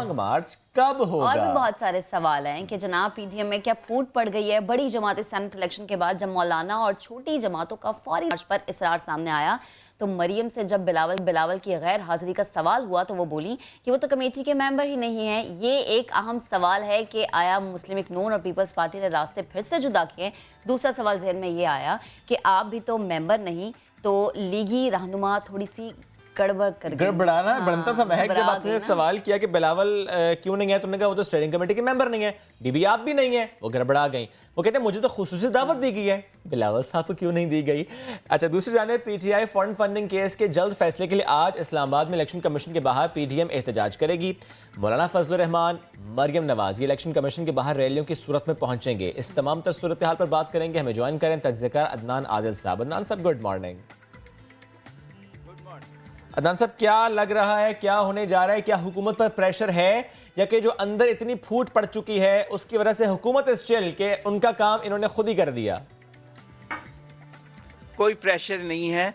Long मार्च कब होगा? और भी बहुत सारे सवाल हैं कि जनाब पीडीएम में क्या फूट पड़ गई है। बड़ी जमात सेनेट इलेक्शन के बाद जब मौलाना और छोटी जमातों का फौरी मार्च पर इसरार सामने आया तो मरियम से जब बिलावल की गैर हाजिरी का सवाल हुआ तो वो बोली कि वो तो कमेटी के मेंबर ही नहीं है। ये एक अहम सवाल है कि आया मुस्लिम लीग नून और पीपल्स पार्टी ने रास्ते फिर से जुदा किए। दूसरा सवाल जहन में ये आया कि आप भी तो मेंबर नहीं तो लीगी रहनुमा थोड़ी सी गड़बड़ाना बनता था। महक जब आपने सवाल किया कि बिलावल क्यों नहीं है, तुमने कहा वो तो स्टीयरिंग कमेटी के मेंबर नहीं है, बीबी आप भी नहीं है, वो गड़बड़ा गई। वो कहते हैं मुझे तो खुसूसी दावत दी गई है, बिलावल साहब को क्यों नहीं दी गई। अच्छा, दूसरी जानिब पीटीआई फंड फंडिंग केस के जल्द फैसले के लिए आज इस्लामाबाद में इलेक्शन कमीशन के बाहर पीडीएम एहतजाज करेगी। मौलाना फजलुर रहमान, मरियम नवाज इलेक्शन कमीशन के बाहर रैलियों की सूरत में पहुंचेंगे। इस तमाम तर सूरत हाल पर बात करेंगे। हमें ज्वाइन करें तज्ज़ियाकार अदनान आदिल साहब। अदनान साहब गुड मॉर्निंग। अदनान साहब, क्या लग रहा है, क्या होने जा रहा है? क्या हुकूमत पर प्रेशर है या कि जो अंदर इतनी फूट पड़ चुकी है उसकी वजह से हुकूमत इस चिल के उनका काम इन्होंने खुद ही कर दिया? कोई प्रेशर नहीं है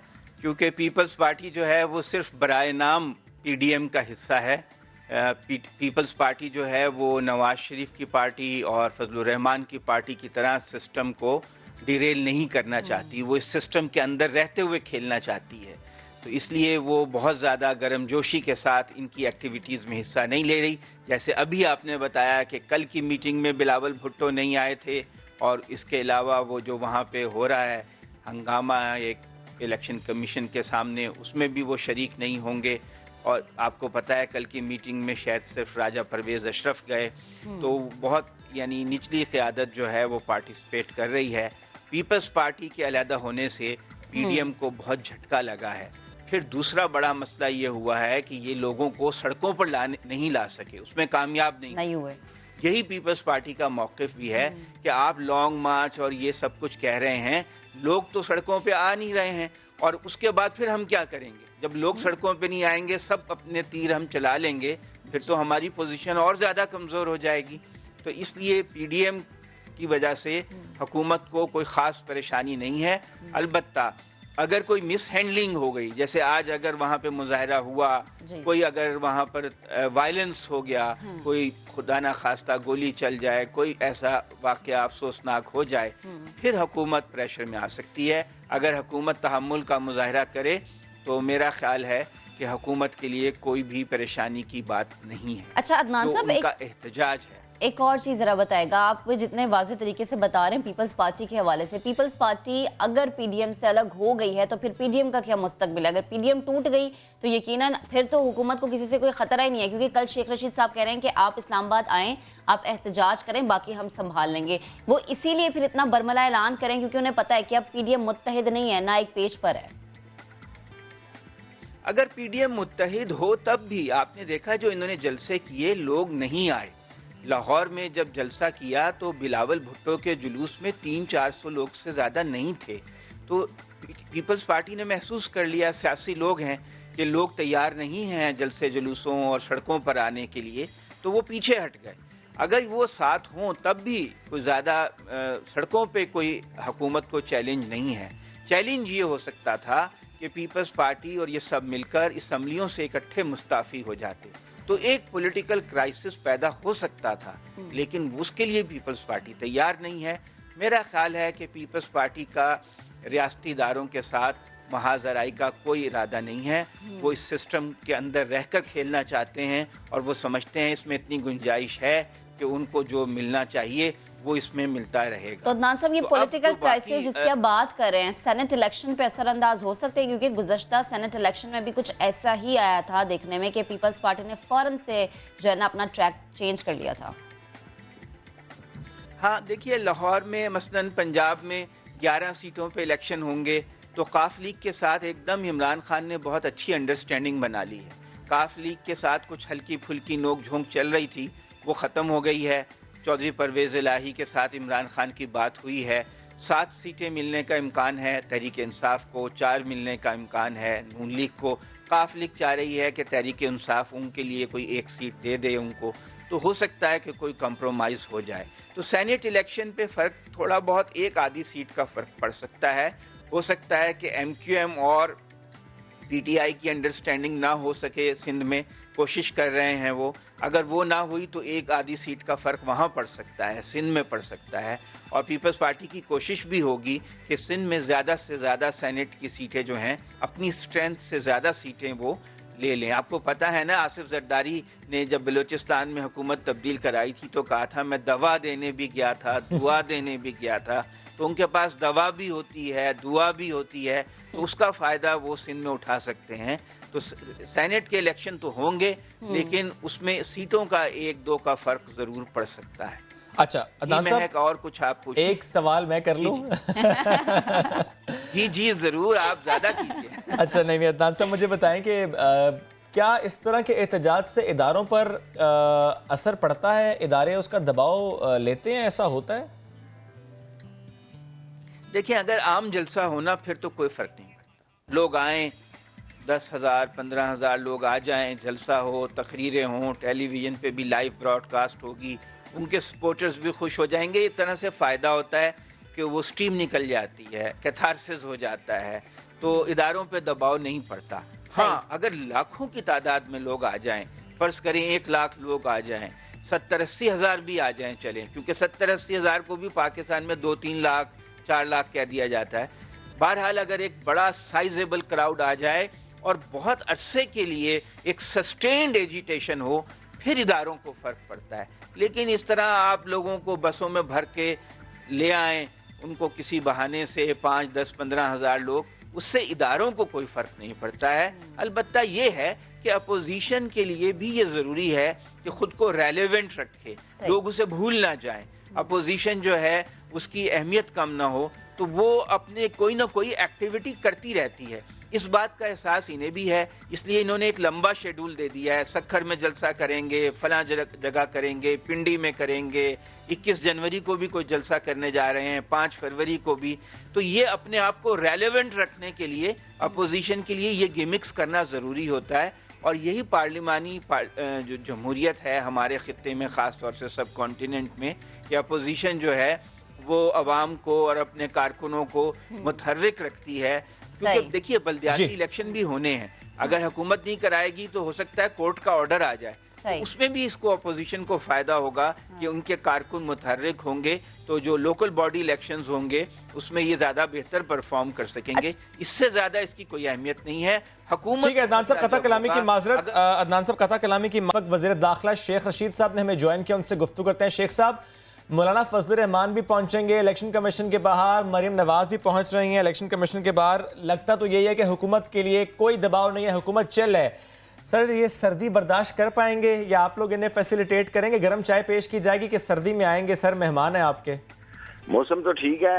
क्योंकि पीपल्स पार्टी जो है वो सिर्फ बराए नाम पीडीएम का हिस्सा है। पीपल्स पार्टी जो है वो नवाज शरीफ की पार्टी और फजलुर रहमान की पार्टी की तरह सिस्टम को डिरेल नहीं करना चाहती। वो इस सिस्टम के अंदर रहते हुए खेलना चाहती है, तो इसलिए वो बहुत ज़्यादा गर्मजोशी के साथ इनकी एक्टिविटीज़ में हिस्सा नहीं ले रही। जैसे अभी आपने बताया कि कल की मीटिंग में बिलावल भुट्टो नहीं आए थे और इसके अलावा वो जो वहाँ पे हो रहा है हंगामा एक इलेक्शन कमीशन के सामने, उसमें भी वो शरीक नहीं होंगे। और आपको पता है कल की मीटिंग में शायद सिर्फ राजा परवेज़ अशरफ गए, तो बहुत यानी निचली क़यादत जो है वो पार्टिसिपेट कर रही है। पीपल्स पार्टी के अलहदा होने से पीडीएम को बहुत झटका लगा है। फिर दूसरा बड़ा मसला ये हुआ है कि ये लोगों को सड़कों पर नहीं ला सके, उसमें कामयाब नहीं हुए। यही पीपल्स पार्टी का मौक़िफ़ भी है कि आप लॉन्ग मार्च और ये सब कुछ कह रहे हैं, लोग तो सड़कों पे आ नहीं रहे हैं और उसके बाद फिर हम क्या करेंगे? जब लोग सड़कों पे नहीं आएंगे, सब अपने तीर हम चला लेंगे, फिर तो हमारी पोजीशन और ज़्यादा कमज़ोर हो जाएगी। तो इसलिए पीडीएम की वजह से हुकूमत को कोई ख़ास परेशानी नहीं है। अलबत्ता अगर कोई मिस हैंडलिंग हो गई, जैसे आज अगर वहाँ पे मुजाहरा हुआ, कोई अगर वहाँ पर वायलेंस हो गया, कोई खुदा ना खास्ता गोली चल जाए, कोई ऐसा वाक़या अफसोसनाक हो जाए, फिर हुकूमत प्रेशर में आ सकती है। अगर हुकूमत तहम्मुल का मुजाहरा करे तो मेरा ख्याल है कि हुकूमत के लिए कोई भी परेशानी की बात नहीं है। अच्छा अदनान साहब, उनका एहतजाज है। एक और चीज़ ज़रा बताएगा, आप जितने वाज़ेह तरीके से बता रहे हैं पीपल्स पार्टी के हवाले से, पीपल्स पार्टी अगर पीडीएम से अलग हो गई है तो फिर पीडीएम का क्या मुस्तकबिल है? अगर पीडीएम टूट गई तो यकीनन फिर तो हुकूमत को किसी से कोई ख़तरा ही नहीं है, क्योंकि कल शेख रशीद साहब कह रहे हैं कि आप इस्लामाबाद आएँ, आप एहतजाज करें, बाकी हम संभाल लेंगे। वो इसीलिए फिर इतना बरमला ऐलान करें क्योंकि उन्हें पता है कि अब पीडीएम मुत्तहिद नहीं है, ना एक पेज पर है। अगर पीडीएम मुत्तहिद हो तब भी आपने देखा जो इन्होंने जलसे किए, लोग नहीं आए। लाहौर में जब जलसा किया तो बिलावल भुट्टो के जुलूस में 300-400 लोग से ज़्यादा नहीं थे। तो पीपल्स पार्टी ने महसूस कर लिया, सियासी लोग हैं, कि लोग तैयार नहीं हैं जलसे जुलूसों और सड़कों पर आने के लिए, तो वो पीछे हट गए। अगर वो साथ हों तब भी कोई ज़्यादा सड़कों पे कोई हुकूमत को चैलेंज नहीं है। चैलेंज ये हो सकता था कि पीपल्स पार्टी और ये सब मिलकर असम्बलियों से इकट्ठे मुस्ताफ़ी हो जाते, तो एक पॉलिटिकल क्राइसिस पैदा हो सकता था, लेकिन उसके लिए पीपल्स पार्टी तैयार नहीं है। मेरा ख्याल है कि पीपल्स पार्टी का रियासती इदारों के साथ महाजराई का कोई इरादा नहीं है। वो इस सिस्टम के अंदर रहकर खेलना चाहते हैं और वो समझते हैं इसमें इतनी गुंजाइश है कि उनको जो मिलना चाहिए वो इसमें मिलता रहेगा। तो अदनान साहब, ये पॉलिटिकल क्राइसिस जिसकी आप बात कर रहे हैं, सेनेट इलेक्शन पे असरअंदाज हो सकते हैं? क्योंकि गुज़श्ता सेनेट इलेक्शन में भी कुछ ऐसा ही आया था देखने में कि पीपल्स पार्टी ने फौरन से जो है ना अपना ट्रैक चेंज कर लिया था। हाँ, देखिए लाहौर में मसलन पंजाब में 11 सीटों पे इलेक्शन होंगे, तो काफ लीग के साथ एकदम इमरान खान ने बहुत अच्छी अंडरस्टैंडिंग बना ली है। काफ लीग के साथ कुछ हल्की फुल्की नोक झोंक चल रही थी, वो ख़त्म हो गई है। चौधरी परवेज़ इलाही के साथ इमरान खान की बात हुई है। 7 सीटें मिलने का इम्कान है तहरीक इंसाफ को, 4 मिलने का इम्कान है नून लीग को। काफ लीग चाह रही है कि तहरीक इंसाफ उनके लिए कोई 1 सीट दे दे उनको, तो हो सकता है कि कोई कंप्रोमाइज़ हो जाए। तो सेनेट इलेक्शन पे फ़र्क थोड़ा बहुत 1 आधी सीट का फ़र्क पड़ सकता है। हो सकता है कि MQM और PTI की अंडरस्टैंडिंग ना हो सके सिंध में, कोशिश कर रहे हैं वो, अगर वो ना हुई तो एक आधी सीट का फ़र्क वहाँ पड़ सकता है, सिंध में पड़ सकता है। और पीपल्स पार्टी की कोशिश भी होगी कि सिंध में ज़्यादा से ज़्यादा सेनेट की सीटें जो हैं, अपनी स्ट्रेंथ से ज़्यादा सीटें वो ले लें। आपको पता है ना, आसिफ जरदारी ने जब बलूचिस्तान में हुकूमत तब्दील कराई थी तो कहा था मैं दवा देने भी गया था, दुआ देने भी गया था। तो उनके पास दवा भी होती है, दुआ भी होती है, तो उसका फ़ायदा वो सिंध में उठा सकते हैं। तो सेनेट के इलेक्शन तो होंगे, लेकिन उसमें सीटों का 1-2 का फ़र्क ज़रूर पड़ सकता है। अच्छा अदनान साहब, और कुछ आप पूछिए। एक सवाल मैं कर लूं? जी जी ज़रूर, आप ज़्यादा कीजिए। अच्छा नहीं अदनान साहब, मुझे बताएं कि क्या इस तरह के एहतजाज से इदारों पर असर पड़ता है? इदारे उसका दबाव लेते हैं, ऐसा होता है? देखिए, अगर आम जलसा होना फिर तो कोई फ़र्क नहीं पड़ता। लोग आएँ, 10,000 15,000 लोग आ जाएं, जलसा हो, तकरीरें हों, टेलीविज़न पे भी लाइव ब्रॉडकास्ट होगी, उनके सपोर्टर्स भी खुश हो जाएंगे। एक तरह से फ़ायदा होता है कि वो स्टीम निकल जाती है, कैथारसिस हो जाता है, तो इदारों पे दबाव नहीं पड़ता। हाँ, अगर लाखों की तादाद में लोग आ जाएं, फ़र्ज़ करें 1 लाख लोग आ जाएं, 70-80 हज़ार भी आ जाएं चलें, क्योंकि 70-80 हज़ार को भी पाकिस्तान में 2-3 लाख 4 लाख कह दिया जाता है। बहरहाल अगर एक बड़ा साइजेबल क्राउड आ जाए और बहुत अरसे के लिए एक सस्टेन्ड एजिटेशन हो, फिर इदारों को फ़र्क पड़ता है। लेकिन इस तरह आप लोगों को बसों में भर के ले आएं, उनको किसी बहाने से 5, 10, 15 हज़ार लोग, उससे इदारों को कोई फ़र्क नहीं पड़ता है। अलबत्ता ये है कि अपोजिशन के लिए भी ये ज़रूरी है कि ख़ुद को रेलेवेंट रखे, लोग उसे भूल ना जाएं। अपोजिशन जो है उसकी अहमियत कम ना हो, तो वो अपने कोई ना कोई एक्टिविटी करती रहती है। इस बात का एहसास इन्हें भी है, इसलिए इन्होंने एक लंबा शेड्यूल दे दिया है। सक्खर में जलसा करेंगे, फलां जगह करेंगे, पिंडी में करेंगे, 21 जनवरी को भी कोई जलसा करने जा रहे हैं, 5 फरवरी को भी। तो ये अपने आप को रेलेवेंट रखने के लिए, अपोजिशन के लिए ये गिमिक्स करना ज़रूरी होता है। और यही पार्लिमानी जो जमहूरियत है हमारे ख़ित्ते में, ख़ास तौर से सब कॉन्टिनेंट में, कि अपोजिशन जो है वो अवाम को और अपने कारकुनों को मुतहर्रिक रखती है। क्योंकि देखिए, बल्दियाती इलेक्शन भी होने हैं, अगर हुकूमत नहीं कराएगी तो हो सकता है कोर्ट का ऑर्डर आ जाए, तो उसमें भी इसको अपोजिशन को फ़ायदा होगा कि उनके कारकुन मुतहर्रिक होंगे, तो जो लोकल बॉडी इलेक्शंस होंगे उसमें ये ज़्यादा बेहतर परफॉर्म कर सकेंगे। इससे ज़्यादा इसकी कोई अहमियत नहीं है। हुकूमत, ठीक है अदनान साहब, कथा कलामी की माजरत। अदनान साहब, कथा कलामी की वज़ीर दाखिला शेख रशीद साहब ने हमें ज्वाइन किया, उनसे गुफ्तगू करते हैं। शेख साहब, मौलाना फजलुर रहमान भी पहुंचेंगे इलेक्शन कमीशन के बाहर, मरियम नवाज भी पहुंच रही हैं इलेक्शन कमीशन के बाहर। लगता तो यही है कि हुकूमत के लिए कोई दबाव नहीं है, हुकूमत चिल है। सर, ये सर्दी बर्दाश्त कर पाएंगे या आप लोग इन्हें फैसिलिटेट करेंगे? गर्म चाय पेश की जाएगी कि सर्दी में आएंगे? सर, मेहमान है आपके। मौसम तो ठीक है,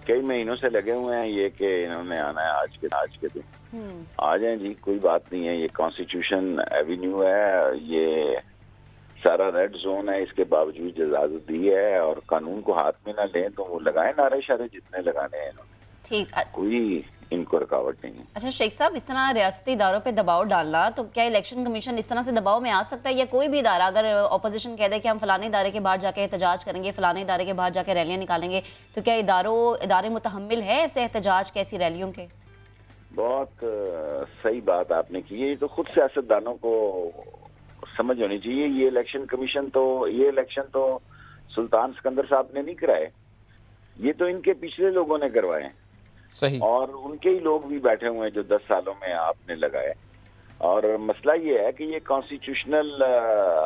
कई महीनों से लगे हुए हैं ये कि इन्होंने आना है आज के दिन। आ जाएं जी, कोई बात नहीं है। ये कॉन्स्टिट्यूशन एवेन्यू है, ये सारा रेड जोन है, इसके बावजूद इजाजत दी है। और कानून को हाथ में ना लें तो वो लगाए नारे शारे जितने लगाने हैं इन्होंने, ठीक, कोई इनको रुकावट नहीं है। अच्छा शेख साहब, इस तरह रियासती इदारों पे दबाव डालना, तो क्या इलेक्शन कमीशन इस तरह से दबाव में आ सकता है, या कोई भी इदारा अगर ऑपोजिशन कह दे कि हम फलाने इदारे के बाहर जाके एहतजाज करेंगे, फलाने इदारे के बाहर जाके रैलियां निकालेंगे, तो क्या इदारे मुतहम्मिल है ऐसे एहतजाज के, ऐसी रैलियों के? बहुत सही बात आपने की है। ये तो खुद सियासतदानों को समझ होनी चाहिए। ये इलेक्शन तो सुल्तान सिकंदर साहब ने नहीं कराए, ये तो इनके पिछले लोगों ने करवाए। सही। और उनके ही लोग भी बैठे हुए हैं जो 10 सालों में आपने लगाए। और मसला ये है कि ये कॉन्स्टिट्यूशनल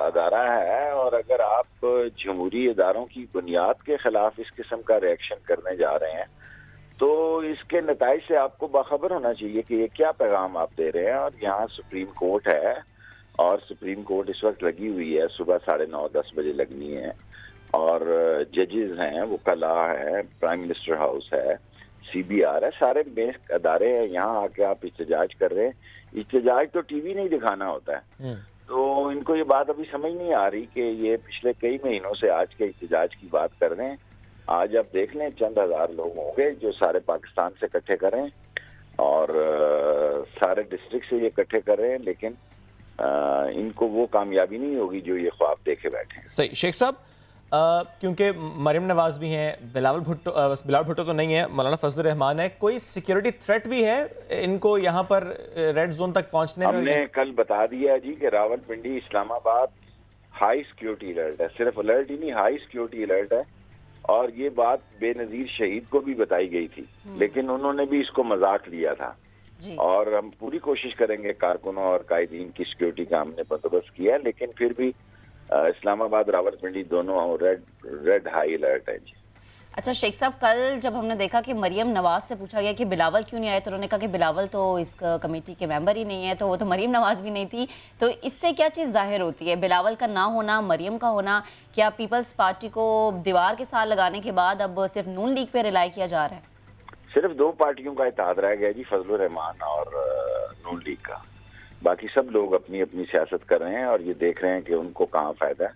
अदारा है, और अगर आप जमहूरी इदारों की बुनियाद के खिलाफ इस किस्म का रिएक्शन करने जा रहे हैं तो इसके नताइज से आपको बाखबर होना चाहिए कि ये क्या पैगाम आप दे रहे हैं। और यहाँ सुप्रीम कोर्ट है, और सुप्रीम कोर्ट इस वक्त लगी हुई है, सुबह 9:30-10 बजे लगनी है। और जजेस हैं, वकला है, प्राइम मिनिस्टर हाउस है, CBR है, सारे बेस अदारे हैं। यहाँ आके आप इhtजाज कर रहे हैं। इhtजाज तो टीवी नहीं दिखाना होता है। तो इनको ये बात अभी समझ नहीं आ रही कि ये पिछले कई महीनों से आज के इhtजाज की बात कर रहे हैं। आज आप देख लें, चंद हज़ार लोग होंगे जो सारे पाकिस्तान से इकट्ठे कर रहे हैं, और सारे डिस्ट्रिक्ट से ये इकट्ठे कर रहे हैं, लेकिन इनको वो कामयाबी नहीं होगी जो ये ख्वाब देखे बैठे हैं। सही। शेख साहब, क्योंकि मरियम नवाज भी हैं, बिलावल भुट्टो तो नहीं है, मौलाना फजलुर रहमान है, कोई सिक्योरिटी थ्रेट भी है इनको यहाँ पर रेड जोन तक पहुँचने में? हमने कल बता दिया जी कि Rawalpindi Islamabad high security alert है, सिर्फ अलर्ट ही नहीं, हाई सिक्योरिटी अलर्ट है। और ये बात बेनजीर शहीद को भी बताई गई थी, लेकिन उन्होंने भी इसको मजाक लिया था। और हम पूरी कोशिश करेंगे, कारकुनों और कायदीन की सिक्योरिटी का हमने बंदोबस्त किया, लेकिन फिर भी इस्लामाबाद रावलपिंडी दोनों रेड हाई अलर्ट है जी। अच्छा शेख साहब, कल जब हमने देखा कि मरियम नवाज से पूछा गया कि बिलावल क्यों नहीं आए, तो उन्होंने कहा कि बिलावल तो इस कमेटी के मेंबर ही नहीं है, तो वो तो मरियम नवाज भी नहीं थी। तो इससे क्या चीज़ जाहिर होती है, बिलावल का ना होना, मरियम का होना? क्या पीपल्स पार्टी को दीवार के साथ लगाने के बाद अब सिर्फ नून लीग पे रिलाई किया जा रहा है? सिर्फ दो पार्टियों का इत्तेहाद रह गया जी, फजलुर रहमान और नून लीग का। बाकी सब लोग अपनी अपनी सियासत कर रहे हैं और ये देख रहे हैं कि उनको कहाँ फायदा है।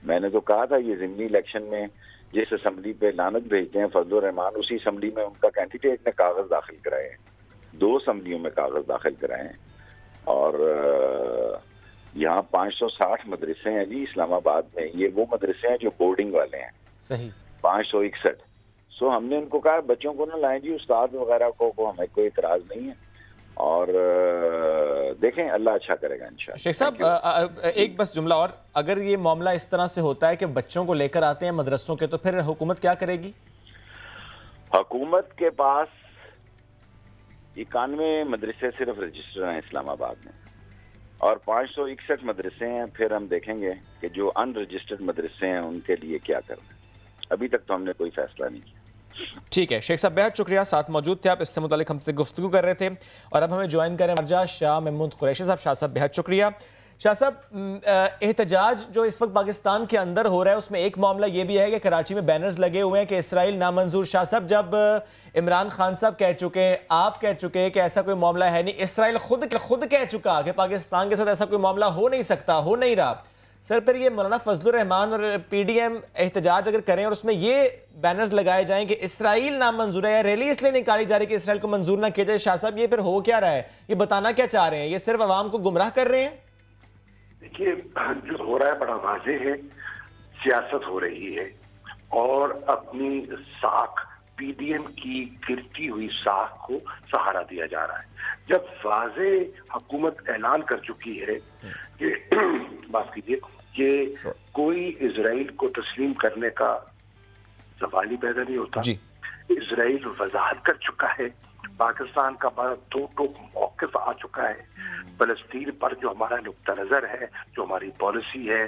मैंने तो कहा था ये ज़िमनी इलेक्शन में जिस असम्बली पे लानत भेजते हैं फजलुर रहमान, उसी असम्बली में उनका कैंडिडेट ने कागज दाखिल कराए हैं, 2 असम्बलियों में कागज दाखिल कराए हैं। और यहाँ 560 मदरसे हैं जी इस्लामाबाद में, ये वो मदरसे हैं जो बोर्डिंग वाले हैं। सही 561। सो हमने उनको कहा बच्चों को ना लाएं जी, उस्ताद वगैरह को हमें कोई इतराज नहीं है। और देखें अल्लाह अच्छा करेगा इंशाल्लाह। शेख साहब एक बस जुमला और, अगर ये मामला इस तरह से होता है कि बच्चों को लेकर आते हैं मदरसों के, तो फिर हुकूमत क्या करेगी? हुकूमत के पास 91 मदरसे सिर्फ रजिस्टर हैं इस्लामाबाद में और 561 मदरसे हैं। फिर हम देखेंगे कि जो अनरजिस्टर्ड मदरसे हैं उनके लिए क्या करना है। अभी तक तो हमने कोई फैसला नहीं किया। ठीक है शेख साहब, बेहद शुक्रिया, साथ मौजूद थे आप, इससे मुतालिक हमसे गुफ्तगू कर रहे थे। और अब हमें ज्वाइन करें मार्जा शाह महमूद कुरैशी साहब। शाह साहब बेहद शुक्रिया। शाह साहब, एहतजाज जो इस वक्त पाकिस्तान के अंदर हो रहा है उसमें एक मामला ये भी है कि कराची में बैनर्स लगे हुए हैं कि इसराइल नामंजूर। शाह साहब, जब इमरान खान साहब कह चुके, आप कह चुके कि ऐसा कोई मामला है नहीं, इसराइल खुद कह चुका कि पाकिस्तान के साथ ऐसा कोई मामला हो नहीं सकता, हो नहीं रहा, सर फिर ये मौलाना फजलुर रहमान और पीडीएम एहतजाज अगर करें और उसमें ये बैनर्स लगाए जाएं कि इसराइल नामंजूर है, या रैली इसलिए निकाली जा रही है कि इसराइल को मंजूर ना किया जाए, शाह साहब ये फिर हो क्या रहा है? ये बताना क्या चाह रहे हैं? ये सिर्फ अवाम को गुमराह कर रहे हैं? देखिए, जो हो रहा है बड़ा वाज़ेह है, सियासत हो रही है और अपनी साख पीडीएम की गिरती हुई साख को सहारा दिया जा रहा है। जब वाज़ेह हुकूमत ऐलान कर चुकी है कि माफ कीजिए कि कोई इजराइल को तस्लीम करने का सवाल ही पैदा नहीं होता। इजराइल वजाहत कर चुका है, पाकिस्तान का बड़ा टोक मौक़िफ़ आ चुका है, फ़लस्तीन पर जो हमारा नुक्ता नज़र है, जो हमारी पॉलिसी है,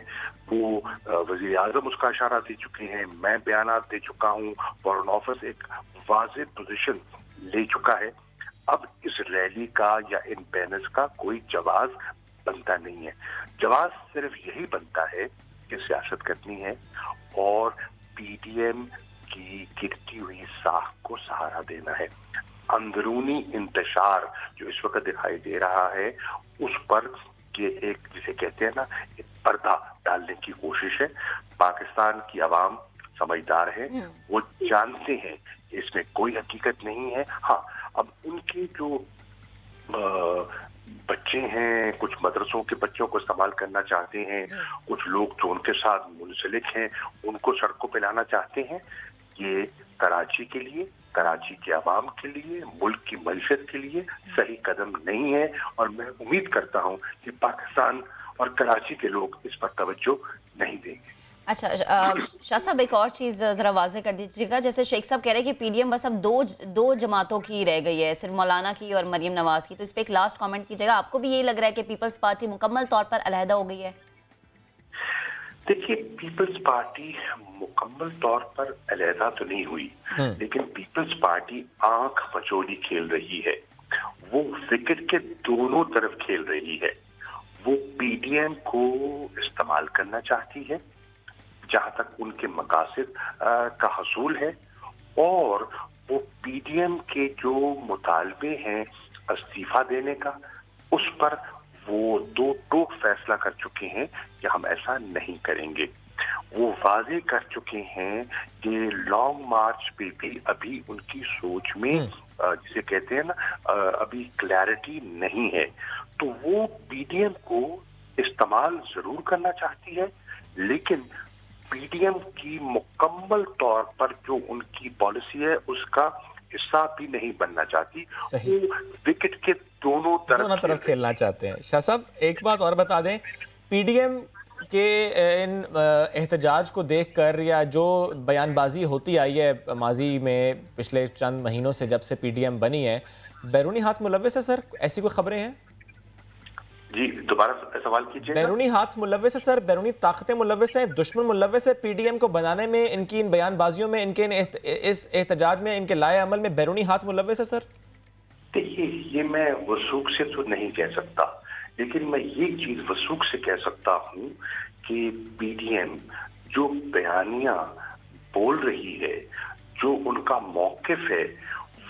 वो वज़ीर आज़म उसका इशारा दे चुके हैं, मैं बयानात दे चुका हूँ, फॉरेन ऑफिस एक वाज़ेह पोजीशन ले चुका है। अब इस रैली का या इन बैनर्स का कोई जवाब बनता नहीं है। जवाब सिर्फ यही बनता है कि सियासत करनी है और पीडीएम की गिरती हुई साख को सहारा देना है। अंदरूनी इंतशार जो इस वक्त दिखाई दे रहा है उस पर ये एक जिसे कहते हैं ना, एक पर्दा डालने की कोशिश है। पाकिस्तान की आवाम समझदार है, वो जानते हैं कि इसमें कोई हकीकत नहीं है। हाँ, अब उनके जो बच्चे हैं, कुछ मदरसों के बच्चों को इस्तेमाल करना चाहते हैं, कुछ लोग जो उनके साथ मुंसलिक हैं उनको सड़कों पे लाना चाहते हैं। ये कराची के लिए, कराची के आवाम के लिए, मुल्क की मईशत के लिए सही कदम नहीं है और मैं उम्मीद करता हूं कि पाकिस्तान और कराची के लोग इस पर तवज्जो नहीं देंगे। अच्छा शाह साहब, एक और चीज़ ज़रा वाज़ेह कर दीजिएगा। जैसे शेख साहब कह रहे हैं कि पीडीएम बस अब दो जमातों की रह गई है, सिर्फ मौलाना की और मरियम नवाज की, तो इस पर एक लास्ट कमेंट कीजिएगा। आपको भी यही लग रहा है कि पीपल्स पार्टी मुकम्मल तौर पर अलहदा हो गई है? देखिए, पीपल्स पार्टी मुकम्मल तौर पर अलहदा तो नहीं हुई, लेकिन पीपल्स पार्टी आंख मचोली खेल रही है। वो विकेट के दोनों तरफ खेल रही है। वो पीडीएम को इस्तेमाल करना चाहती है जहां तक उनके मकासद का हसूल है, और वो पीडीएम के जो मुतालबे हैं इस्तीफा देने का, उस पर वो दो टोक फैसला कर चुके हैं कि हम ऐसा नहीं करेंगे। वो वाजे कर चुके हैं कि लॉन्ग मार्च पे भी अभी उनकी सोच में जिसे कहते हैं ना, अभी क्लैरिटी नहीं है। तो वो पीडीएम को इस्तेमाल जरूर करना चाहती है, लेकिन पीडीएम की मुकम्मल तौर पर जो उनकी पॉलिसी है उसका हिस्सा भी नहीं बनना चाहती। सही। वो विकेट के दोनों तरफ खेलना चाहते हैं। शाह साहब एक बात और बता दें, पीडीएम के इन एहतजाज को देखकर या जो बयानबाजी होती आई है माजी में पिछले चंद महीनों से जब से पीडीएम बनी है, बैरूनी हाथ मुलव्वस है सर? ऐसी कोई खबरें हैं? जी दोबारा सवाल कीजिए। बैरूनी हाथ मुलव्वस है सर? बैरूनी ताकतें मुलव्वस हैं, दुश्मन मुलव्वस है पीडीएम को बनाने में, इनकी इन बयानबाजियों में, इनके इस एहतजाज में, इनके लाए अमल में बैरूनी हाथ मुलव्वस है सर? देखिए, ये मैं वसूख से तो नहीं कह सकता, लेकिन मैं ये चीज वसूख से कह सकता हूँ कि पीडीएम जो बयानियां बोल रही है, जो उनका मौकिफ है,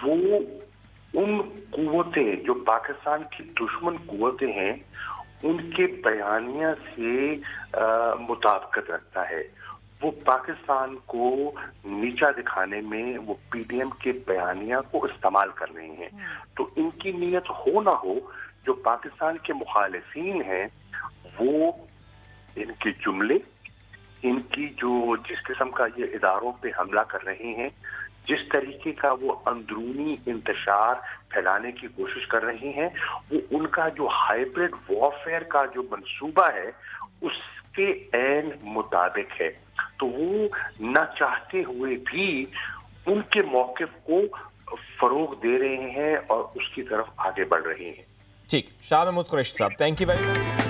वो उन कुव्वतें जो पाकिस्तान की दुश्मन कुव्वतें हैं उनके बयानिया से मुताबिकत रखता है। वो पाकिस्तान को नीचा दिखाने में वो पीडीएम के बयानिया को इस्तेमाल कर रहे हैं। तो इनकी नीयत हो ना हो, जो पाकिस्तान के मुखालिफिन हैं वो इनके जुमले, इनकी जो जिस किस्म का ये इदारों पे हमला कर रहे हैं, जिस तरीके का वो अंदरूनी इंतशार फैलाने की कोशिश कर रहे हैं, वो उनका जो हाइब्रिड वॉरफेयर का जो मंसूबा है उसके ऐन मुताबिक है। तो वो न चाहते हुए भी उनके मौकिफ को फरोग दे रहे हैं और उसकी तरफ आगे बढ़ रहे हैं। ठीक, शाह महमूद कुरैशी साहब, थैंक यू वेरी मच।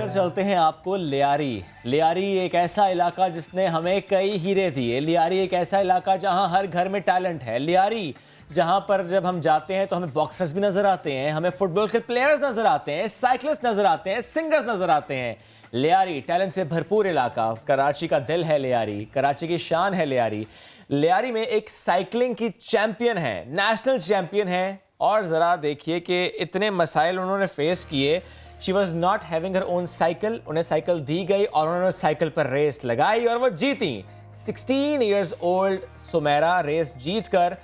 चलते हैं आपको लियारी। लियारी एक ऐसा इलाका जिसने हमें कई हीरे दिए। लियारी एक ऐसा इलाका जहां हर घर में टैलेंट है। लियारी जहां पर जब हम जाते हैं तो हमें बॉक्सर्स भी नजर आते हैं, हमें फुटबॉल के प्लेयर्स नजर आते हैं, साइकिलिस्ट नजर आते हैं, सिंगर्स नजर आते हैं। लियारी टैलेंट से भरपूर इलाका, कराची का दिल है लियारी, कराची की शान है लियारी। लियारी में एक साइकिलिंग की चैंपियन है, नेशनल चैंपियन है, और ज़रा देखिए कि इतने मसाइल उन्होंने फेस किए। She was not having her own cycle, उन्हें साइकिल दी गई और उन्होंने साइकिल पर रेस लगाई और वो जीती। 16 ईयर्स ओल्ड सुमेरा रेस जीत कर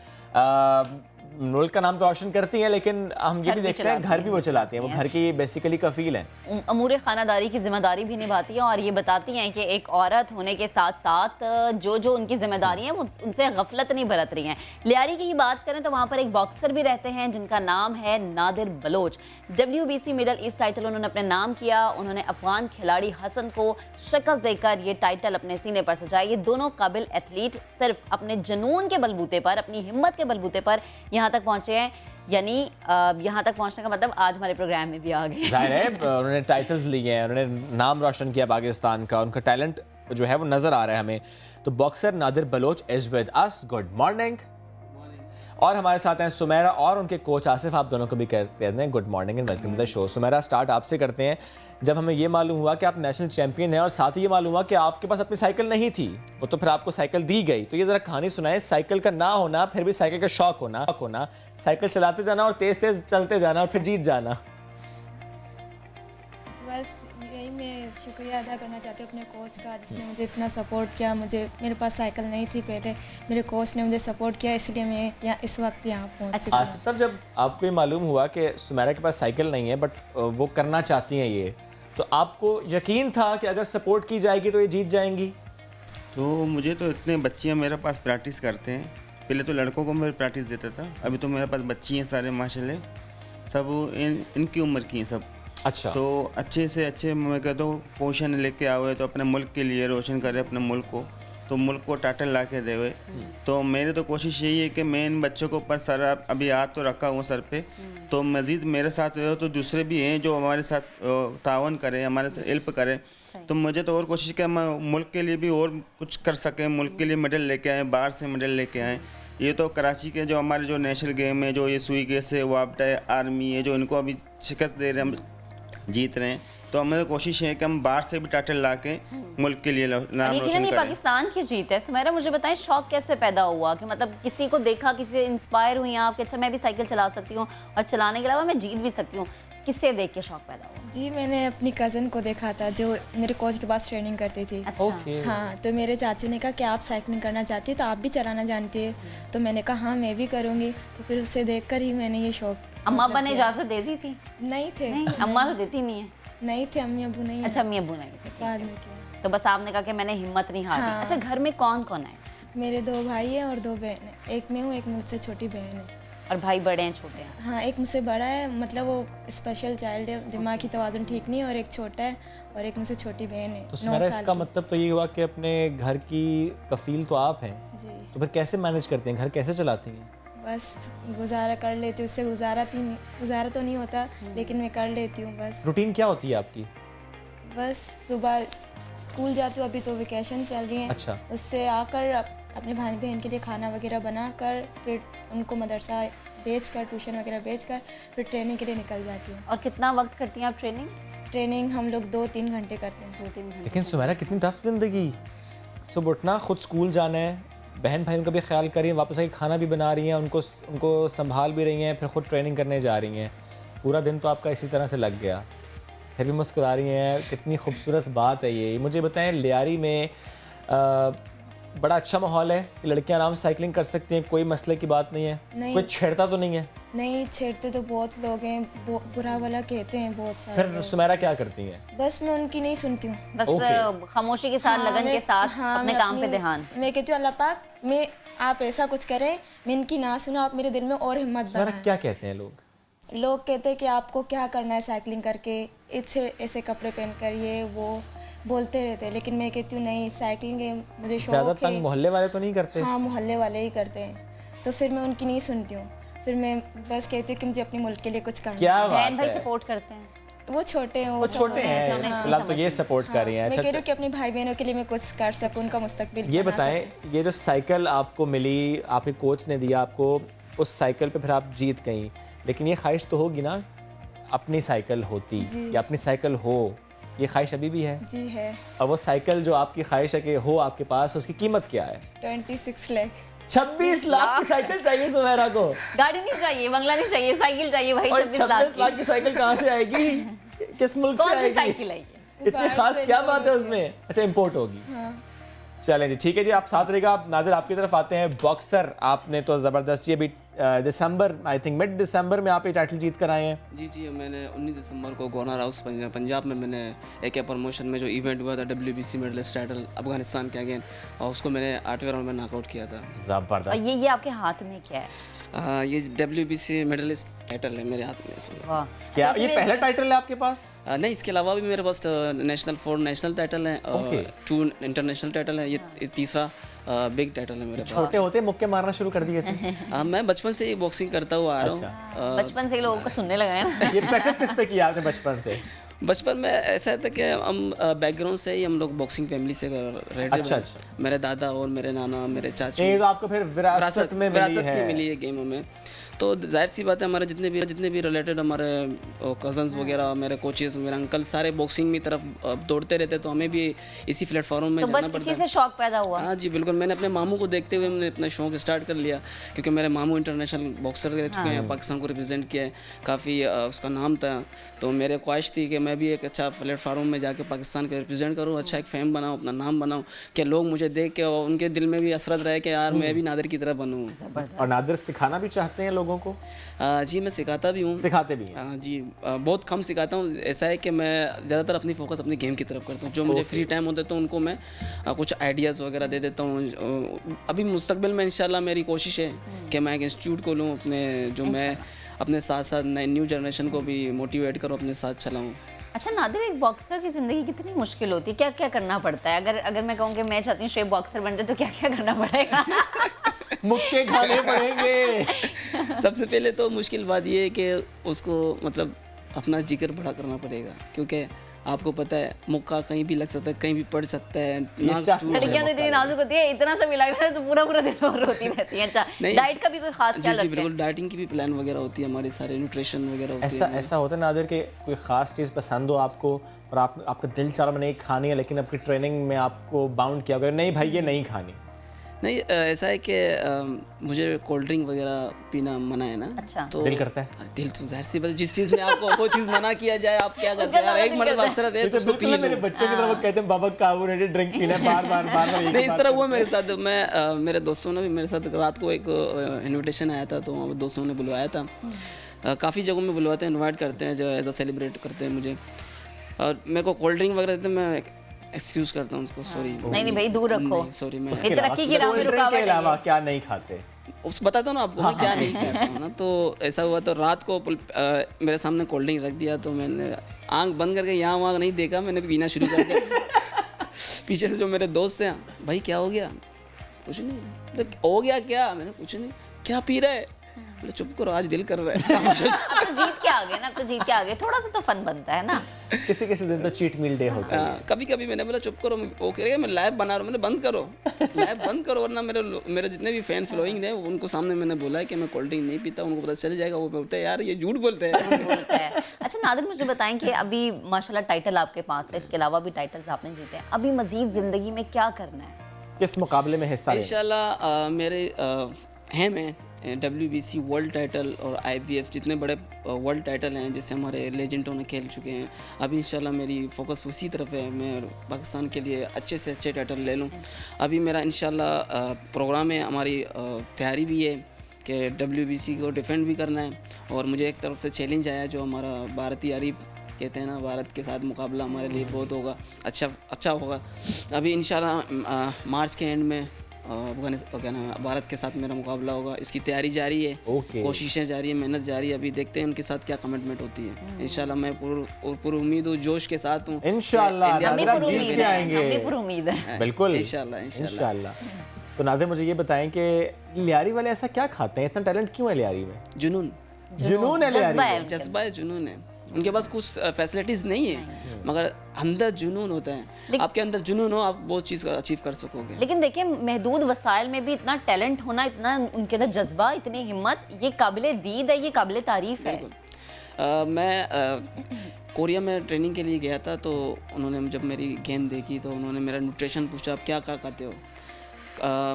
मुल्क का नाम तो रोशन करती हैं, लेकिन हम ये भी देखते हैं घर भी वो चलाती हैं, वो घर की बेसिकली कफील हैं। अमूर खानादारी की जिम्मेदारी भी निभाती हैं और ये बताती हैं कि एक औरत होने के साथ साथ जो जो उनकी जिम्मेदारी हैं वो उनसे गफलत नहीं बरत रही हैं। लियारी की ही बात करें तो वहाँ पर एक बॉक्सर भी रहते हैं जिनका नाम है Nadir Baloch. WBC Middle East title उन्होंने अपने नाम किया। उन्होंने अफगान खिलाड़ी हसन को शिकस्त देकर ये टाइटल अपने सीने पर सजाया। ये दोनों काबिल एथलीट सिर्फ अपने जुनून के बलबूते पर, अपनी हिम्मत के बलबूते पर यहाँ तक पहुंचे हैं, यानी यहाँ तक पहुंचने का मतलब आज हमारे प्रोग्राम में भी आ गए। जाहिर है उन्होंने टाइटल्स लिए हैं, उन्होंने नाम रोशन किया पाकिस्तान का, उनका टैलेंट जो है वो नजर आ रहा है हमें। तो boxer Nadir Baloch is with us, good morning. और हमारे साथ हैं सुमेरा और उनके कोच आसिफ, आप दोनों को भी कहते हैं good morning and welcome to the show. Sumaira, start आपसे करते हैं। जब हमें ये मालूम हुआ कि आप नेशनल चैंपियन हैं और साथ ही ये मालूम हुआ कि आपके पास अपनी साइकिल नहीं थी, वो तो फिर आपको साइकिल दी गई, तो ये ज़रा कहानी सुनाएं। साइकिल का ना होना, फिर भी साइकिल का शौक होना, साइकिल चलाते जाना और तेज़ तेज़ चलते जाना और फिर जीत जाना। बस यही मैं शुक्रिया अदा करना चाहती हूँ अपने कोच का, जिसने मुझे इतना सपोर्ट किया। मेरे पास साइकिल नहीं थी पहले, मेरे कोच ने मुझे सपोर्ट किया, इसलिए मैं इस वक्त यहाँ पहुँच चुकी हूँ। आसिफ साहब, जब आपको ये मालूम हुआ कि सुमेरा के पास साइकिल नहीं है बट वो करना चाहती हैं ये, तो आपको यकीन था कि अगर सपोर्ट की जाएगी तो ये जीत जाएंगी? तो मुझे तो इतने बच्चियाँ मेरे पास प्रैक्टिस करते हैं, पहले तो लड़कों को मैं प्रैक्टिस देता था, अभी तो मेरे पास बच्ची हैं सारे माशाल्लाह, सब इनकी उम्र की हैं सब। अच्छा, तो अच्छे से अच्छे मैं कहता हूँ पोजीशन लेके आए तो अपने मुल्क के लिए रोशन करे अपने मुल्क को, तो मुल्क को टाइटल ला के देवे। तो मेरी तो कोशिश यही है कि मैं इन बच्चों को ऊपर सर अभी हाथ तो रखा हुआ सर पे, तो मज़ीद मेरे साथ रहो तो दूसरे भी हैं जो हमारे साथ तावन करें, हमारे साथ हेल्प करें। तो मुझे तो और कोशिश कि मैं मुल्क के लिए भी और कुछ कर सकें, मुल्क के लिए मेडल लेके आएँ, बाहर से मेडल लेके आएँ। ये तो कराची के जो हमारे जो नेशनल गेम है, जो ये सुई गेस है, वापडा है, आर्मी है, जो इनको अभी शिकस्त दे रहे हैं, हम जीत रहे हैं, तो हमें कोशिश है कि हम बाहर से भी टाइटल ला के मुल्क के लिए नाम रोशन करें। पाकिस्तान की जीत है। सुमेरा, मुझे बताएं शौक कैसे पैदा हुआ कि मतलब किसी को देखा, किसी से इंस्पायर हुई आप कि अच्छा मैं भी साइकिल चला सकती हूँ और चलाने के अलावा मैं जीत भी सकती हूँ, किससे देख के शौक पैदा हुआ? जी मैंने अपनी कज़न को देखा था जो मेरे कोच के पास ट्रेनिंग करती थी। अच्छा। ओके। हाँ, तो मेरे चाचू ने कहा कि आप साइकिलिंग करना चाहती है तो आप भी चलाना जानती है, तो मैंने कहा हाँ मैं भी करूँगी। तो फिर उसे देखकर ही मैंने ये शौक। अम्मा अब्बा ने इजाज़त दे दी थी? नहीं थे, नहीं, अम्मा तो देती नहीं है। नहीं थे, अम्मी अबू नहीं है। अच्छा, अम्मी अब्बू नहीं थे। बाद में किया। तो बस आपने कहा कि मैंने हिम्मत नहीं हारी। हाँ। अच्छा, घर में कौन कौन है? मेरे 2 भाई हैं और 2 बहन हैं। एक मैं हूँ, एक मुझसे छोटी बहन है। और भाई बड़े हैं छोटे हैं? हाँ, एक मुझसे बड़ा है, मतलब वो स्पेशल चाइल्ड है, दिमाग की तवाज़ुन ठीक नहीं है, और एक छोटा है, और एक मुझसे छोटी बहन है। तो 9 सुमेरा साल इसका की। मतलब तो ये हुआ कि अपने घर की कफील तो आप हैं, जी तो फिर कैसे मैनेज करते हैं, घर कैसे चलाती हैं? बस गुजारा कर लेती हूँ, उससे गुजारा तो नहीं होता लेकिन मैं कर लेती हूँ बस। रूटीन क्या होती है आपकी? बस सुबह स्कूल जाती हूँ, अभी तो वेकेशन चल रही है। अच्छा। उससे आकर अपने भाई बहन के लिए खाना वगैरह बनाकर फिर उनको मदरसा भेजकर, ट्यूशन वगैरह भेजकर फिर ट्रेनिंग के लिए निकल जाती हूँ। और कितना वक्त करती हैं आप ट्रेनिंग? ट्रेनिंग हम लोग 2-3 घंटे करते हैं। 2-3 घंटे। लेकिन सुमेरा कितनी टफ जिंदगी, सुबह उठना, खुद स्कूल जाना है, बहन भाइयों का भी ख्याल कर रही हैं, वापस आके खाना भी बना रही हैं, उनको संभाल भी रही हैं, फिर खुद ट्रेनिंग करने जा रही हैं। पूरा दिन तो आपका इसी तरह से लग गया, फिर भी मुस्कुरा रही हैं। कितनी खूबसूरत बात है ये। मुझे बताएं, लियारी में बड़ा अच्छा माहौल है कि लड़कियां आराम से साइकिलिंग कर सकती हैं, कोई मसले की बात नहीं है? नहीं। कोई छेड़ता तो नहीं है? नहीं छेड़ते तो बहुत लोग हैं, बुरा भला कहते हैं बहुत सारे फिर लोग। सुमेरा क्या करती हैं? बस मैं उनकी नहीं सुनती हूँ। बस ओके। खामोशी के साथ, लगन के साथ अपने मैं काम पे ध्यान। मैं कहती हूँ अल्लाह पाक, मैं आप ऐसा कुछ करें, मैं इनकी ना सुनो, आप मेरे दिल में और हिम्मत सुमेरा बढ़ाएं। क्या कहते हैं लोग? लोग कहते हैं कि आपको क्या करना है साइकिलिंग करके, इससे ऐसे कपड़े पहन कर, ये वो बोलते रहते हैं, लेकिन मैं कहती हूँ नहीं, साइकिलिंग है, मुझे ज़्यादा शौक है। तंग मोहल्ले वाले तो नहीं करते? हाँ, मोहल्ले वाले ही करते हैं, तो फिर मैं उनकी नहीं सुनती हूँ। फिर मैं बस कहती हूँ कि मुझे अपने मुल्क के लिए कुछ करना क्या है। बात बहन भाई है। सपोर्ट करते हैं? वो छोटे हैं, वो छोटे हैं, फिलहाल तो ये सपोर्ट कर रही हैं। मैं अच्छा कह रही हूँ कि अपनी भाई बहनों के लिए मैं कुछ कर सकूँ, उनका मुस्तकबिल ये बना बताएं, ये जो साइकिल आपको मिली, आपके कोच ने दिया आपको, उस साइकिल पे फिर आप जीत गई, लेकिन ये ख्वाहिश तो होगी ना अपनी साइकिल होती या अपनी साइकिल हो, ये ख्वाहिश अभी भी है? सकूं। जी है। और वो साइकिल जो आपकी ख्वाहिश है कि हो आपके पास, उसकी कीमत क्या है? 26 लाख। 26 लाख की साइकिल चाहिए सुमेरा को? गाड़ी नहीं चाहिए, बंगला नहीं चाहिए, साइकिल चाहिए भाई। और 26 26 लाख की साइकिल कहाँ से आएगी? किस मुल्क से कौन सी आएगी? साइकिल आई है? इतनी खास क्या बात है उसमें? अच्छा, इंपोर्ट होगी। चलें जी, ठीक है जी, आप साथ रहेगा। आप नाज़िर आपकी तरफ आते हैं। बॉक्सर आपने तो ज़बरदस्त, ये भी दिसंबर, आई थिंक मिड दिसंबर में आप ये टाइटल जीत कर आए हैं। जी, मैंने 19 दिसंबर को गवर्नर हाउस पंजाब में मैंने एक प्रमोशन में जो इवेंट हुआ था WBC मेडलिस्ट टाइटल अफगानिस्तान के अगेन, और उसको मैंने 8वें राउंड में नॉकआउट किया था। ज़बरदस्त। और ये आपके हाथ में क्या है? ये WBC मेडलिस्ट टाइटल है मेरे हाथ में इसमें। वाह। क्या ये पहला टाइटल है आपके पास? नहीं, इसके अलावा भी मेरे पास 4 नेशनल टाइटल हैं और 2 इंटरनेशनल टाइटल हैं। ये तीसरा बिग टाइटल है मेरे पास। छोटे होते मुक्के मारना शुरू कर दिए थे? मैं बचपन से ही बॉक्सिंग करता हुआ आ रहा हूँ। बचपन से ही लोगों को सुनने लगा है ना। ये प्रैक्टिस किस पे किया आपने बचपन से? बचपन में ऐसा था कि हम बैकग्राउंड से ही हम लोग बॉक्सिंग फैमिली से रहे थे। अच्छा। मेरे दादा और मेरे नाना, मेरे चाचू, ये तो आपको फिर विरासत में मिली है गेम में। तो जाहिर सी बात है, हमारे जितने भी रिलेटेड हमारे कजन्स वगैरह, मेरे कोचेस, मेरे अंकल, सारे बॉक्सिंग की तरफ दौड़ते रहते, तो हमें भी इसी प्लेटफॉर्म में तो जाना बस पड़ता इसी है। से शौक पैदा हुआ? हाँ जी, बिल्कुल। मैंने अपने मामू को देखते हुए मैंने अपना शौक स्टार्ट कर लिया, क्योंकि मेरे मामू इंटरनेशनल बॉक्सर रह चुके हैं, पाकिस्तान को रिप्रेजेंट किया है, काफ़ी उसका नाम था। तो मेरे ख्वाहिश थी कि मैं भी एक अच्छा प्लेटफॉर्म में जाके पाकिस्तान को रिप्रेजेंट करूँ, अच्छा एक फेम बनाऊँ, अपना नाम बनाऊँ, कि लोग मुझे देख के और उनके दिल में भी असरत रहे कि यार मैं भी नादिर की तरह बनूँ। और नादिर सिखाना भी चाहते हैं लोगों को? जी, मैं सिखाता भी हूँ। सिखाते भी हैं? जी, बहुत कम सिखाता हूँ। ऐसा है कि मैं ज़्यादातर अपनी फोकस अपनी गेम की तरफ करता हूँ। जो मुझे फ्री टाइम होता है तो उनको मैं कुछ आइडियाज़ वगैरह दे देता हूँ। अभी मुस्तकबिल में इंशाल्लाह मेरी कोशिश है कि मैं एक इंस्टीट्यूट खोलूँ अपने, जो मैं अपने साथ साथ नई न्यू जनरेशन को भी मोटिवेट करूँ, अपने साथ चलाऊँ। अच्छा नादिर, एक बॉक्सर की ज़िंदगी कितनी मुश्किल होती है? क्या क्या करना पड़ता है? अगर मैं कहूँ कि मैं चाहती हूँ शेफ बॉक्सर बन जाए, तो क्या क्या करना पड़ेगा? मुक्के खाने पड़ेंगे। सबसे पहले तो मुश्किल बात ये है कि उसको मतलब अपना जिगर बड़ा करना पड़ेगा, क्योंकि आपको पता है मुक्का कहीं भी लग सकता है, कहीं भी पड़ सकता है। लड़कियां तो इतनी नाजुक होती है, इतना सा भी लग रहा है तो पूरा दिन और रोती रहती है। अच्छा, डाइट का भी कोई खास ख्याल रखते हैं? बिल्कुल, डाइटिंग की भी प्लान वगैरह होती है हमारे, सारे न्यूट्रिशन वगैरह होती है। ऐसा होता है नादिर कि कोई ख़ास चीज़ पसंद हो आपको और आपका दिल चाह रहा नहीं खानी है, लेकिन आपकी ट्रेनिंग में आपको बाउंड किया गया नहीं भाई ये नहीं खानी? नहीं ऐसा है कि मुझे कोल्ड ड्रिंक वगैरह पीना मना है ना। अच्छा। तो दिल करता है? दिल तो जाहिर सी बात है, जिस चीज़ में आपको वो चीज़ मना किया जाए आप क्या करते हैं यार, एक मर्तबा इस तरह दे तो उसको पी बिल्कुल लो। मेरे बच्चों की तरह वो कहते हैं बाबा कार्बोनेटेड ड्रिंक पीना है बार बार नहीं इस तरह हुआ मेरे साथ। मैं मेरे दोस्तों ने भी मेरे साथ रात को एक इनविटेशन आया था, तो वहाँ दोस्तों ने बुलवाया था। काफ़ी जगहों में बुलवाते हैं, इनवाइट करते हैं, जो एज अ सेलिब्रेट करते हैं मुझे, और मेरे को कोल्ड ड्रिंक वगैरह देते हैं, मैं एक्सक्यूज़ करता हूँ उसको, सॉरी नहीं भाई दूर रखो, सॉरी मैं ये तरक्की की राह में कोल्ड ड्रिंक रुकावट के है अलावा ये। क्या नहीं खाते? उस बताता हूँ ना आपको मैं क्या नहीं करता हूँ ना। तो ऐसा हुआ, तो रात को मेरे सामने कोल्ड ड्रिंक रख दिया, तो मैंने आंख बंद करके यहाँ वहाँ नहीं देखा, मैंने पीना शुरू कर दिया। पीछे से जो मेरे दोस्त हैं, भाई क्या हो गया? कुछ नहीं। हो गया क्या? मैंने कुछ नहीं। क्या पी रहा है? बोले चुप करो, आज दिल कर रहा है। अब तो जीत के आ गए ना, अब तो जीत के आ गए, थोड़ा सा तो फन बनता है ना। किसी किसी दिन तो चीट मील डे होता है। कभी कभी मैंने बोला चुप करो, वो कह रहे हैं मैं लाइव बना रहा हूँ, मैंने बंद करो, लाइव बंद करो, वरना मेरे जितने भी फैन फॉलोइंग है उनको सामने मैंने बोला है कि मैं कोल्ड ड्रिंक नहीं पीता, उनको पता चल जाएगा, वो बोलते हैं यार ये झूठ बोलते हैं। बोलता है। अच्छा नादिर, मुझे बताएं कि अभी माशाल्लाह टाइटल आपके पास है, इसके अलावा भी टाइटल्स आपने जीते हैं, अभी मजीद जिंदगी में क्या करना है? किस मुकाबले में हिस्सा लें? इंशाल्लाह मेरे हैं मैं WBC वर्ल्ड टाइटल और IBF जितने बड़े वर्ल्ड टाइटल हैं जिससे हमारे लेजेंडों ने खेल चुके हैं, अभी इंशाल्लाह मेरी फोकस उसी तरफ है, मैं पाकिस्तान के लिए अच्छे से अच्छे टाइटल ले लूँ। अभी मेरा इंशाल्लाह प्रोग्राम है, हमारी तैयारी भी है कि WBC को डिफेंड भी करना है, और मुझे एक तरफ से चैलेंज आया जो हमारा भारतीय अरीब कहते हैं ना, भारत के साथ मुकाबला हमारे लिए बहुत होगा, अच्छा होगा। अभी इंशाल्लाह मार्च के एंड में भारत के साथ मेरा मुकाबला होगा, इसकी तैयारी जारी है, कोशिशें जारी है, मेहनत जारी है। अभी देखते हैं उनके साथ क्या कमिटमेंट होती है। इंशाल्लाह मैं पूरी उम्मीद हूँ, जोश के साथ हूँ, इंशाल्लाह हमें नादिर पूरी जीत उम्मीद के है, आएंगे। हमें पूरी उम्मीद है। बिल्कुल इंशाल्लाह। तो नादिर मुझे ये बताएं कि लियारी वाले ऐसा क्या खाते हैं, इतना टैलेंट क्यों है लियारी में? जुनून जुनून है लियारी में। जज्बा है, जुनून है। उनके पास कुछ फैसिलिटीज़ नहीं है, मगर अंदर जुनून होता है। आपके अंदर जुनून हो, आप बहुत चीज़ अचीव कर सकोगे। लेकिन देखिए महदूद वसाइल में भी इतना टैलेंट होना, इतना उनके अंदर जज्बा, इतनी हिम्मत, ये काबिले दीद है, ये काबिले तारीफ है। मैं कोरिया में ट्रेनिंग के लिए गया था, तो उन्होंने जब मेरी गेम देखी तो उन्होंने मेरा न्यूट्रिशन पूछा, आप क्या क्या खाते हो?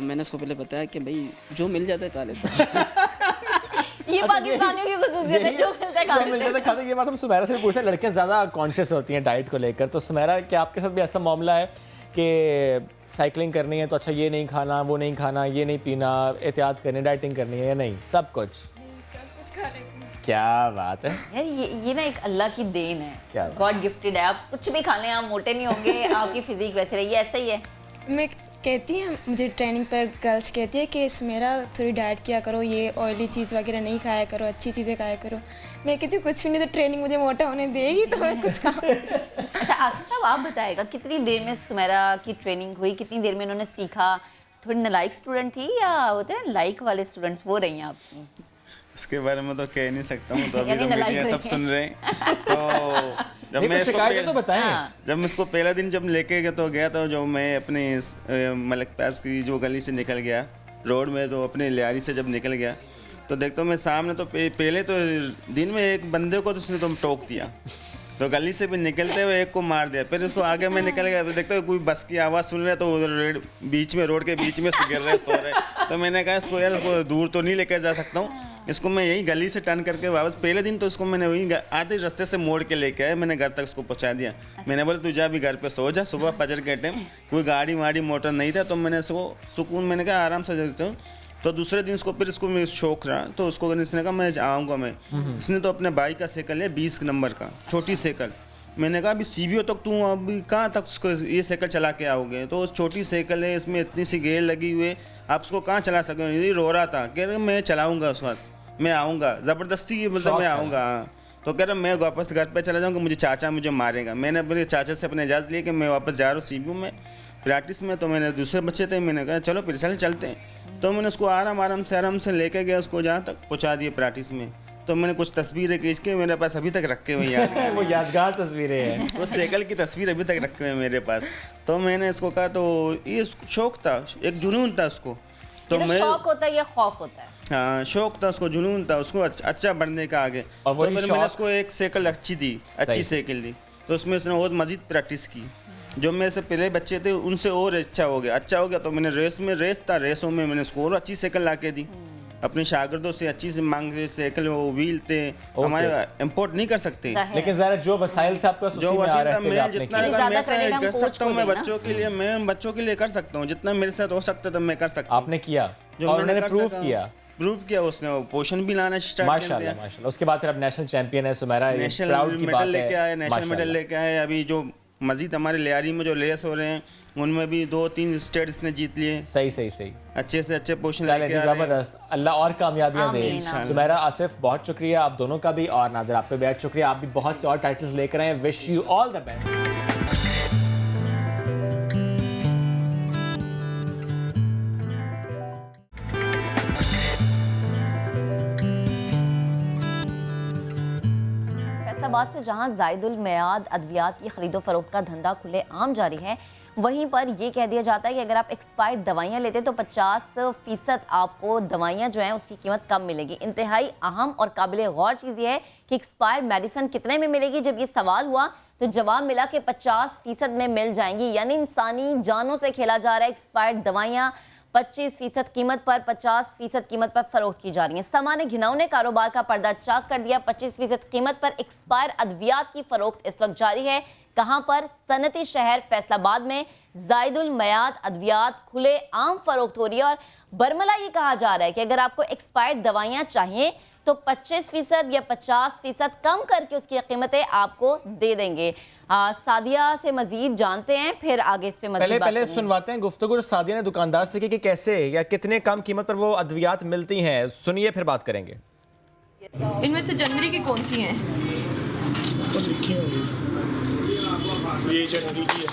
मैंने उसको पहले बताया कि भाई जो मिल जाता है खा लेता। ये पाकिस्तानियों की खुसूसियत है, जो मिलता है खा लेते हैं। ये बात हम सुमेरा से पूछते हैं, लड़कियां ज़्यादा कॉन्शियस होती हैं डाइट को लेकर, तो सुमेरा क्या आपके साथ भी ऐसा मामला है कि साइकिलिंग करनी है तो अच्छा ये नहीं खाना, वो नहीं खाना, ये नहीं पीना, एहतियात करनी, डाइटिंग करनी है, या नहीं सब कुछ? सब कुछ खा लेती हूँ। क्या बात है यार ये ना एक अल्लाह की देन क्या है, गॉड गिफ्टेड है। आप कुछ भी खा लें, आप मोटे नहीं होंगे, आपकी फिजिक वैसे रही है, ऐसा ही है। मैं कहती है, मुझे ट्रेनिंग पर गर्ल्स कहती है कि मेरा थोड़ी डाइट किया करो, ये ऑयली चीज़ वगैरह नहीं खाया करो, अच्छी चीज़ें खाया करो। मैं कहती हूँ कुछ भी नहीं, तो ट्रेनिंग मुझे मोटा होने देगी तो मैं कुछ खाऊँ। अच्छा आसिफ साहब आप बताएगा, कितनी देर में सुमेरा की ट्रेनिंग हुई, कितनी देर में इन्होंने सीखा? थोड़ी नालायक स्टूडेंट थी या होते हैं लाइक वाले स्टूडेंट्स, वो रही हैं आपकी? इसके बारे में तो कह नहीं सकता हूँ, तो अभी यानी तो नालायक मीडिया सब हुई। सुन रहे हैं। तो जब मैं इसको शिकायत तो बताएं। जब मैं इसको पहला दिन जब लेके गया तो गया था, जो मैं अपने मलक पास की जो गली से निकल गया रोड में, तो अपने लियारी से जब निकल गया तो देखता हूँ मैं सामने, तो पहले तो दिन में एक बंदे को तो उसने तो टोक दिया, तो गली से भी निकलते हुए एक को मार दिया। फिर उसको आगे मैं निकल गया, फिर देखता हूँ कोई बस की आवाज़ सुन रहे, तो उधर बीच में रोड के बीच में गिर रहे, सो रहे। तो मैंने कहा इसको यार इसको दूर तो नहीं लेकर जा सकता हूँ, इसको मैं यही गली से टर्न करके वापस, पहले दिन तो इसको मैंने वही आधे रास्ते से मोड़ के लेके आया, मैंने घर तक उसको पहुँचा दिया। मैंने बोला तू जा भी घर पे सो जा, सुबह फजर के टाइम कोई गाड़ी वाड़ी मोटर नहीं था, तो मैंने इसको सुकून, मैंने कहा आराम से जाता हूँ। तो दूसरे दिन इसको फिर इसको मैं शौक रहा, तो उसको इसने कहा मैं आऊँगा मैं। इसने तो अपने बाइक का साइकिल लिया 20 नंबर का, छोटी साइकिल। मैंने कहा अभी CBO तक तू अभी कहाँ तक उसको ये साइकिल चला के आओगे? तो छोटी साइकिल है, इसमें इतनी सी गेयर लगी हुई है, आप उसको कहाँ चला सकोगे? ये रो रहा था, कह रहे मैं चलाऊँगा उस वक्त, मैं आऊँगा, ज़बरदस्ती मतलब मैं आऊँगा। तो कह रहा मैं वापस घर पे चला जाऊँगा, मुझे चाचा मुझे मारेगा। मैंने अपने चाचा से अपने इजाज़त ली कि मैं वापस जा रहा हूँ CBO में प्रैक्टिस में। तो मैंने दूसरे बच्चे थे, मैंने कहा चलो फिर चलते हैं। तो मैंने उसको आराम से लेके गया, उसको जहाँ तक पहुँचा दिया प्रैक्टिस में। तो मैंने कुछ तस्वीरें खींच के मेरे पास अभी तक रखे हुए याद वो यादगार तस्वीरें हैं। वो साइकिल की तस्वीर अभी तक रखे हुए मेरे पास। तो मैंने इसको कहा, तो ये शौक था, एक जुनून था उसको। तो मैं शौक होता है या खौफ होता है? हाँ शौक था उसको, जुनून था उसको अच्छा बनने का आगे। तो फिर मैंने उसको एक साइकिल अच्छी दी, अच्छी साइकिल दी, तो उसमें उसने और मज़ीद प्रैक्टिस की। जो मेरे से पहले बच्चे थे उनसे और अच्छा हो गया तो मैंने रेसों में मैंने स्कोर अच्छी साइकिल ला के दी अपने शागिर्दों से, अच्छी से मांग से साइकिल, वो व्हील थे हमारे इंपोर्ट नहीं कर सकते, लेकिन ज़रा जो वसाइल था आपके पास जो उसी में आ वसीला रहे थे मैं आपने जितना किया। अगर मैं credit हम कर coach सकता हूँ को मैं देना। बच्चों के लिए कर सकता हूँ, जितना मेरे साथ हो सकता था मैं कर सकता हूँ। आपने किया जो और मैंने उन्होंने कर प्रूव सका, किया। प्रूव किया उसने, वो पोषण भी लाना स्टार्ट कर माशाल्लाह दिया, माशाल्लाह। उसके बाद फिर अब नेशनल चैंपियन है सुमेरा, ये नेशनल प्राउड की बात मेडल है। लेके आए, नेशनल मेडल माशाल्लाह। लेके आए। अभी जो मजीद हमारे लियारी में जो रेस हो रहे हैं उनमें भी 2-3 स्टेट इसने जीत लिए, सही अच्छे से अच्छे पोषण चलें लेके जी, आ रहे हैं। जबरदस्त। अल्लाह और कामयाबियां दे। आमीन, आमीन। सुमेरा, आसिफ, बहुत शुक्रिया आप दोनों का भी, और नादिर आप पे बेहद शुक्रिया, आप भी बहुत से और टाइटल्स लेकर आए। Wish you all the best. Faisalabad से जहां जायदुल मयाद अद्वियात की खरीदो फरोख्त का धंधा खुले आम जारी है, वहीं पर ये कह दिया जाता है कि अगर आप एक्सपायर्ड दवाइयां लेते तो 50% आपको दवाइयां जो हैं उसकी कीमत कम मिलेगी। इंतहाई अहम और काबिल गौर चीज़ ये है कि एक्सपायर्ड मेडिसिन कितने में मिलेगी। जब ये सवाल हुआ तो जवाब मिला कि 50% में मिल जाएंगी, यानी इंसानी जानों से खेला जा रहा है। एक्सपायर्ड दवाइयाँ 25% कीमत पर 50% कीमत पर फरोख्त की जा रही हैं। समा ने घिनौने कारोबार का पर्दा चाक कर दिया। 25% कीमत पर एक्सपायर अद्वियात की फरोख्त इस वक्त जारी है। कहां पर? सनती शहर फैसलाबाद में जायदुल मयाद अद्वियात खुले आम फरोख्त हो रही है। और बरमला ये कहा जा रहा है कि अगर आपको एक्सपायर्ड दवाइयां चाहिए तो 25% या 50% कम करके उसकी कीमतें आपको दे देंगे। सादिया से मजीद जानते हैं, फिर आगे इस पे मजीद बात पहले करेंगे। सुनवाते हैं गुफ्तगू सादिया ने दुकानदार से की कि कैसे या कितने कम कीमत पर वो अद्वियात मिलती हैं। सुनिए फिर बात करेंगे। इनमें से जनवरी की कौन सी हैं? तो लिखी होंगी, ये जनवरी की है,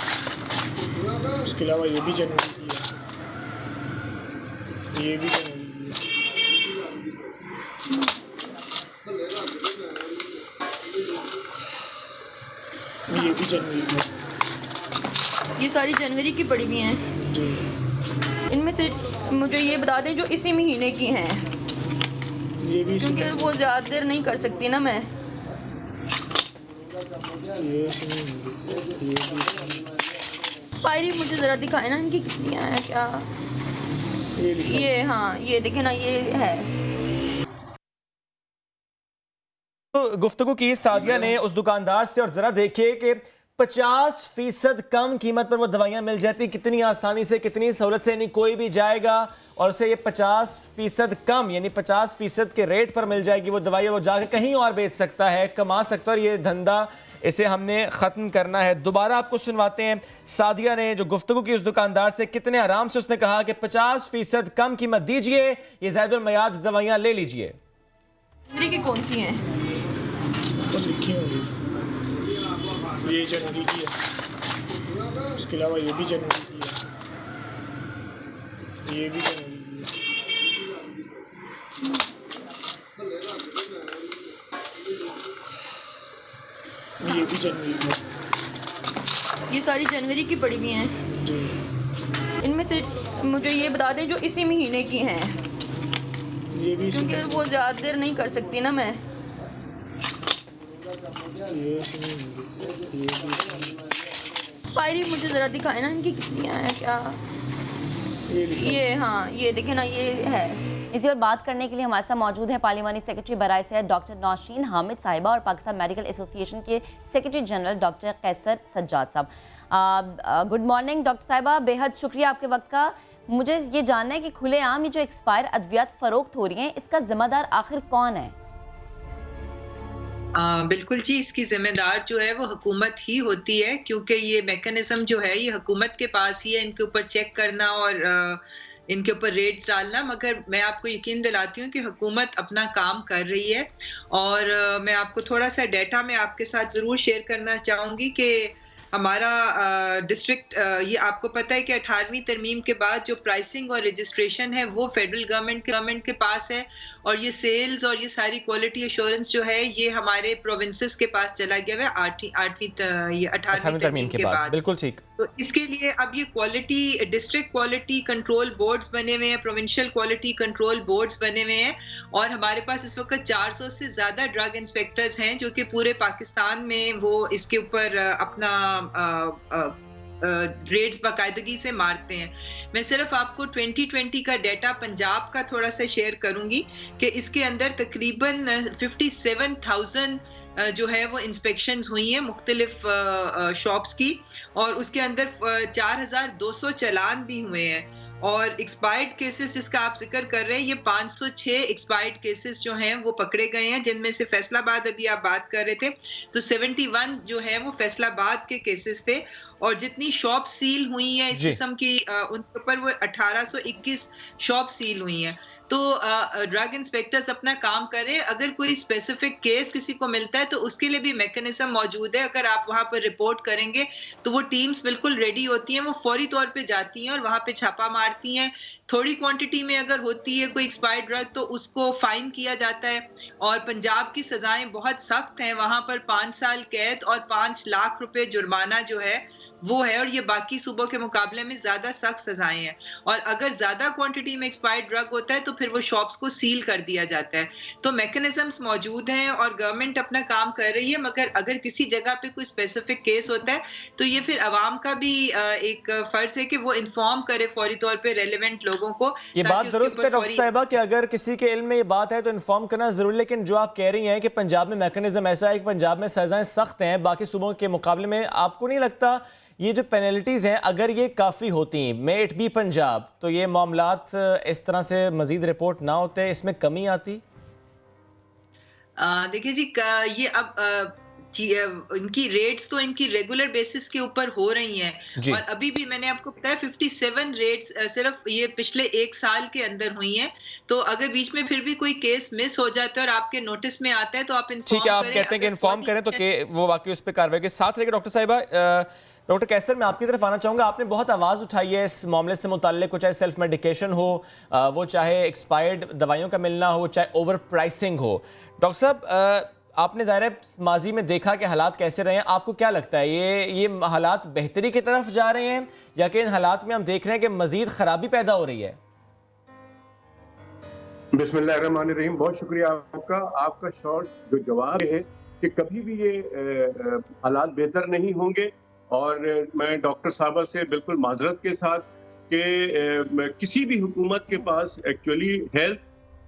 उसके अलावा ये भी जनवरी की है, ये भी जनवरी की है, ये भी जनवरी की है। ये सारी जनवरी की पड़ी हुई हैं। जी, इनमें से मुझे ये बता दें जो इसी महीने की हैं, ये भी क्योंकि वो ज़्यादा देर नहीं कर सकती ना मैं। ये भी पायरी मुझे ज़रा दिखाए ना इनकी कितनी हैं क्या। ये लिखा ये हाँ, ये देखें ना, ये है। तो गुफ्तगू की सादिया ने उस दुकानदार से, और जरा देखिए कि 50% कम कीमत पर वो दवाइयां मिल जाती, कितनी आसानी से, कितनी सहूलत से। यानी कोई भी जाएगा और उसे ये 50% कम यानी 50% के रेट पर मिल जाएगी वो दवाई, और वो जाकर कहीं और बेच सकता है, कमा सकता है। और ये धंधा इसे हमने ख़त्म करना है। दोबारा आपको सुनवाते हैं सादिया ने जो गुफ्तगू की उस दुकानदार से, कितने आराम से उसने कहा कि 50% कम कीमत दीजिए, ये ज़ायदुल मयाद दवाइयाँ ले लीजिए। जनवरी की कौन सी हैं? तो लिखी होंगी, ये जनवरी की है, उसके अलावा ये भी जनवरी की है, ये भी जनवरी की है, ये भी जनवरी की है। ये सारी जनवरी की पड़ी हुई हैं। जी, इनमें से मुझे ये बता दें जो इसी महीने की हैं, ये भी क्योंकि वो ज़्यादा देर नहीं कर सकती ना मैं। ये भी पायरी मुझे ज़रा दिखाए ना इनकी कितनी हैं क्या। ये लिखा ये हाँ, ये देखें ना, ये है। इसी पर बात करने के लिए हमारे साथ मौजूद है पार्लिमानी सेक्रेटरी बराए सेहत डॉक्टर नौशीन हामिद साहिबा और पाकिस्तान मेडिकल एसोसिएशन के सेक्रेटरी जनरल डॉक्टर कैसर सज्जाद साहब। गुड मॉर्निंग डॉक्टर साहिबा, बेहद शुक्रिया आपके वक्त का। मुझे ये जानना है कि खुलेआम ये जो एक्सपायर अद्वियात फरोख्त हो रही हैं, इसका जिम्मेदार आखिर कौन है? बिल्कुल जी, इसकी जिम्मेदार जो है वो हुकूमत ही होती है, क्योंकि ये मैकेनिज्म जो है ये हुकूमत के पास ही है, इनके ऊपर चेक करना और इनके ऊपर रेट्स डालना। मगर मैं आपको यकीन दिलाती हूँ कि हुकूमत अपना काम कर रही है। और मैं आपको थोड़ा सा डाटा मैं आपके साथ ज़रूर शेयर करना चाहूँगी कि हमारा डिस्ट्रिक्ट, ये आपको पता है कि 18वीं तरमीम के बाद जो प्राइसिंग और रजिस्ट्रेशन है वो फेडरल गवर्नमेंट के पास है, और ये सेल्स और ये सारी क्वालिटी एश्योरेंस जो है ये हमारे प्रोविंसेस के पास चला गया है 18वीं तरमीम के बाद। बिल्कुल ठीक। तो इसके लिए अब ये quality, district quality control boards बने हुए हैं, प्रोविंशियल क्वालिटी कंट्रोल बोर्ड्स बने हुए हैं, और हमारे पास इस वक्त 400 से ज्यादा ड्रग इंस्पेक्टर्स हैं जो कि पूरे पाकिस्तान में वो इसके ऊपर अपना रेट्स बाकायदगी से मारते हैं। मैं सिर्फ आपको 2020 का डेटा पंजाब का थोड़ा सा शेयर करूंगी कि इसके अंदर तकरीबन 57,000 जो है वो इंस्पेक्शंस हुई हैं मुख्तलिफ शॉप्स की, और उसके अंदर 4,200 चालान भी हुए हैं। और एक्सपायर्ड केसेस जिसका आप जिक्र कर रहे हैं, ये 506 एक्सपायर्ड केसेस जो हैं वो पकड़े गए हैं, जिनमें से फैसलाबाद अभी आप बात कर रहे थे तो 71 जो है वो फैसलाबाद के केसेस थे। और जितनी शॉप सील हुई हैं इस किस्म की उनके ऊपर वो 1821 शॉप सील हुई हैं। तो ड्रग इंस्पेक्टर्स अपना काम करें। अगर कोई स्पेसिफिक केस किसी को मिलता है तो उसके लिए भी मैकेनिज्म मौजूद है। अगर आप वहां पर रिपोर्ट करेंगे तो वो टीम्स बिल्कुल रेडी होती हैं, वो फौरी तौर पे जाती हैं और वहां पे छापा मारती हैं। थोड़ी क्वांटिटी में अगर होती है कोई एक्सपायर्ड ड्रग तो उसको फाइन किया जाता है। और पंजाब की सजाएं बहुत सख्त हैं, वहां पर 5 साल कैद और 5 लाख रुपए जुर्माना जो है वो है, और ये बाकी सूबों के मुकाबले में ज्यादा सख्त सजाएं हैं। और अगर ज्यादा क्वांटिटी में एक्सपायर्ड ड्रग होता है तो फिर वो शॉप्स को सील कर दिया जाता है। तो मैकेनिज्म्स मौजूद हैं और गवर्नमेंट अपना काम कर रही है, मगर अगर किसी जगह पे कोई स्पेसिफिक केस होता है तो ये फिर अवाम का भी एक फर्ज है कि वो इन्फॉर्म करे फौरी तौर पे रेलेवेंट लोगों को। ये बात दुरुस्त है डॉक्टर साहिबा कि अगर किसी के इल्म में ये बात है तो इन्फॉर्म करना जरूरी, लेकिन जो आप कह रही हैं कि पंजाब में मैकेनिज्म ऐसा है कि पंजाब में सजाएं सख्त हैं बाकी सूबों के मुकाबले में, आपको नहीं लगता ये जो पेनल्टीज हैं अगर ये काफ़ी होती मे इट बी पंजाब तो ये मामलात इस तरह से मजीद रिपोर्ट ना होते, इसमें कमी आती? देखिए जी, ये अब इनकी रेट्स तो इनकी रेगुलर बेसिस के ऊपर हो रही हैं, और अभी भी मैंने आपको बताया 57 रेट्स सिर्फ ये पिछले 1 साल के अंदर हुई हैं। तो अगर बीच में फिर भी कोई केस मिस हो जाता है और आपके नोटिस में आता है तो आप इन्फॉर्म ठीक है, आप कहते हैं कि इन्फॉर्म करें तो वो वाकई उस पर कार्रवाई के साथ रहेगी। डॉक्टर साहिबा, डॉक्टर कैसर, मैं आपकी तरफ आना चाहूँगा। आपने बहुत आवाज़ उठाई है इस मामले से मुताल्लिक, चाहे सेल्फ मेडिकेशन हो, वो चाहे एक्सपायर्ड दवाइयों का मिलना हो, चाहे ओवर प्राइसिंग हो। डॉक्टर साहब, आपने ज़ाहिर है माजी में देखा कि हालात कैसे रहे हैं, आपको क्या लगता है ये हालात बेहतरी की तरफ जा रहे हैं या कि इन हालात में हम देख रहे हैं कि मज़ीद ख़राबी पैदा हो रही है? बिस्मिल्लाहिर्रहमानिर्रहीम, बहुत शुक्रिया आपका शॉर्ट जो जवाब है कि कभी भी ये हालात बेहतर नहीं होंगे। और मैं डॉक्टर साहबा से बिल्कुल माजरत के साथ कि किसी भी हुकूमत के पास एक्चुअली हेल्थ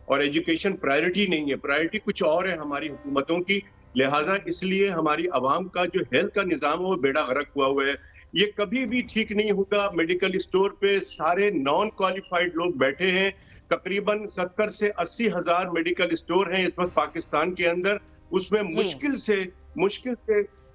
और एजुकेशन प्रायोरिटी नहीं है, प्रायोरिटी कुछ और है हमारी हुकूमतों की। लिहाजा इसलिए हमारी आवाम का जो हेल्थ का निज़ाम है वो बेड़ा गर्क हुआ है। ये कभी भी ठीक नहीं होगा। मेडिकल स्टोर पे सारे नॉन क्वालिफाइड लोग बैठे हैं। तकरीबन 70 से 80 हज़ार मेडिकल स्टोर हैं इस वक्त पाकिस्तान के अंदर। उसमें मुश्किल से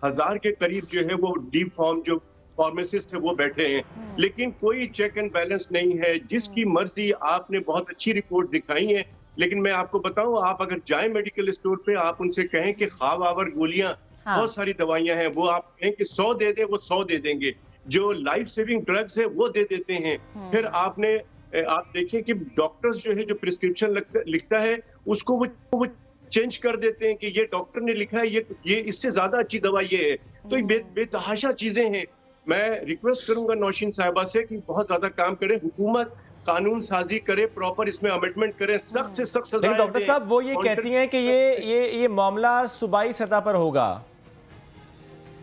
1000 के करीब जो है वो डीप फॉर्म जो फार्मासिस्ट है वो बैठे हैं, लेकिन कोई चेक एंड बैलेंस नहीं है। जिसकी मर्जी, आपने बहुत अच्छी रिपोर्ट दिखाई है, लेकिन मैं आपको बताऊं, आप अगर जाएं मेडिकल स्टोर पे, आप उनसे कहें कि ख्वाब आवर गोलियां, बहुत सारी दवाइयां हैं, वो आप कहें कि 100 दे दे, वो 100 दे देंगे। जो लाइफ सेविंग ड्रग्स है वो दे देते हैं। फिर आप देखें कि डॉक्टर्स जो है जो प्रिस्क्रिप्शन लिखता है उसको वो चेंज कर देते हैं कि ये डॉक्टर ने लिखा है, ये इससे ज्यादा अच्छी दवा ये है। तो ये बेतहाशा चीजें हैं। मैं रिक्वेस्ट करूंगा नौशीन साहिबा से कि बहुत ज्यादा काम करें, हुकूमत कानून साजी करे, प्रॉपर इसमें अमेंडमेंट करें, सख्त से सख्त सजा। डॉक्टर साहब, वो ये कहती हैं कि ये मामला सूबाई सतह पर होगा।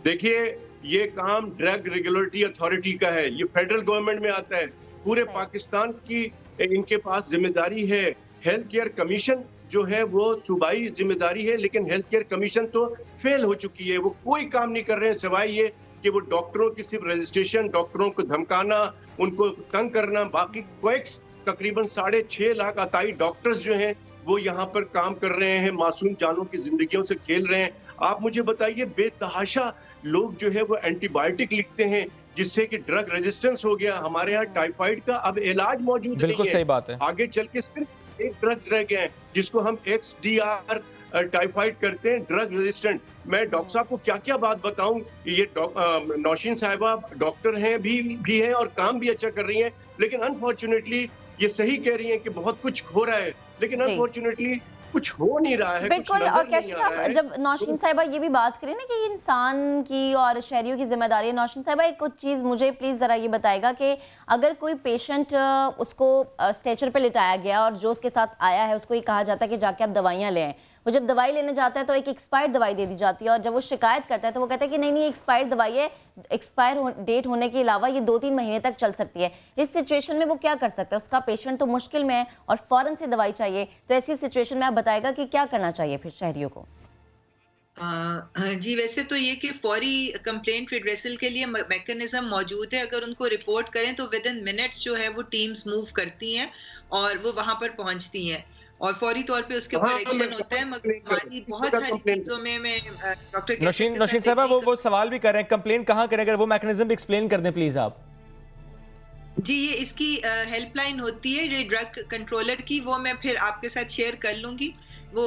देखिए, ये काम ड्रग रेगुलेटरी अथॉरिटी का है, ये फेडरल गवर्नमेंट में आता है। पूरे पाकिस्तान की इनके पास जिम्मेदारी है। हेल्थ केयर कमीशन जो है वो सूबाई जिम्मेदारी है, लेकिन हेल्थ केयर कमीशन तो फेल हो चुकी है। वो कोई काम नहीं कर रहे हैं सिवाय ये कि वो डॉक्टरों की सिर्फ रजिस्ट्रेशन, डॉक्टरों को धमकाना, उनको तंग करना। बाकी क्वेक्स तकरीबन 6.5 लाख अताई डॉक्टर्स जो हैं वो यहाँ पर काम कर रहे हैं, मासूम जानों की जिंदगियों से खेल रहे हैं। आप मुझे बताइए, बेतहाशा लोग जो है वो एंटीबायोटिक लिखते हैं जिससे कि ड्रग रेजिस्टेंस हो गया। हमारे यहाँ टाइफाइड का अब इलाज मौजूद नहीं है। बिल्कुल सही बात है। आगे चल के सिर्फ एक ड्रग्स रह गए हैं जिसको हम XDR टाइफाइड करते हैं, ड्रग रेजिस्टेंट। मैं डॉक्टर साहब को क्या क्या बात बताऊं। ये नौशीन साहिबा डॉक्टर हैं भी हैं और काम भी अच्छा कर रही हैं, लेकिन अनफॉर्चुनेटली ये सही कह रही हैं कि बहुत कुछ हो रहा है, लेकिन अनफॉर्चुनेटली कुछ हो नहीं रहा है। बिल्कुल। और कैसे साहब, जब नौशीन साहिबा ये भी बात करें ना कि इंसान की और शहरियों की जिम्मेदारी है, नौशीन साहिबा एक कुछ चीज़ मुझे प्लीज़ ज़रा ये बताएगा कि अगर कोई पेशेंट उसको स्ट्रेचर पे लिटाया गया और जो उसके साथ आया है उसको ये कहा जाता है कि जाके आप दवाइयाँ लें, वो जब दवाई लेने जाता है तो एक एक्सपायर्ड दवाई दे दी जाती है, और जब वो शिकायत करता है तो वो कहता है कि नहीं एक्सपायर्ड दवाई है, एक्सपायर डेट होने के अलावा ये 2-3 महीने तक चल सकती है। इस सिचुएशन में वो क्या कर सकता है? उसका पेशेंट तो मुश्किल में है और फ़ौरन से दवाई चाहिए, तो ऐसी सिचुएशन में आप बताएगा कि क्या करना चाहिए फिर शहरियों को? जी, वैसे तो ये कि फौरी कंप्लेंट रिड्रेसल के लिए मैकेनिज्म मौजूद है। अगर उनको रिपोर्ट करें तो विद इन मिनट्स जो है वो टीम्स मूव करती हैं और वो वहां पर पहुंचती हैं और फौरी तौर पे उसके ऊपर एक्शन होता है। मगर हमारी बहुत सारी चीजों में मैं डॉक्टर नौशीन साहबा वो सवाल भी कर रहे हैं, कंप्लेंट कहाँ करें? अगर वो मैकेनिज्म भी एक्सप्लेन कर दें प्लीज आप। जी, ये इसकी हेल्पलाइन होती है ये ड्रग कंट्रोलर की, वो मैं फिर आपके साथ शेयर कर लूंगी। वो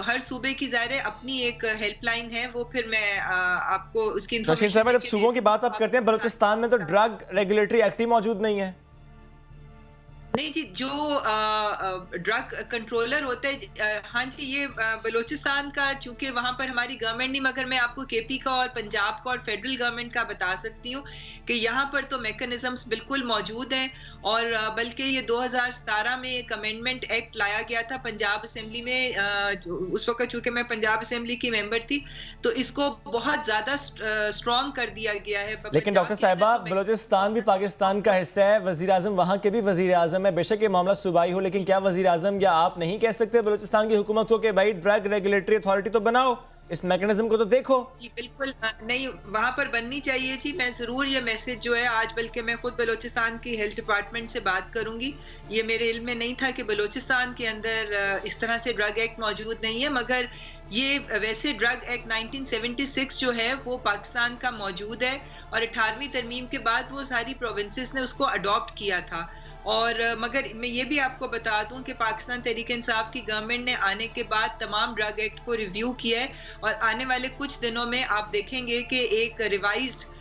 हर सूबे की ज़ाहिर है अपनी एक हेल्पलाइन है, वो फिर मैं आपको उसकी नौशीन साहब, जब सूबों की बात आप करते हैं, बलूचिस्तान में तो ड्रग रेगुलेटरी एक्ट ही मौजूद नहीं है। नहीं जी, जो ड्रग कंट्रोलर होते हैं, हाँ जी, ये बलूचिस्तान का, चूंकि वहाँ पर हमारी गवर्नमेंट नहीं, मगर मैं आपको केपी का और पंजाब का और फेडरल गवर्नमेंट का बता सकती हूँ कि यहाँ पर तो मैकेनिज्म्स बिल्कुल मौजूद हैं। और बल्कि ये 2017 में एक अमेंडमेंट एक्ट लाया गया था पंजाब असेंबली में, उस वक्त चूंकि मैं पंजाब असेंबली की मेंबर थी, तो इसको बहुत ज्यादा स्ट्रॉन्ग कर दिया गया है। लेकिन डॉक्टर साहिबा, बलूचिस्तान भी पाकिस्तान का हिस्सा है, वजीर आजम वहाँ के भी वजीर आजम है, बेशक ये मामला सूबाई हो, लेकिन क्या वजीर आजम या आप नहीं कह सकते बलूचिस्तान की हुकूमत को कि भाई ड्रग रेगुलेटरी अथॉरिटी तो बनाओ, इस मैकेनिज्म को तो देखो? जी बिल्कुल नहीं, वहां पर बननी चाहिए थी। मैं जरूर ये मैसेज जो है आज, बल्कि मैं खुद बलूचिस्तान की हेल्थ डिपार्टमेंट से बात करूंगी। ये मेरे इल्म में नहीं था कि बलूचिस्तान के अंदर इस तरह से ड्रग एक्ट मौजूद नहीं है, मगर ये वैसे ड्रग एक्ट 1976 जो है वो पाकिस्तान का मौजूद है और 18वीं तरमीम के बाद वो सारी प्रोविंसेस ने उसको अडॉप्ट किया था। और मगर मैं ये भी आपको बता दूं कि पाकिस्तान तहरीक इंसाफ की गवर्नमेंट ने आने के बाद तमाम ड्रग एक्ट को रिव्यू किया है और आने वाले कुछ दिनों में आप देखेंगे कि एक रिवाइज्ड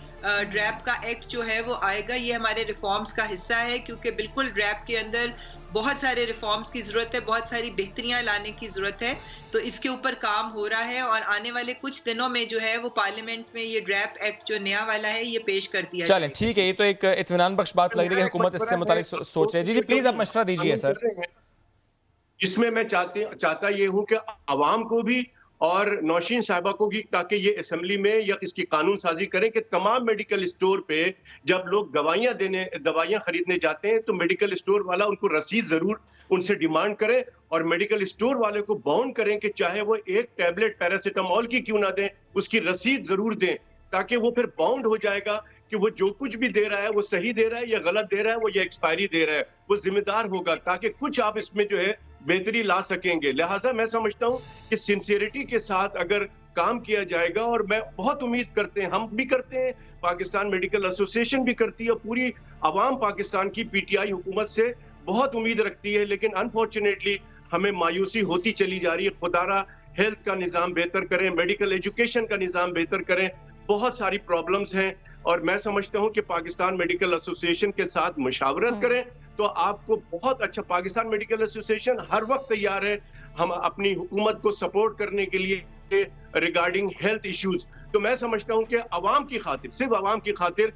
ड्रैप का एक्ट जो है वो आएगा। ये हमारे रिफॉर्म्स का हिस्सा है, क्योंकि बिल्कुल ड्रैप के अंदर बहुत सारे रिफॉर्म्स की जरूरत है, बहुत सारी बेहतरियां लाने की जरूरत है, तो इसके ऊपर काम हो रहा है और आने वाले कुछ दिनों में जो है वो पार्लियामेंट में ये ड्रैप एक्ट जो नया वाला है ये पेश कर दिया जाएगा। चलें ठीक है, ये तो एक इत्मीनान बख्श बात लग रही है, हुकूमत इससे मुतालिक सोच है। जी प्लीज आप मशवरा दीजिए सर। इसमें मैं चाहता ये हूँ कि आवाम को भी और नौशीन साहिबा को भी, ताकि ये असेंबली में या इसकी कानून साजी करें कि तमाम मेडिकल स्टोर पे जब लोग दवाइयां खरीदने जाते हैं तो मेडिकल स्टोर वाला उनको रसीद जरूर उनसे डिमांड करे और मेडिकल स्टोर वाले को बाउंड करें कि चाहे वो एक टैबलेट पैरासीटामोल की क्यों ना दें, उसकी रसीद जरूर दें, ताकि वो फिर बाउंड हो जाएगा कि वो जो कुछ भी दे रहा है वो सही दे रहा है या गलत दे रहा है, वो ये एक्सपायरी दे रहा है, वो जिम्मेदार होगा, ताकि कुछ आप इसमें जो है बेहतरी ला सकेंगे। लिहाजा मैं समझता हूँ कि सिंसियरिटी के साथ अगर काम किया जाएगा, और मैं बहुत उम्मीद करते हैं, हम भी करते हैं, पाकिस्तान मेडिकल एसोसिएशन भी करती है, पूरी आवाम पाकिस्तान की पीटीआई हुकूमत से बहुत उम्मीद रखती है, लेकिन अनफॉर्चुनेटली हमें मायूसी होती चली जा रही है। खुदारा हेल्थ का निज़ाम बेहतर करें, मेडिकल एजुकेशन का निज़ाम बेहतर करें, बहुत सारी प्रॉब्लम्स हैं और मैं समझता हूं कि पाकिस्तान मेडिकल एसोसिएशन के साथ मुशावरत करें तो आपको बहुत अच्छा, पाकिस्तान मेडिकल एसोसिएशन हर वक्त तैयार है हम अपनी हुकूमत को सपोर्ट करने के लिए रिगार्डिंग हेल्थ इश्यूज। तो मैं समझता हूं कि आवाम की खातिर, सिर्फ आवाम की खातिर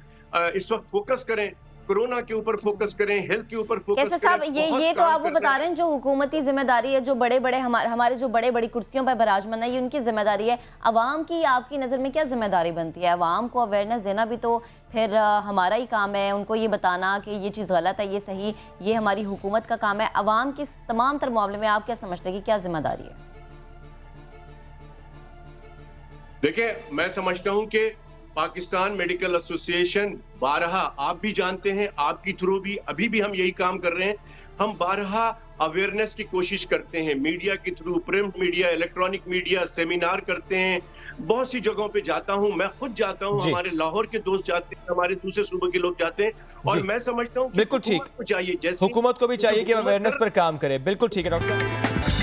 इस वक्त फोकस करें, कोरोना के ऊपर फोकस करें, हेल्थ के ऊपर फोकस करें। साहब ये तो आप वो बता रहे हैं जो हुकूमती जिम्मेदारी है, जो बड़े बड़े हमारे जो बड़े बड़ी कुर्सियों पर बराजमान है, ये उनकी जिम्मेदारी है। अवाम की आपकी नज़र में क्या जिम्मेदारी बनती है? अवाम को अवेयरनेस देना भी तो फिर हमारा ही काम है, उनको ये बताना कि ये चीज़ गलत है, ये सही, ये हमारी हुकूमत का काम है। अवाम की तमाम तर मामले में आप क्या समझते हैं कि क्या जिम्मेदारी है? देखिए, मैं समझता हूँ कि पाकिस्तान मेडिकल एसोसिएशन बारहा, आप भी जानते हैं, आपकी थ्रू भी अभी भी हम यही काम कर रहे हैं, हम बारहा अवेयरनेस की कोशिश करते हैं, मीडिया के through, print media, electronic media, seminar करते हैं, बहुत सी जगहों पे जाता हूं, मैं खुद जाता हूं, हमारे लाहौर के दोस्त जाते हैं, हमारे दूसरे सूबे के लोग जाते हैं और मैं समझता हूं बिल्कुल ठीक चाहिए, जैसे हुकूमत को भी चाहिए कि अवेयरनेस पर काम करे। बिल्कुल ठीक है डॉक्टर साहब।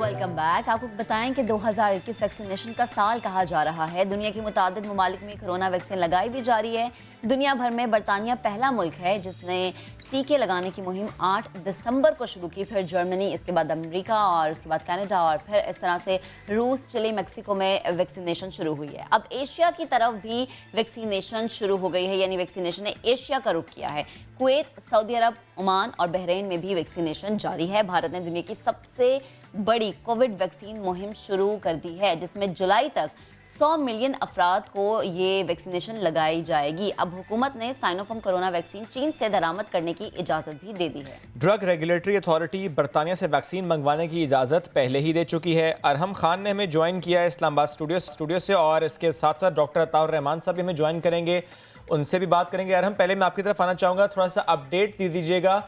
Welcome back. आपको बताएं कि 2021 वैक्सीनेशन का साल कहा जा रहा है। दुनिया के मुताबिक ममालिक में कोरोना वैक्सीन लगाई भी जा रही है। दुनिया भर में बरतानिया पहला मुल्क है जिसने टीके लगाने की मुहिम 8 दिसंबर को शुरू की, फिर जर्मनी, इसके बाद अमेरिका और उसके बाद कनाडा और फिर इस तरह से रूस, चिली, मेक्सिको में वैक्सीनेशन शुरू हुई है। अब एशिया की तरफ भी वैक्सीनेशन शुरू हो गई है, यानी वैक्सीनेशन ने एशिया का रुख किया है। कुवैत, सऊदी अरब, ओमान और बहरीन में भी वैक्सीनेशन जारी है। भारत ने दुनिया की सबसे बड़ी कोविड वैक्सीन मुहिम शुरू कर दी है, जिसमें जुलाई तक 100 मिलियन अफराद को ये वैक्सीनेशन लगाई जाएगी। अब हुकूमत ने साइनोफार्म कोरोना वैक्सीन चीन से दरामद करने की इजाज़त भी दे दी है। ड्रग रेगुलेटरी अथॉरिटी बरतानिया से वैक्सीन मंगवाने की इजाज़त पहले ही दे चुकी है। अरहम खान ने हमें ज्वाइन किया है इस्लामाबाद स्टूडियो से, और इसके साथ साथ डॉक्टर अताउर रहमान साहब भी हमें ज्वाइन करेंगे, उनसे भी बात करेंगे। अरहम, पहले मैं आपकी तरफ आना चाहूँगा, थोड़ा सा अपडेट दे दीजिएगा।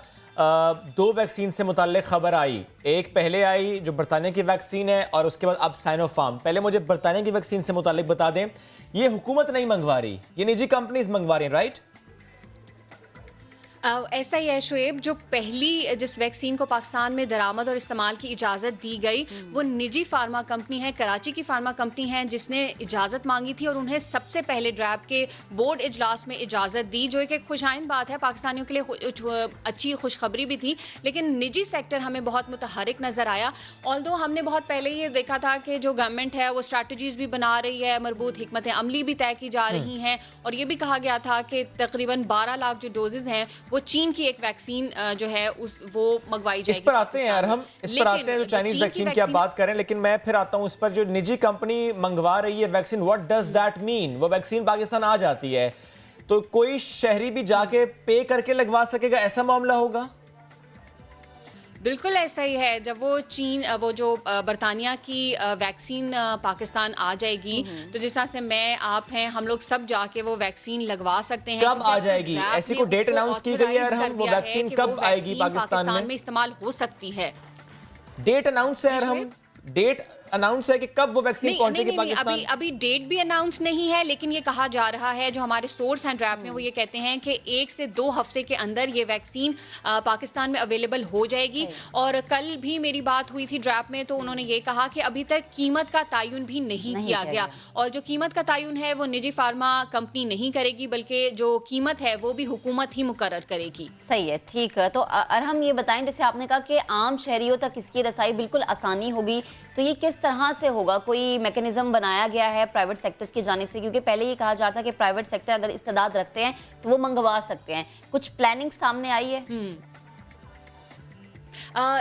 2 वैक्सीन से मुताल्लिक खबर आई, एक पहले आई जो बरतानिया की वैक्सीन है और उसके बाद अब साइनोफार्म। पहले मुझे बरतानिया की वैक्सीन से मुताल्लिक बता दें, ये हुकूमत नहीं मंगवा रही, ये निजी कंपनीज मंगवा रही हैं, राइट? ऐसा ही है शुएब, जो पहली जिस वैक्सीन को पाकिस्तान में दरामद और इस्तेमाल की इजाज़त दी गई वो निजी फार्मा कंपनी है, कराची की फार्मा कंपनी है, जिसने इजाज़त मांगी थी और उन्हें सबसे पहले ड्रैब के बोर्ड इजलास में इजाज़त दी, जो एक खुशाइन बात है पाकिस्तानियों के लिए, अच्छी खुशखबरी भी थी। लेकिन निजी सेक्टर हमें बहुत मुतहरिक नज़र आया। ऑल्दो हमने बहुत पहले ये देखा था कि जो गवर्नमेंट है वो स्ट्रैटेजीज भी बना रही है, मरबूत हिकमत अमली भी तय की जा रही हैं, और ये भी कहा गया था कि तकरीबन 12 लाख जो डोजेज हैं वो चीन की एक वैक्सीन जो है वो मंगवाई जाएगी। इस पर आते हैं यार हम, इस पर आते हैं जो चाइनीज वैक्सीन की आप बात करें, लेकिन मैं फिर आता हूं उस पर जो निजी कंपनी मंगवा रही है vaccine, what does that mean? वो वैक्सीन पाकिस्तान आ जाती है तो कोई शहरी भी जाके पे करके लगवा सकेगा, ऐसा मामला होगा? बिल्कुल ऐसा ही है। जब वो जो बरतानिया की वैक्सीन पाकिस्तान आ जाएगी तो जिस तरह से मैं, आप हैं, हम लोग सब जाके वो वैक्सीन लगवा सकते हैं। कब आ जाएगी? ऐसी कोई डेट अनाउंस की गई है? हम वो वैक्सीन कब आएगी पाकिस्तान में इस्तेमाल हो सकती है? डेट अनाउंस है, हम डेट अनाउंस है कि कब वो वैक्सीन पहुंचेगी पाकिस्तान? अभी डेट भी अनाउंस नहीं है, लेकिन ये कहा जा रहा है, जो हमारे सोर्स हैं ड्रैब में, वो ये कहते हैं कि 1 से 2 हफ्ते के अंदर ये वैक्सीन पाकिस्तान में अवेलेबल हो जाएगी। और कल भी मेरी बात हुई थी ड्रैब में, तो उन्होंने ये कहा कि अभी तक कीमत का तयन भी नहीं किया गया, और जो कीमत का तयन है वो निजी फार्मा कंपनी नहीं करेगी, बल्कि जो कीमत है वो भी हुकूमत ही मुकर्रर करेगी। सही है, ठीक है। तो अरहम ये बताएं, जैसे आपने कहा कि आम शहरियों तक इसकी रसाई बिल्कुल आसानी होगी, तो ये किस तरह से होगा? कोई मैकेनिज्म बनाया गया है प्राइवेट सेक्टर्स की जानिब से? क्योंकि पहले ये कहा जाता है कि प्राइवेट सेक्टर अगर इस्तेदाद रखते हैं तो वो मंगवा सकते हैं, कुछ प्लानिंग सामने आई है?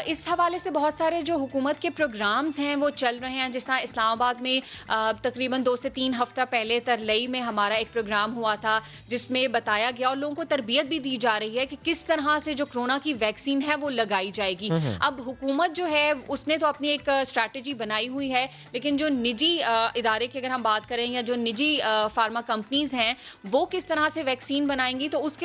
इस हवाले से बहुत सारे जो हुकूमत के प्रोग्राम्स हैं वो चल रहे हैं। जिस तरह इस्लामाबाद में तकरीबन 2 से 3 हफ्ता पहले तरलई में हमारा एक प्रोग्राम हुआ था, जिसमें बताया गया और लोगों को तरबियत भी दी जा रही है कि किस तरह से जो कोरोना की वैक्सीन है वो लगाई जाएगी। अब हुकूमत जो है उसने तो अपनी एक स्ट्रैटेजी बनाई हुई है, लेकिन जो निजी इदारे की अगर हम बात करें या जो निजी फार्मा कंपनीज हैं वो किस तरह से वैक्सीन बनाएंगी, तो उस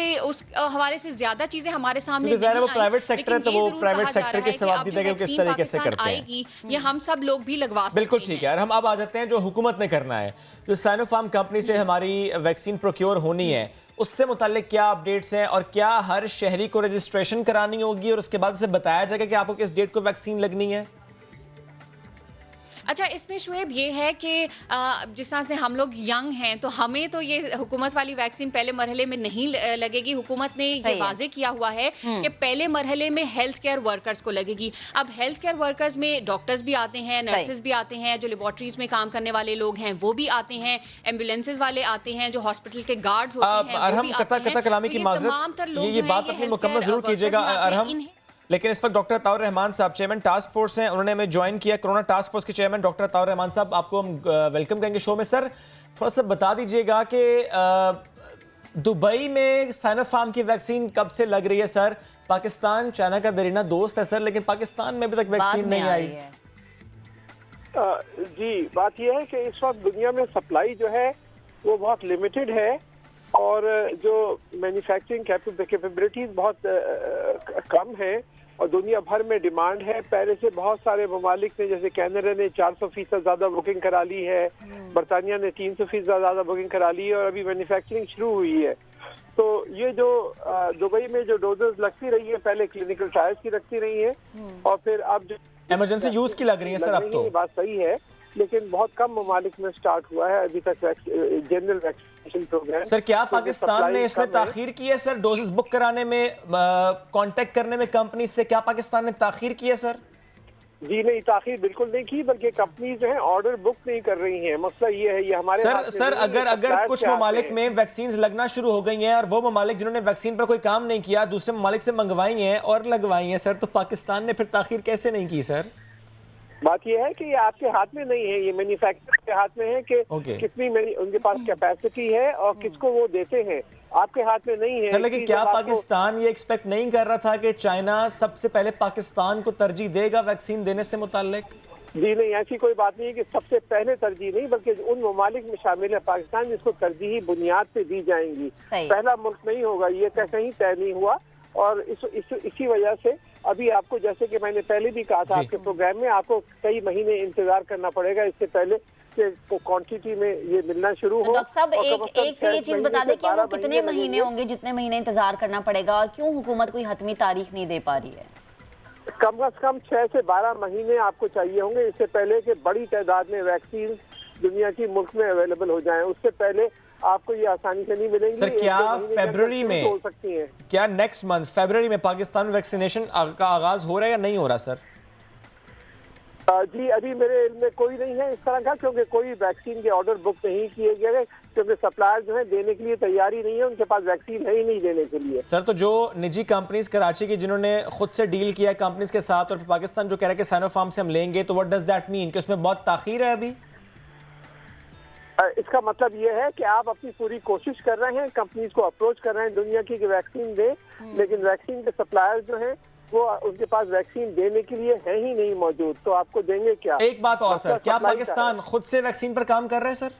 हवाले से ज्यादा चीजें हमारे सामने प्राइवेट सेक्टर है, तो वो प्राइवेट सेक्टर के जवाब दी किस तरीके से करते हैं, ये हम सब लोग भी लगवा सकते हैं। बिल्कुल ठीक है यार। हम अब आ जाते हैं जो हुकूमत ने करना है, जो साइनोफार्म कंपनी से हमारी वैक्सीन प्रोक्योर होनी है, उससे मुताल्लिक क्या अपडेट्स हैं, और क्या हर शहरी को रजिस्ट्रेशन करानी होगी और उसके बाद उसे बताया जाएगा कि आपको किस डेट को वैक्सीन लगनी है? अच्छा, इसमें शुएब ये है कि जिस तरह से हम लोग यंग हैं तो हमें तो ये हुकूमत वाली वैक्सीन पहले मरहले में नहीं लगेगी। हुकूमत ने ये वाजे किया हुआ है कि पहले मरहले में हेल्थ केयर वर्कर्स को लगेगी। अब हेल्थ केयर वर्कर्स में डॉक्टर्स भी आते हैं, नर्सेज भी आते हैं, जो लेबॉर्ट्रीज में काम करने वाले लोग हैं वो भी आते हैं, एम्बुलेंसेज वाले आते हैं, जो हॉस्पिटल के गार्ड्स होते हैं वो भी आते हैं। कलामी की माजरत, ये बात अपनी मुकम्मल जरूर कीजिएगा अरहम, लेकिन इस वक्त डॉक्टर अताउर रहमान साहब चेयरमैन टास्क फोर्स हैं, उन्होंने हमें ज्वाइन किया। कोरोना टास्क फोर्स के चेयरमैन डॉक्टर अताउर रहमान साहब, आपको हम वेलकम करेंगे शो में। सर, थोड़ा सा बता दीजिएगा कि दुबई में साइनोफार्म की वैक्सीन कब से लग रही है? सर, पाकिस्तान चाइना का दरीना दोस्त है सर, लेकिन पाकिस्तान में अभी तक वैक्सीन नहीं आई। जी, बात यह है कि इस वक्त दुनिया में सप्लाई जो है वो बहुत लिमिटेड है, और जो मैन्युफैक्चरिंग कैपेबिलिटीज बहुत कम है, और दुनिया भर में डिमांड है। पहले से बहुत सारे ममालिक ने, जैसे कनाडा ने 400% ज़्यादा बुकिंग करा ली है, बरतानिया ने 300% ज़्यादा बुकिंग करा ली है, और अभी मैन्युफैक्चरिंग शुरू हुई है। तो ये जो दुबई में जो डोजेस लगती रही है, पहले क्लिनिकल ट्रायल्स की लगती रही है, और फिर अब जो इमरजेंसी यूज की लग रही है सर, अब तो बात सही है, लेकिन बहुत कम ममालिक में स्टार्ट हुआ है अभी तक जनरल वैक्सीनेशन प्रोग्राम। सर क्या पाकिस्तान ने इसमें ताखीर की है सर, डोजेस बुक कराने में, कांटेक्ट करने में कंपनी से, क्या पाकिस्तान ने ताखीर की है सर? जी नहीं, ताखीर बिल्कुल नहीं की, बल्कि कंपनी जो है ऑर्डर बुक नहीं कर रही हैं। मसला ये है, ये हमारे सर अगर कुछ ममालिक में वैक्सीन लगना शुरू हो गई हैं और वो ममालिक जिन्होंने वैक्सीन पर कोई काम नहीं किया दूसरे ममालिक से मंगवाई हैं और लगवाई हैं सर, तो पाकिस्तान ने फिर ताखीर कैसे नहीं की सर? बात यह है कि ये आपके हाथ में नहीं है, ये मैन्युफैक्चरर के हाथ में है कि कितनी उनके पास कैपेसिटी है और किसको वो देते हैं, आपके हाथ में नहीं है सर। लेकिन क्या पाकिस्तान ये एक्सपेक्ट नहीं कर रहा था कि चाइना सबसे पहले पाकिस्तान को तरजीह देगा वैक्सीन देने से मुताल्लिक? जी नहीं, ऐसी कोई बात नहीं है कि सबसे पहले तरजीह नहीं, बल्कि उन ममालिक में शामिल है पाकिस्तान जिसको तरजीही बुनियाद पे दी जाएंगी। पहला मुल्क नहीं होगा, ये कहीं तय नहीं हुआ। और इसी वजह से अभी आपको, जैसे कि मैंने पहले भी कहा था आपके प्रोग्राम में, आपको कई महीने इंतजार करना पड़ेगा इससे पहले कि क्वांटिटी में ये मिलना शुरू हो। डॉक्टर साहब एक ये चीज बता दें कि वो कितने महीने होंगे जितने महीने इंतजार करना पड़ेगा, और क्यों हुकूमत कोई हतमी तारीख नहीं दे पा रही है? कम से कम 6 से 12 महीने आपको चाहिए होंगे इससे पहले कि बड़ी तादाद में वैक्सीन दुनिया की मुल्क में अवेलेबल हो जाएं। उससे पहले आपको ये आसानी से नहीं मिलेंगी। सर क्या फरवरी में हो सकती है, क्या नेक्स्ट मंथ फरवरी में पाकिस्तान में वैक्सीनेशन का आगाज हो रहा है या नहीं हो रहा सर? जी अभी मेरे इल्म में कोई नहीं है इस तरह का, क्योंकि कोई वैक्सीन के ऑर्डर बुक नहीं किए गए, क्योंकि सप्लायर जो है देने के लिए तैयारी नहीं है, उनके पास वैक्सीन है ही नहीं देने के लिए। सर तो जो निजी कंपनीज कराची की जिन्होंने खुद से डील किया कंपनीज के साथ, और पाकिस्तान जो कह रहा है कि साइनोफार्म से हम लेंगे, तो व्हाट डज दैट मीन कि उसमें बहुत ताखीर है अभी? इसका मतलब ये है कि आप अपनी पूरी कोशिश कर रहे हैं, कंपनीज को अप्रोच कर रहे हैं दुनिया की कि वैक्सीन दे, लेकिन वैक्सीन के सप्लायर जो हैं वो उनके पास वैक्सीन देने के लिए है ही नहीं मौजूद, तो आपको देंगे क्या? एक बात और सर, क्या पाकिस्तान खुद से वैक्सीन पर काम कर रहा है सर?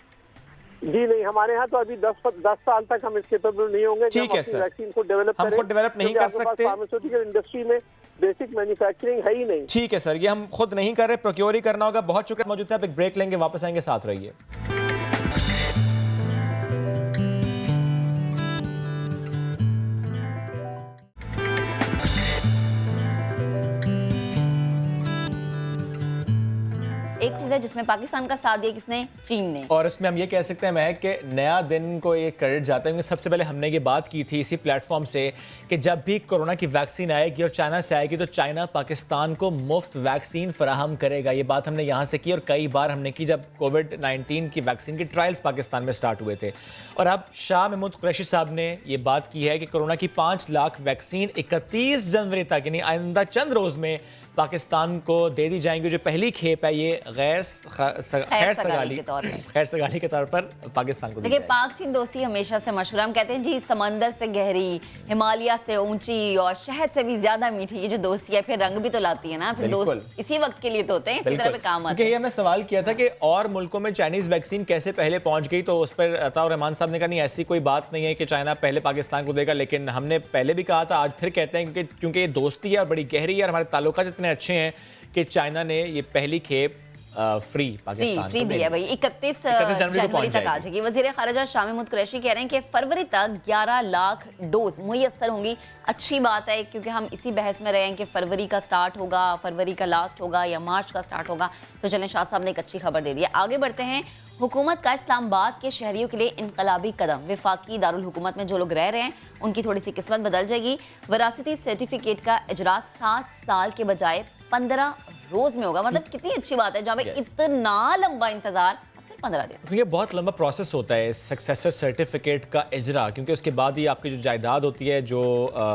जी नहीं, हमारे यहाँ तो अभी 10 साल तक हम इसके केपेबल नहीं होंगे। ठीक है सर, वैक्सीन को डेवलप हम खुद डेवलप नहीं कर सकते, फार्मास्यूटिकल इंडस्ट्री में बेसिक मैन्युफैक्चरिंग है ही नहीं। ठीक है सर, ये हम खुद नहीं कर रहे, प्रोक्योर ही करना होगा। बहुत शुक्रिया मौजूद है, आप एक ब्रेक लेंगे, वापस आएंगे, साथ रहिए। एक चीज है जिसमें पाकिस्तान का साथ दिया किसने? चीन ने। और इसमें हम ये कह सकते हैं महक कि नया दिन को ये क्रेडिट जाता है। सबसे पहले हमने ये बात की थी इसी प्लेटफॉर्म से कि जब भी कोरोना की वैक्सीन आएगी और चाइना से आएगी तो चाइना पाकिस्तान को मुफ्त वैक्सीन फराहम करेगा। ये बात हमने यहाँ से की और कई बार हमने की जब कोविड-19 की वैक्सीन के ट्रायल्स पाकिस्तान में स्टार्ट हुए थे। और अब शाह महमूद कुरैशी साहब ने ये बात की है कि कोरोना की 5 लाख वैक्सीन 31 जनवरी तक यानी आइंदा चंद रोज में पाकिस्तान को दे दी जाएंगी। जो पहली खेप है ये खैर सगाली के तौर पर पाकिस्तान को। देखिए पाक चीन दोस्ती हमेशा से मशहूर, हम कहते हैं जी समंदर से गहरी, हिमालय से ऊंची और शहद से भी ज्यादा मीठी ये जो दोस्ती है, फिर रंग भी तो लाती है ना, फिर दोस्त इसी वक्त के लिए तो होते हैं, इसी तरह पे काम आते हैं। ये हमने सवाल किया था कि और मुल्कों में चाइनीज वैक्सीन कैसे पहले पहुंच गई, तो उस पर अता रहमान साहब ने कहा नहीं ऐसी कोई बात नहीं है कि चाइना पहले पाकिस्तान को देगा। लेकिन हमने पहले भी कहा था, आज फिर कहते हैं क्योंकि ये दोस्ती है, बड़ी गहरी है और हमारे ताल्लुकात इतने अच्छे हैं कि चाइना ने ये पहली खेप फ्री पाकिस्तान फ्री दिया भाई। 31 जनवरी तक आ जाएगी। वज़ीर ख़ारिजा शाह महमूद कुरैशी कह रहे हैं कि फरवरी तक 11 लाख डोज मुयस्सर होंगी। अच्छी बात है क्योंकि हम इसी बहस में रहे हैं कि फरवरी का स्टार्ट होगा, फरवरी का लास्ट होगा या मार्च का स्टार्ट होगा। तो चलें, शाह साहब ने एक अच्छी खबर दे दी है। आगे बढ़ते हैं। हुकूमत का इस्लामाबाद के शहरियों के लिए इनकलाबी कदम। वफाकी दारुल हुकूमत में जो लोग रह रहे हैं उनकी थोड़ी सी किस्मत बदल जाएगी। वरासती सर्टिफिकेट का इजरास 7 साल के बजाय 15 रोज में होगा। मतलब कितनी अच्छी बात है जहाँ पे इतना लंबा इंतजार, सिर्फ 15 दिन। ये बहुत लंबा प्रोसेस होता है सक्सेसर सर्टिफिकेट का इजरा, क्योंकि उसके बाद ही आपकी जो जायदाद होती है, जो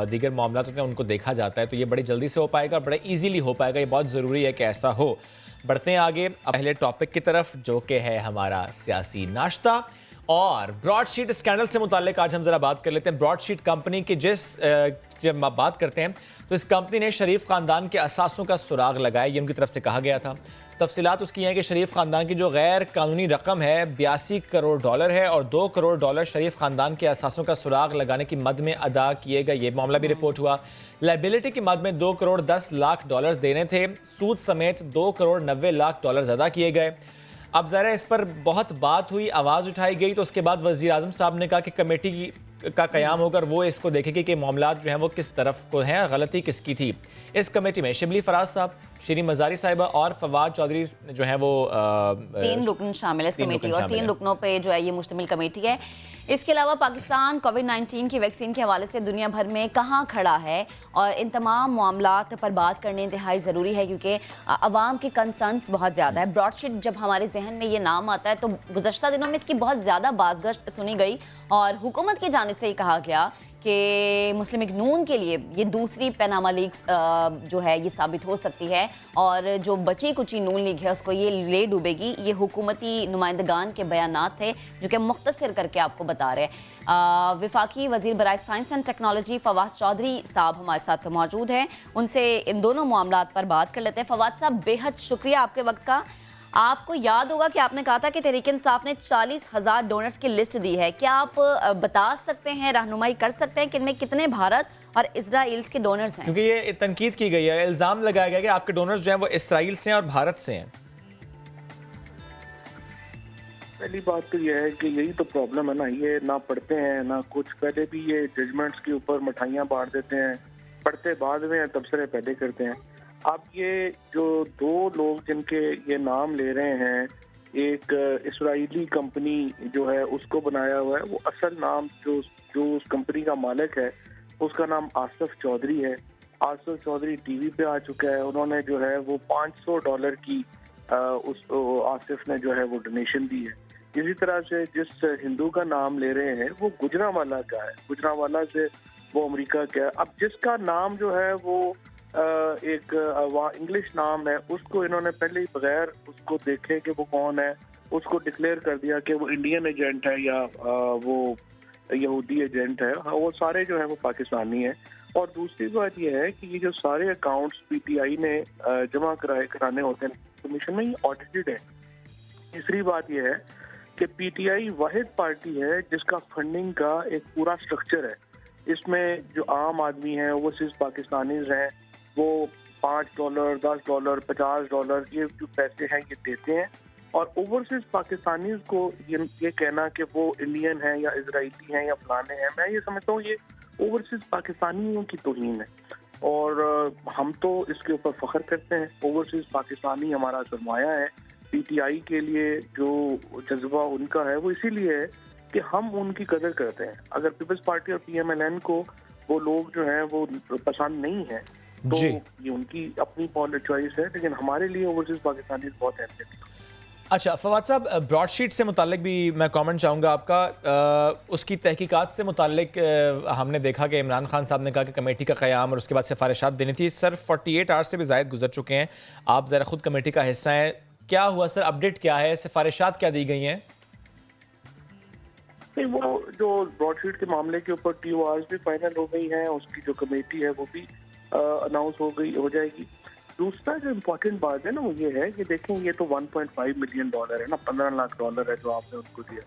दीगर मामला होते हैं उनको देखा जाता है। तो ये बड़ी जल्दी से हो पाएगा, बड़ा ईजीली हो पाएगा। ये बहुत ज़रूरी है कि ऐसा हो। बढ़ते हैं आगे पहले टॉपिक की तरफ, जो कि है हमारा सियासी नाश्ता और ब्रॉडशीट स्कैंडल से मुताल्लिक आज हम जरा बात कर लेते हैं। ब्रॉडशीट कंपनी की जब आप बात करते हैं तो इस कंपनी ने शरीफ खानदान के असासों का सुराग लगाया, ये उनकी तरफ से कहा गया था। तफसीलात उसकी हैं कि शरीफ खानदान की जो गैर कानूनी रकम है 82 करोड़ डॉलर है और 2 करोड़ डॉलर शरीफ खानदान के असासों का सुराग लगाने की मद में अदा किए गए। ये मामला भी रिपोर्ट हुआ। लाइबिलिटी की मद में 2 करोड़ 10 लाख डॉलर देने थे, सूद समेत 2 करोड़ 90 लाख डॉलर अदा किए गए। अब ज़रा इस पर बहुत बात हुई, आवाज़ उठाई गई, तो उसके बाद वज़ीर आज़म साहब ने कहा कि कमेटी का क़याम होकर वो इसको देखेगी कि मामलात जो हैं वो किस तरफ को हैं, गलती किसकी थी। इस कमेटी में शिबली फराज साहब, शीरीन मज़ारी साहिबा और फवाद चौधरी जो हैं वो 3 रुकन शामिल है इस कमेटी और 3 रुकनों पे जो है ये मुश्तमिल कमेटी है। इसके अलावा पाकिस्तान कोविड-19 की वैक्सीन के हवाले से दुनिया भर में कहाँ खड़ा है और इन तमाम मामलात पर बात करने इंतहाई ज़रूरी है, क्योंकि अवाम के कंसर्न्स बहुत ज़्यादा है। ब्रॉडशीट जब हमारे जहन में ये नाम आता है तो गुज़श्ता दिनों में इसकी बहुत ज़्यादा बाज़गश्त सुनी गई और हुकूमत की जानिब से ये कहा गया कि मुस्लिम लीग नून के लिए ये दूसरी पनामा लीग्स जो है ये साबित हो सकती है और जो बची कुची नून लीग है उसको ये ले डूबेगी। ये हुकूमती नुमाइंदगान के बयानात थे जो कि मुख्तसर करके आपको बता रहे हैं। वफाकी वज़ीर बराए science and technology Fawad Chaudhry sahab हमारे साथ मौजूद हैं, उनसे इन दोनों मामलात पर बात कर लेते हैं। फवाद साहब, बेहद शुक्रिया आपके वक्त का। आपको याद होगा कि आपने कहा था कि तहरीक इंसाफ ने 40,000 डोनर्स की लिस्ट दी है। क्या आप बता सकते हैं, रहनुमाई कर सकते हैं कि इनमें कितने भारत और इजराइल के डोनर्स हैं? क्योंकि ये तनकीद की गई है, इल्ज़ाम लगाया गया कि आपके डोनर्स जो हैं वो इजराइल से हैं और भारत से हैं। पहली बात तो ये है कि यही तो प्रॉब्लम है ना, ये ना पढ़ते हैं ना कुछ। पहले भी ये जजमेंट्स के ऊपर मिठाइयाँ बांट देते हैं, पढ़ते बाद में तबसरे पहले करते हैं। अब ये जो 2 लोग जिनके ये नाम ले रहे हैं, एक इस्राएली कंपनी जो है उसको बनाया हुआ है, वो असल नाम जो उस कंपनी का मालिक है उसका नाम आसिफ चौधरी है। आसिफ चौधरी टीवी पे आ चुका है, उन्होंने जो है वो $500 की उस आसिफ ने जो है वो डोनेशन दी है। इसी तरह से जिस हिंदू का नाम ले रहे हैं वो गुजरांवाला का है, गुजरांवाला से वो अमेरिका का है। अब जिसका नाम जो है वो एक इंग्लिश नाम है, उसको इन्होंने पहले ही बगैर उसको देखे कि वो कौन है उसको डिक्लेयर कर दिया कि वो इंडियन एजेंट है या वो यहूदी एजेंट है। हाँ, वो सारे जो है वो पाकिस्तानी है। और दूसरी बात ये है कि ये जो सारे अकाउंट्स पीटीआई ने जमा कराने होते हैं कमीशन में, ये ऑडिटेड है। तीसरी बात ये है कि पीटीआई वाहिद पार्टी है जिसका फंडिंग का एक पूरा स्ट्रक्चर है। इसमें जो आम आदमी है वो सिर्फ पाकिस्तानीज हैं, वो $5, $10, $50 ये जो पैसे हैं ये देते हैं। और ओवरसीज पाकिस्तानीज को ये कहना कि वो इंडियन है या इजरायली हैं या फलाने हैं, मैं ये समझता हूँ ये ओवरसीज पाकिस्तानियों की तौहीन है। और हम तो इसके ऊपर फख्र करते हैं। ओवरसीज पाकिस्तानी हमारा सरमाया है। पीटीआई के लिए जो जज्बा उनका है वो इसीलिए है कि हम उनकी कदर करते हैं। अगर पीपल्स पार्टी और पीएमएलएन को वो लोग जो हैं वो पसंद नहीं है तो ये उनकी अपनी चॉइस है, लेकिन हमारे लिए ओवरसीज पाकिस्तानी बहुत अहमियत है। अच्छा फवाद साहब, ब्रॉडशीट से मुतालिक भी मैं कमेंट चाहूँगा आपका। उसकी तहकीकात से मुतालिक हमने देखा कि इमरान खान साहब ने कहा कि कमेटी का क़याम और उसके बाद सिफारिशात देनी थी। सर 48 आवर्स से भी ज़ायद गुजर चुके हैं, आप ज़रा खुद कमेटी का हिस्सा हैं, क्या हुआ सर, अपडेट क्या है, सिफारिशात क्या दी गई हैं? वो जो ब्रॉडशीट के मामले के ऊपर TORs भी फाइनल हो गई हैं, उसकी जो कमेटी है वो भी अनाउंस हो जाएगी। दूसरा जो इम्पोर्टेंट बात है ना वो ये है कि देखें ये तो $1.5 मिलियन है ना, $15 लाख है जो आपने उनको दिया।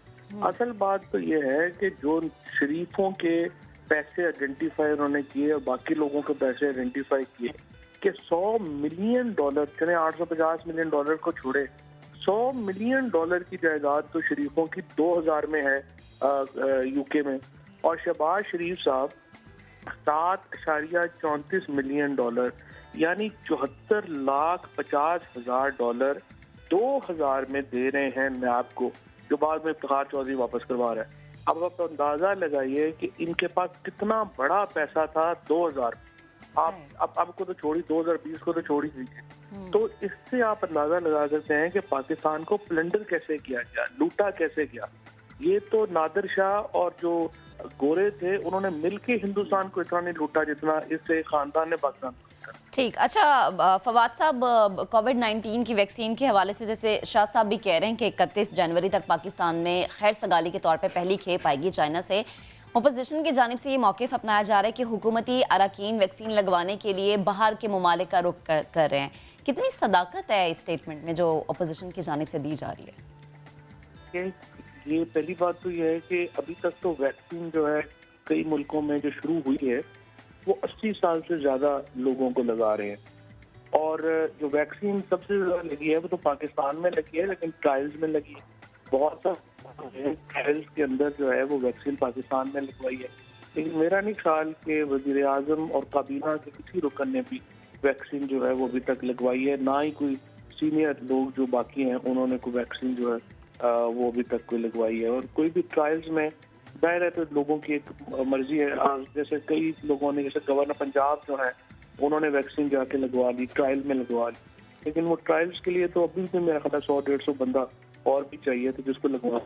असल बात तो ये है कि जो शरीफों के पैसे आइडेंटिफाई उन्होंने किए और बाकी लोगों के पैसे आइडेंटिफाई किए कि $100 मिलियन, चले $850 मिलियन को छोड़े, $100 मिलियन की जायदाद तो शरीफों की 2000 में है यूके में। और शहबाज शरीफ साहब $7.34 मिलियन यानी $74,50,000 2000 में दे रहे हैं नैब को, जो बाद में इफ्तिखार चौधरी वापस करवा रहा है। अब आप अंदाजा लगाइए कि इनके पास कितना बड़ा पैसा था 2000। आप आपको तो छोड़ी 2020 को तो छोड़ी दीजिए। तो इससे आप अंदाजा लगा सकते हैं कि पाकिस्तान को प्लंडर कैसे किया गया, लूटा कैसे गया। ये तो नादिर शाह और जो गोरे थे उन्होंने मिलके हिंदुस्तान को इतना नहीं लूटा जितना इससे खानदान ने पाकिस्तान। ठीक, अच्छा फवाद साहब, कोविड-19 की वैक्सीन के हवाले से जैसे शाह साहब भी कह रहे हैं कि 31 जनवरी तक पाकिस्तान में खैर सगाली के तौर पे पहली खेप आएगी चाइना से। अपोजिशन की जानिब से ये मौक़िफ़ अपनाया जा रहा है कि हुकूमती अरकान वैक्सीन लगवाने के लिए बाहर के ममालिक का रुख कर रहे हैं। कितनी सदाकत है इस स्टेटमेंट में जो अपोजिशन की जानिब से दी जा रही है? ये पहली बात तो ये है कि अभी तक तो वैक्सीन जो है कई मुल्कों में जो शुरू हुई है वो 80 साल से ज़्यादा लोगों को लगा रहे हैं। और जो वैक्सीन सबसे ज़्यादा लगी है वो तो पाकिस्तान में लगी है, लेकिन ट्रायल्स में लगी है। बहुत सारे ट्रायल्स के अंदर जो है वो वैक्सीन पाकिस्तान में लगवाई है, लेकिन मेरा नहीं ख्याल कि वज़ीर आज़म और काबीना के किसी रुकन ने भी वैक्सीन जो है वो अभी तक लगवाई है, ना ही कोई सीनियर लोग जो बाकी हैं उन्होंने कोई वैक्सीन जो है वो अभी तक कोई लगवाई है। और कोई भी ट्रायल्स में जाहिर है तो लोगों की एक मर्जी है, जैसे कई लोगों ने, जैसे गवर्नर पंजाब जो है उन्होंने वैक्सीन जाके लगवा ली, ट्रायल में लगवा ली, लेकिन वो ट्रायल्स के लिए तो अभी भी मेरा ख्याल 100-150 बंदा और भी चाहिए तो जिसको लगवा।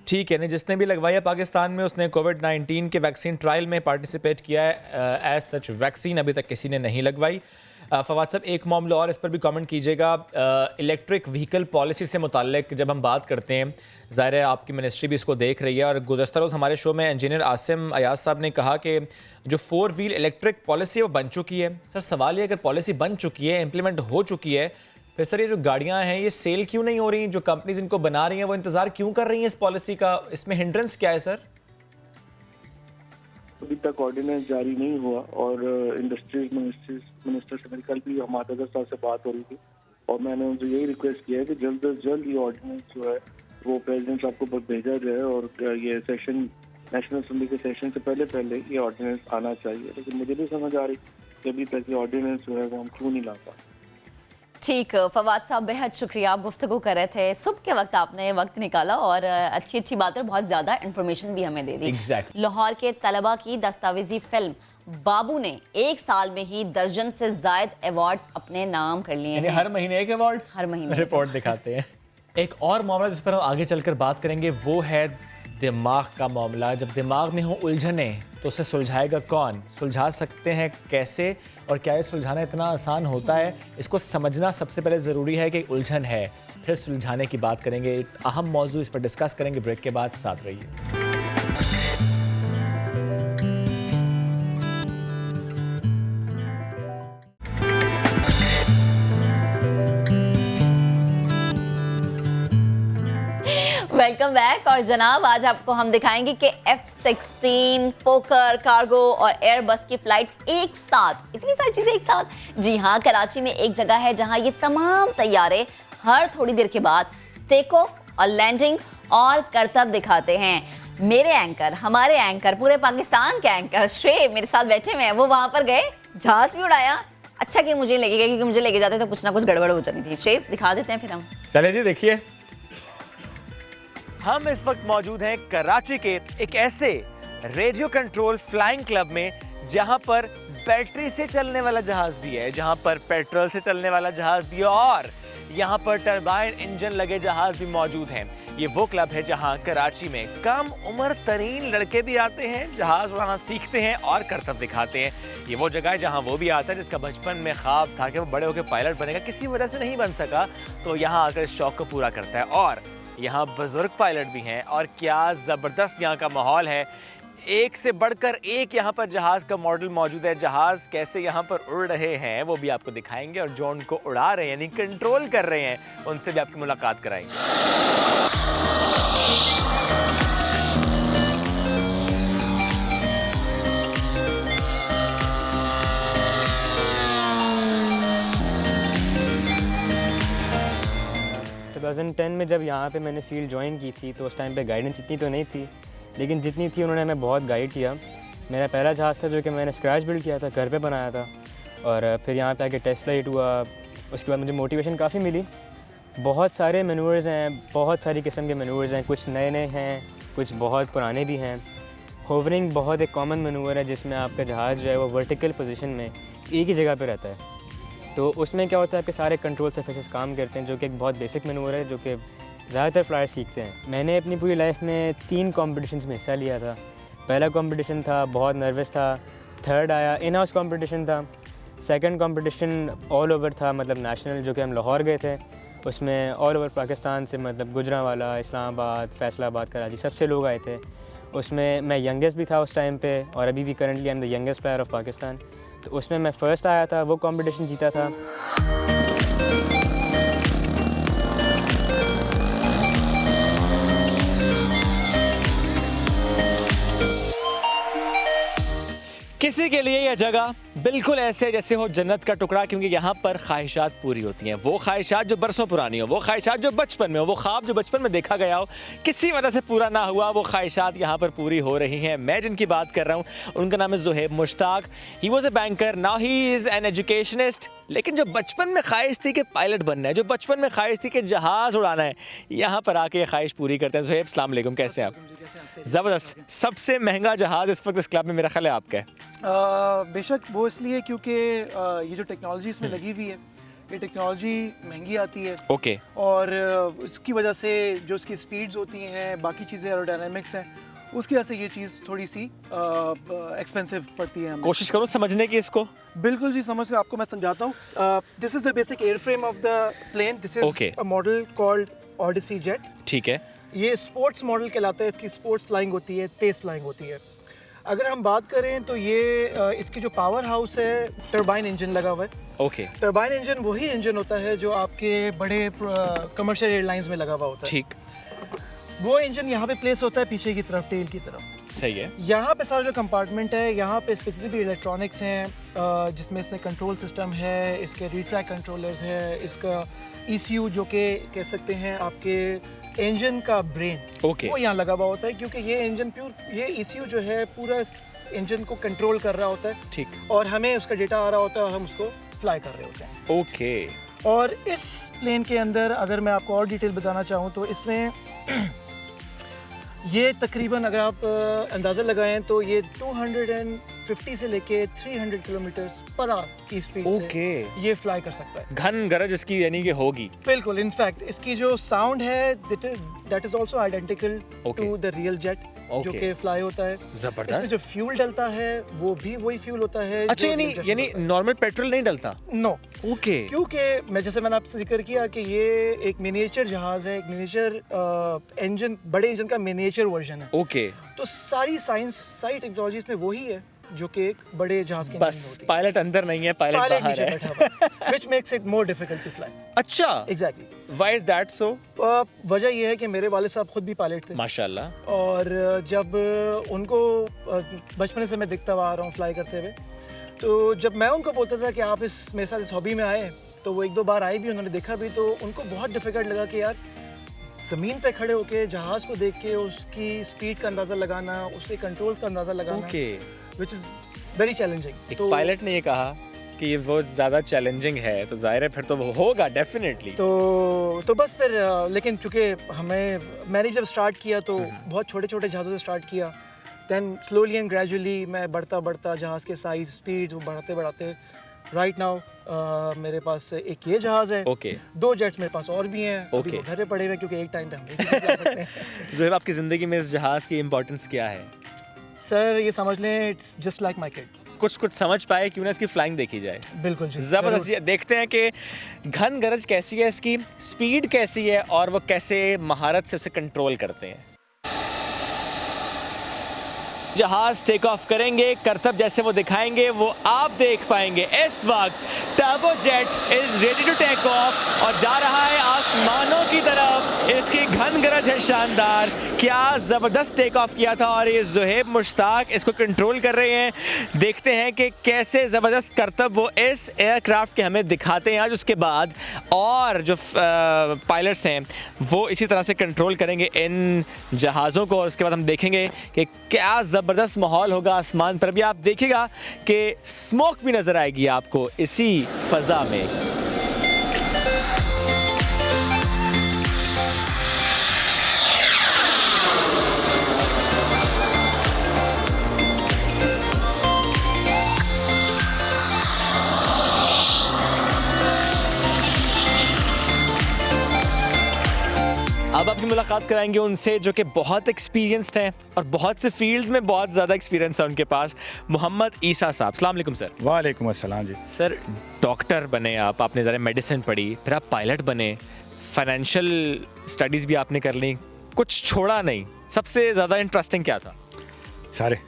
ठीक है, नहीं जिसने भी लगवाया पाकिस्तान में उसने कोविड-19 के वैक्सीन ट्रायल में पार्टिसिपेट किया है। एज सच वैक्सीन अभी तक किसी ने नहीं लगवाई। फवाद साहब, एक मामला और इस पर भी कमेंट कीजिएगा। इलेक्ट्रिक व्हीकल पॉलिसी से मुताल्लिक जब हम बात करते हैं, ज़ाहिर है आपकी मिनिस्ट्री भी इसको देख रही है, और गुज़श्ता रोज़ हमारे शो में इंजीनियर आसिम अयाज साहब ने कहा कि जो 4 व्हील इलेक्ट्रिक पॉलिसी है वो बन चुकी है। सर सवाल ये, अगर पॉलिसी बन चुकी है, इम्प्लीमेंट हो चुकी है, फिर सर ये जो गाड़ियाँ हैं ये सेल क्यों नहीं हो रही? जो कंपनीज इनको बना रही हैं वो इंतज़ार क्यों कर रही हैं इस पॉलिसी का? इसमें हिंड्रेंस क्या है सर? अभी तक ऑर्डिनेंस जारी नहीं हुआ और इंडस्ट्रीज मिनिस्टर से मेरी कल भी हमारे साहब से बात हो रही थी और मैंने उनसे यही रिक्वेस्ट किया है कि जल्द से जल्द ये ऑर्डिनेंस जो है वो प्रेसिडेंट साहब को भेजा जाए और ये सेशन, नेशनल असेंबली के सेशन से पहले ये ऑर्डिनेंस आना चाहिए। लेकिन मुझे नहीं समझ आ रही कि अभी तक ये ऑर्डिनेंस जो है वो हम क्यों नहीं ला पाए। ठीक, फवाद साहब बेहद शुक्रिया, आप गुफ्तगू कर रहे थे, सुबह के वक्त आपने वक्त निकाला और अच्छी अच्छी बातें, बहुत ज़्यादा इन्फॉर्मेशन भी हमें दे दी। लाहौर के तलबा की दस्तावेजी फिल्म बाबू ने 1 साल में ही दर्जन से ज़ायद अवार्ड्स अपने नाम कर लिए हैं। हर महीने एक अवार्ड, हर महीने रिपोर्ट दिखाते हैं। एक और मामला जिस पर हम आगे चलकर बात करेंगे वो है दिमाग का मामला। जब दिमाग में हो उलझने तो उसे सुलझाएगा कौन? सुलझा सकते हैं कैसे? और क्या ये सुलझाना इतना आसान होता है? इसको समझना सबसे पहले ज़रूरी है कि उलझन है, फिर सुलझाने की बात करेंगे। एक अहम मौजू इस पर डिस्कस करेंगे ब्रेक के बाद, साथ रहिए। Welcome back. और जनाब आज आपको हम दिखाएंगे कि F-16, फोकर, कार्गो और एयरबस की फ्लाइट्स एक साथ, इतनी सारी चीजें एक साथ। जी हाँ, कराची में एक जगह है जहां ये तमाम तैयारे हर थोड़ी देर के बाद टेक ऑफ और लैंडिंग और करतब दिखाते हैं। मेरे एंकर, हमारे एंकर, पूरे पाकिस्तान के एंकर श्रेय मेरे साथ बैठे हुए हैं, वो वहां पर गए, जहाज भी उड़ाया। अच्छा कि मुझे लेके गए, क्योंकि मुझे लेके जाते तो कुछ ना कुछ गड़बड़ हो जाती थी। श्रेय दिखा देते हैं फिर हम। चले जी, देखिए हम इस वक्त मौजूद हैं कराची के एक ऐसे रेडियो कंट्रोल फ्लाइंग क्लब में जहां पर बैटरी से चलने वाला जहाज भी है, जहां पर पेट्रोल से चलने वाला जहाज भी है और यहां पर टरबाइन इंजन लगे जहाज भी मौजूद हैं। ये वो क्लब है जहां कराची में कम उम्र तरीन लड़के भी आते हैं, जहाज उड़ाना सीखते हैं और करतब दिखाते हैं। ये वो जगह है जहां वो भी आता है जिसका बचपन में ख्वाब था कि वो बड़े होकर पायलट बनेगा, किसी वजह से नहीं बन सका, तो यहाँ आकर इस शौक को पूरा करता है। और यहाँ बुजुर्ग पायलट भी हैं और क्या ज़बरदस्त यहाँ का माहौल है। एक से बढ़कर एक यहाँ पर जहाज़ का मॉडल मौजूद है। जहाज़ कैसे यहाँ पर उड़ रहे हैं वो भी आपको दिखाएंगे और जो उनको उड़ा रहे हैं यानी कंट्रोल कर रहे हैं उनसे भी आपकी मुलाकात कराएंगे। में जब यहाँ पे मैंने फील्ड ज्वाइन की थी तो उस टाइम पे गाइडेंस इतनी तो नहीं थी, लेकिन जितनी थी उन्होंने हमें बहुत गाइड किया। मेरा पहला जहाज़ था जो कि मैंने स्क्रैच बिल्ड किया था, घर पे बनाया था, और फिर यहाँ पे आके टेस्ट फ्लाइट हुआ। उसके बाद मुझे मोटिवेशन काफ़ी मिली। बहुत सारे मैनूवर्स हैं, बहुत सारी किस्म के मैनूवर्स हैं, कुछ नए नए हैं, कुछ बहुत पुराने भी हैं। होवरिंग बहुत एक कॉमन मैनूवर है जिसमें आपका जहाज़ जो है वो वर्टिकल पोजीशन में एक ही जगह पे रहता है। तो उसमें क्या होता है कि सारे कंट्रोल सरफेसेस काम करते हैं, जो कि एक बहुत बेसिक मैनूवर है जो कि ज़्यादातर फ्लायर सीखते हैं। मैंने अपनी पूरी लाइफ में 3 कॉम्पिटिशन्स में हिस्सा लिया था। पहला कंपटीशन था, बहुत नर्वस था। थर्ड आया, इन हाउस कंपटीशन था। सेकंड कंपटीशन ऑल ओवर था, मतलब नेशनल, जो कि हम लाहौर गए थे। उसमें ऑल ओवर पाकिस्तान से, मतलब गुजरांवाला, इस्लामाबाद, फैसलाबाद, कराची, सबसे लोग आए थे। उसमें मैं यंगेस्ट भी था उस टाइम पे और अभी भी currently I am the youngest player of Pakistan. तो उसमें मैं फ़र्स्ट आया था, वो कंपटीशन जीता था। किसी के लिए यह जगह बिल्कुल ऐसे जैसे हो जन्नत का टुकड़ा, क्योंकि यहाँ पर ख्वाहिशात पूरी होती हैं। वो ख्वाहिशात जो बरसों पुरानी हो, वो ख्वाहिशात जो बचपन में हो, वो ख्वाब जो बचपन में देखा गया हो, किसी वजह से पूरा ना हुआ, वो ख्वाहिशात यहाँ पर पूरी हो रही हैं। मैं जिनकी बात कर रहा हूँ उनका नाम है Zuhaib Mushtaq. He was a banker, now he is an educationist. लेकिन जो बचपन में ख्वाहिश थी कि पायलट बनना है, जो बचपन में ख्वाहिश थी कि जहाज़ उड़ाना है, यहाँ पर आके ये ख्वाहिश पूरी करते हैं। ज़ुहैब अस्सलाम वालेकुम, कैसे हैं आप? ज़बरदस्त। सबसे महंगा जहाज़ इस वक्त इस क्लब में मेरा ख्याल है आपका है। बेशक वो इसलिए क्योंकि ये जो टेक्नोलॉजी इसमें लगी हुई है, ये टेक्नोलॉजी महंगी आती है। ओके। और उसकी वजह से जो उसकी स्पीड्स होती हैं, बाकी चीज़ें एरोडायनामिक्स हैं, उसकी वजह से ये चीज़ थोड़ी सी एक्सपेंसिव पड़ती है हमें। कोशिश करो समझने की इसको। बिल्कुल जी, समझ के आपको मैं समझाता हूँ। This is the basic airframe of the plane. This is a model called Odyssey jet. ठीक है। ये स्पोर्ट्स मॉडल कहलाता है। इसकी स्पोर्ट्स फ्लाइंग होती है, तेज़ फ्लाइंग होती है। अगर हम बात करें तो ये इसकी जो पावर हाउस है, टरबाइन इंजन लगा हुआ है। ओके। टरबाइन इंजन वही इंजन होता है जो आपके बड़े कमर्शियल एयरलाइंस में लगा हुआ होता है। ठीक। वो इंजन यहाँ पे प्लेस होता है पीछे की तरफ, टेल की तरफ। सही है। यहाँ पे सारा जो कंपार्टमेंट है, यहाँ पे इसके जितने भी इलेक्ट्रॉनिक्स हैं, जिसमें इसमें कंट्रोल सिस्टम है, इसके रीट्रैक कंट्रोलर्स है, इसका ECU जो कि कह सकते हैं आपके इंजन का ब्रेन, वो यहाँ लगा हुआ होता है। क्योंकि ये इंजन ये ECU जो है पूरा इंजन को कंट्रोल कर रहा होता है। ठीक। और हमें उसका डेटा आ रहा होता है और हम उसको फ्लाई कर रहे होते हैं। ओके। और इस प्लेन के अंदर अगर मैं आपको और डिटेल बताना चाहूँ तो इसमें ये तकरीबन अगर आप अंदाज़ा लगाएं तो ये 250 से लेके 300 किलोमीटर्स पर आवर की स्पीड से ये फ्लाई कर सकता है। घन गरज इसकी यानी कि होगी। बिल्कुल। इनफैक्ट इसकी जो साउंड है that is also identical to the real jet जो कि फ्लाई होता है। जबरदस्त। इसमें जो फ्यूल डलता है वो भी वही फ्यूल होता है। अच्छा, यानी नॉर्मल पेट्रोल नहीं डलता? नो। ओके। क्योंकि जैसे मैंने आपसे जिक्र किया कि ये एक मिनिएचर जहाज है, एक मिनिएचर इंजन, बड़े इंजन का मिनिएचर वर्जन है। ओके। तो सारी टेक्नोलॉजी इसमें वही है जो कि एक बड़े जहाज के बस पायलट अंदर नहीं है, पायलट बाहर है। which makes it more difficult to fly. अच्छा। Exactly. Why is that so? वजह ये है कि मेरे वाले साहब खुद भी पायलट थे। माशाल्लाह। और जब उनको बचपन से मैं दिखता हुआ आ रहा हूँ फ्लाई करते हुए, तो जब मैं उनको बोलता था कि आप मेरे साथ इस हॉबी में आए, तो वो 1-2 बार आए भी, उन्होंने देखा भी, तो उनको बहुत डिफिकल्ट लगा कि यार ज़मीन पे खड़े होके जहाज़ को देख के उसकी स्पीड का अंदाज़ा लगाना, उसके कंट्रोल्स का अंदाज़ा लगाना, which is very challenging. एक पायलट ने ये कहा कि ये वो ज़्यादा चैलेंजिंग है, तो जाहिर है फिर तो वो होगा डेफिनेटली। तो बस फिर लेकिन चूँकि मैंने जब स्टार्ट किया तो बहुत छोटे छोटे जहाज़ों से स्टार्ट किया, दैन स्लोली एंड ग्रेजुअली मैं बढ़ता जहाज़ के साइज, स्पीड बढ़ाते राइट नाउ मेरे पास एक ये जहाज़ है। ओके। 2 जेट्स मेरे पास और भी हैं। ओके। घर पे पड़े हुए क्योंकि एक टाइम पे हम नहीं जा सकते हैं। ज़ुहैब, आपकी ज़िंदगी में इस जहाज़ की इम्पोर्टेंस क्या है? सर ये समझ लें, it's just like my kid. कुछ समझ पाए, क्यों ना इसकी फ्लाइंग देखी जाए। बिल्कुल जी। ज़बरदस्त। देखते हैं कि घन गरज कैसी है, इसकी स्पीड कैसी है और वो कैसे महारत से उसे कंट्रोल करते हैं। जहाज टेक ऑफ करेंगे, करतब जैसे वो दिखाएंगे वो आप देख पाएंगे। इस वक्त turbojet is ready to take off और जा रहा है आसमानों की तरफ। इसकी घन गरज है शानदार। क्या ज़बरदस्त टेक ऑफ किया था और ये ज़ुहैब मुश्ताक इसको कंट्रोल कर रहे हैं। देखते हैं कि कैसे ज़बरदस्त करतब वो इस एयरक्राफ्ट के हमें दिखाते हैं आज। उसके बाद और जो पायलट्स हैं वो इसी तरह से कंट्रोल करेंगे इन जहाज़ों को, और उसके बाद हम देखेंगे कि क्या ज़बरदस्त माहौल होगा आसमान पर भी। आप देखिएगा कि स्मोक भी नज़र आएगी आपको इसी फ़ज़ा में। अब आपकी मुलाकात कराएंगे उनसे जो कि बहुत एक्सपीरियंस्ड हैं और बहुत से फील्ड्स में बहुत ज़्यादा एक्सपीरियंस है उनके पास। मोहम्मद ईसा साहब, अस्सलाम वालेकुम सर। वालेकुम अस्सलाम जी। सर, डॉक्टर बने आपने ज़रा मेडिसिन पढ़ी, फिर आप पायलट बने, फाइनेंशियल स्टडीज़ भी आपने कर ली, कुछ छोड़ा नहीं। सबसे ज़्यादा इंटरेस्टिंग क्या था? सारे।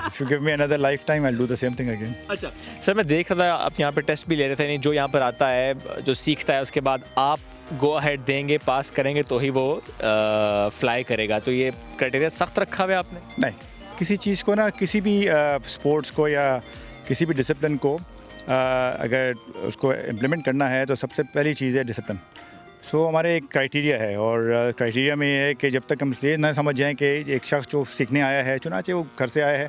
If you give me another lifetime, I'll do the same thing again. अच्छा सर, मैं देख रहा था आप यहाँ पे टेस्ट भी ले रहे थे, नहीं जो यहाँ पर आता है, जो सीखता है, उसके बाद आप गो अहेड देंगे, पास करेंगे तो ही वो फ्लाई करेगा। तो ये क्राइटेरिया सख्त रखा हुआ है आपने? नहीं, किसी चीज़ को ना, किसी भी स्पोर्ट्स को या किसी भी डिसिप्लिन को अगर उसको इम्प्लीमेंट करना है तो सबसे पहली चीज़ है डिसिप्लिन। सो हमारे एक क्राइटेरिया है और क्राइटेरिया में ये है कि जब तक हम ये ना समझ जाएं कि एक शख्स जो सीखने आया है, चुनाचे वो घर से आया है,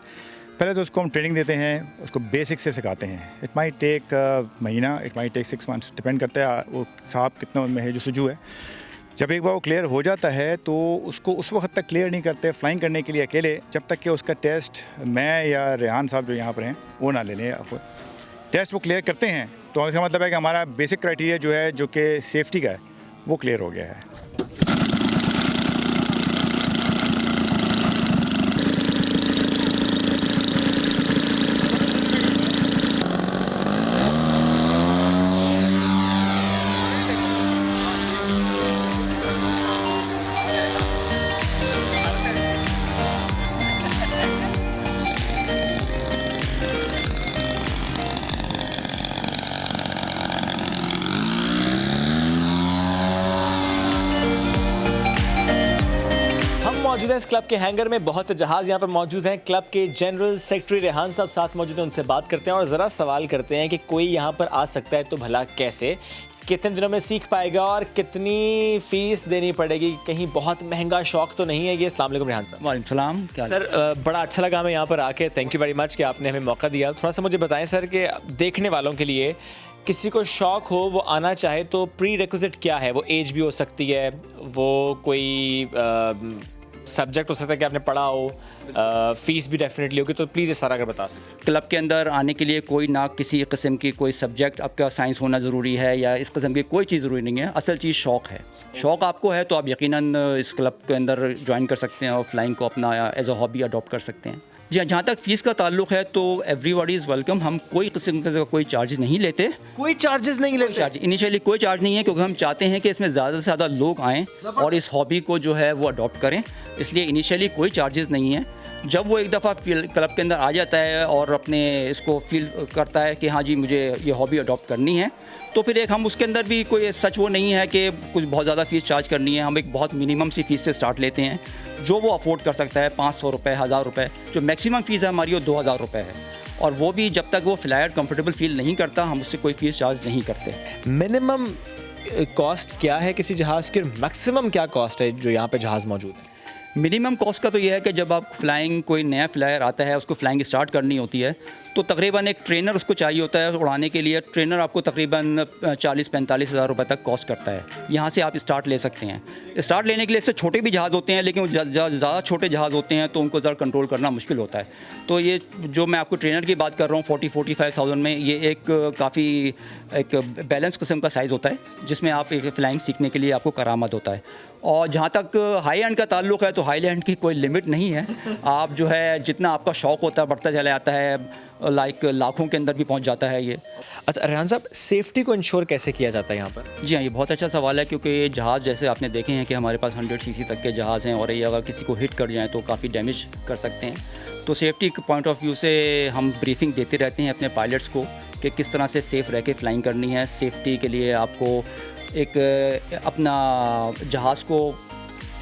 पहले तो उसको हम ट्रेनिंग देते हैं, उसको बेसिक से सिखाते हैं। इट माइट टेक महीना, it might take 6 months, depend करता है वो साहब कितना उनमें है जो सुजू है। जब एक बार वो क्लियर हो जाता है तो उसको उस वक्त तक क्लियर नहीं करते फ्लाइंग करने के लिए अकेले, जब तक कि उसका टेस्ट मैं या रेहान साहब जो यहाँ पर हैं वो ना ले लें। टेस्ट वो क्लियर करते हैं तो इसका मतलब है कि हमारा बेसिक क्राइटेरिया जो है, जो कि सेफ्टी का है, वो क्लियर हो गया है। मौजूद हैं इस क्लब के हैंगर में, बहुत से जहाज यहाँ पर मौजूद हैं। क्लब के जनरल सेक्रेटरी रेहान साहब साथ मौजूद हैं, उनसे बात करते हैं और ज़रा सवाल करते हैं कि कोई यहाँ पर आ सकता है तो भला कैसे, कितने दिनों में सीख पाएगा और कितनी फ़ीस देनी पड़ेगी, कहीं बहुत महंगा शौक तो नहीं है ये। अस्सलाम वालेकुम रेहान साहब। वालेकुम सलाम। क्या सर, बड़ा अच्छा लगा हमें यहाँ पर आके, थैंक यू वेरी मच कि आपने हमें मौका दिया। थोड़ा सा मुझे बताएं सर कि देखने वालों के लिए, किसी को शौक हो, वो आना चाहे तो प्री रिक्विजिट क्या है? वो एज भी हो सकती है, वो कोई सब्जेक्ट हो सकता है कि आपने पढ़ा हो, फीस भी डेफिनेटली होगी, तो प्लीज़ ये सारा अगर बता सकें। क्लब के अंदर आने के लिए कोई ना किसी किस्म की कोई सब्जेक्ट आपका साइंस होना ज़रूरी है या इस किस्म की कोई चीज़ ज़रूरी नहीं है। असल चीज़ शौक़ है। शौक़ आपको है तो आप यकीनन इस क्लब के अंदर ज्वाइन कर सकते हैं और फ्लाइंग को अपना एज अ हॉबी अडॉप्ट कर सकते हैं। जी, जहाँ तक फ़ीस का ताल्लुक़ है तो एवरीबॉडी इज़ वेलकम। हम कोई किस्म का कोई चार्जेस नहीं लेते। कोई चार्जेस नहीं लेते? इनिशियली कोई चार्ज नहीं है, क्योंकि हम चाहते हैं कि इसमें ज़्यादा से ज़्यादा लोग आएँ और इस हॉबी को जो है वो अडॉप्ट करें, इसलिए इनिशियली कोई चार्जेस नहीं है। जब वो एक दफ़ा क्लब के अंदर आ जाता है और अपने इसको फील करता है कि हाँ जी मुझे ये हॉबी अडॉप्ट करनी है, तो फिर एक हम उसके अंदर भी कोई सच वो नहीं है कि कुछ बहुत ज़्यादा फ़ीस चार्ज करनी है। हम एक बहुत मिनिमम सी फ़ीस से स्टार्ट लेते हैं, जो वो अफोर्ड कर सकता है। 500 रुपये, 1000 रुपये, जो मैक्सिमम फ़ीस है हमारी वो 2000 रुपये है। और वो भी जब तक वो फ्लायर कंफर्टेबल फील नहीं करता, हम उससे कोई फ़ीस चार्ज नहीं करते। मिनिमम कॉस्ट क्या है किसी जहाज़ की, मैक्सिमम क्या कॉस्ट है जो यहाँ पे जहाज़ मौजूद है? मिनिमम कॉस्ट का तो ये है कि जब आप फ्लाइंग, कोई नया फ्लायर आता है, उसको फ्लाइंग स्टार्ट करनी होती है, तो तकरीबन एक ट्रेनर उसको चाहिए होता है उड़ाने के लिए। ट्रेनर आपको तकरीबन 40-45 हज़ार रुपये तक कॉस्ट करता है। यहाँ से आप स्टार्ट ले सकते हैं। स्टार्ट लेने के लिए इससे छोटे भी जहाज़ होते हैं, लेकिन ज़्यादा छोटे जहाज़ होते हैं तो उनको ज़रा कंट्रोल करना मुश्किल होता है। तो ये जो मैं आपको ट्रेनर की बात कर रहा हूँ 40-45,000 में, ये एक काफ़ी एक बैलेंस किस्म का साइज़ होता है, जिसमें आप एक फ़्लाइंग सीखने के लिए आपको करामत होता है। और जहाँ तक हाई एंड का ताल्लुक़ है तो हाई एंड की कोई लिमिट नहीं है। आप जो है जितना आपका शौक़ होता है बढ़ता चला जाता है, लाइक लाखों के अंदर भी पहुंच जाता है ये। अच्छा रेहान साहब, सेफ्टी को इंश्योर कैसे किया जाता है यहाँ पर? जी हाँ, ये बहुत अच्छा सवाल है, क्योंकि ये जहाज़ जैसे आपने देखे हैं कि हमारे पास 100 सीसी तक के जहाज़ हैं और ये अगर किसी को हिट कर जाएँ तो काफ़ी डैमेज कर सकते हैं। तो सेफ्टी के पॉइंट ऑफ व्यू से हम ब्रीफिंग देते रहते हैं अपने पायलट्स को कि किस तरह से सेफ़ रह के फ़्लाइंग करनी है। सेफ्टी के लिए आपको एक अपना जहाज़ को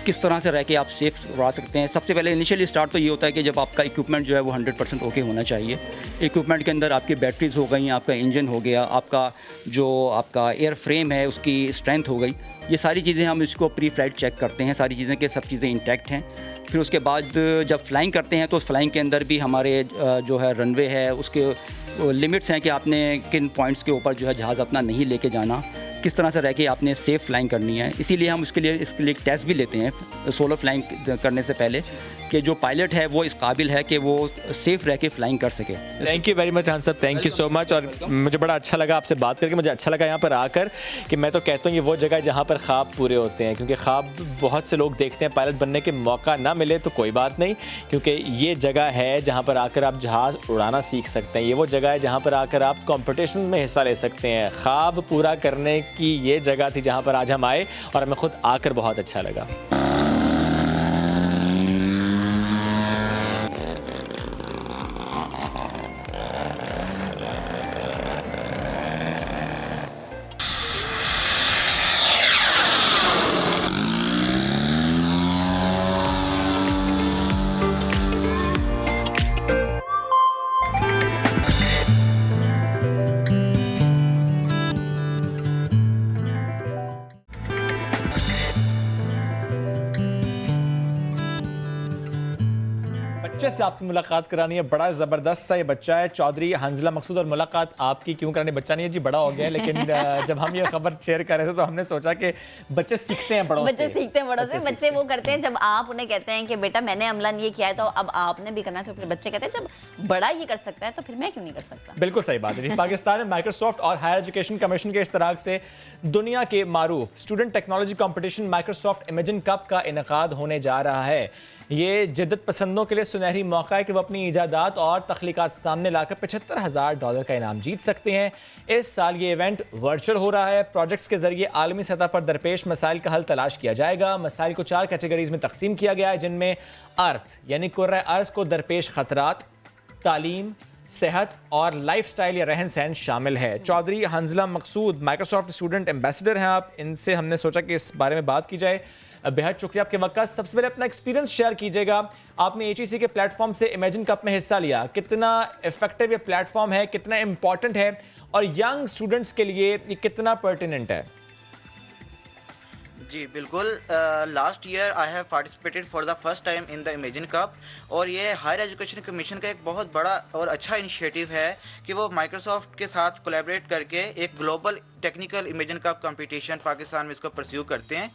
किस तरह से रह के आप सेफ उड़ा सकते हैं। सबसे पहले इनिशियली स्टार्ट तो ये होता है कि जब आपका इक्विपमेंट जो है वो 100% ओके होना चाहिए। इक्विपमेंट के अंदर आपकी बैटरीज हो गई, आपका इंजन हो गया, आपका एयर फ्रेम है उसकी स्ट्रेंथ हो गई, ये सारी चीज़ें हम इसको प्री फ्लाइट चेक करते हैं, सारी चीज़ें कि सब चीज़ें इंटैक्ट हैं। फिर उसके बाद जब फ्लाइंग करते हैं तो उस फ्लाइंग के अंदर भी हमारे जो है रनवे है, उसके लिमिट्स हैं कि आपने किन पॉइंट्स के ऊपर जो है जहाज़ अपना नहीं लेके जाना, किस तरह से रह के आपने सेफ़ फ्लाइंग करनी है। इसीलिए हम इसके लिए एक टेस्ट भी लेते हैं सोलो फ्लाइंग करने से पहले, कि जो पायलट है वो इस काबिल है कि वो सेफ़ रह के फ्लाइंग कर सके। Thank you very much Rehan साहब, थैंक यू सो मच। और मुझे बड़ा अच्छा लगा आपसे बात करके, मुझे अच्छा लगा यहाँ पर आकर कि मैं तो कहता हूँ ये वो जगह है जहाँ पर ख्वाब पूरे होते हैं, क्योंकि ख्वाब बहुत से लोग देखते हैं, पायलट बनने के मौका ना मिले तो कोई बात नहीं, क्योंकि ये जगह है जहाँ पर आकर आप जहाज़ उड़ाना सीख सकते हैं। ये वो जगह है जहाँ पर आकर आप कॉम्पिटिशन्स में हिस्सा ले सकते हैं। ख्वाब पूरा करने की ये जगह थी जहाँ पर आज हम आए और हमें खुद आकर बहुत अच्छा लगा। बच्चे से आपकी मुलाकात करानी है। बड़ा ज़बरदस्त सा ये बच्चा है, चौधरी हंजला मकसूद। और मुलाकात आपकी क्यों करानी, बच्चा नहीं है जी, बड़ा हो गया है। लेकिन जब हम ये खबर शेयर कर रहे थे तो हमने सोचा कि बच्चे सीखते हैं बड़ों से। बच्चे सीखते हैं बड़ों से। बच्चे वो करते हैं जब आप उन्हें कहते हैं कि बेटा मैंने अमलन ये किया है तो अब आपने भी करना है, तो फिर बच्चे कहते हैं जब बड़ा ये कर सकता है तो फिर मैं क्यों नहीं कर सकता। बिल्कुल सही बात है। पाकिस्तान में माइक्रोसॉफ्ट और हायर एजुकेशन कमीशन के इश्तराक से दुनिया के मारूफ student technology competition Microsoft Imagine Cup का इनेकाद होने जा रहा है। ये जिद्दत पसंदों के लिए सुनहरी मौका है कि वो अपनी ईजादात और तख्लीकात सामने लाकर $75,000 का इनाम जीत सकते हैं। इस साल ये इवेंट वर्चुअल हो रहा है। प्रोजेक्ट्स के जरिए आलमी सतह पर दरपेश मसाइल का हल तलाश किया जाएगा। मसाइल को 4 कैटेगरीज में तकसीम किया गया है, जिनमें अर्थ यानी कुर्रा अर्ज को दरपेश खतरात, तालीम, सेहत और लाइफस्टाइल या रहन सहन शामिल है। चौधरी हंजला मकसूद माइक्रोसॉफ्ट स्टूडेंट एम्बेसडर हैं आप। इनसे हमने सोचा कि इस बारे में बात की जाए। बेहद शुक्रिया आपके वक्त का। सबसे पहले अपना एक्सपीरियंस शेयर कीजिएगा। आपने HEC के प्लेटफॉर्म से इमेजिन कप में हिस्सा लिया, कितना इफेक्टिव ये प्लेटफॉर्म है, कितना इंपॉर्टेंट है और यंग स्टूडेंट्स के लिए ये कितना पर्टिनेंट है? जी बिल्कुल, last year I have participated for the first time in the imagine cup. और ये हायर एजुकेशन कमीशन का एक बहुत बड़ा और अच्छा इनिशिएटिव है कि वो माइक्रोसॉफ्ट के साथ कोलैबोरेट करके एक global technical imagine cup competition Pakistan में इसको परस्यू करते हैं।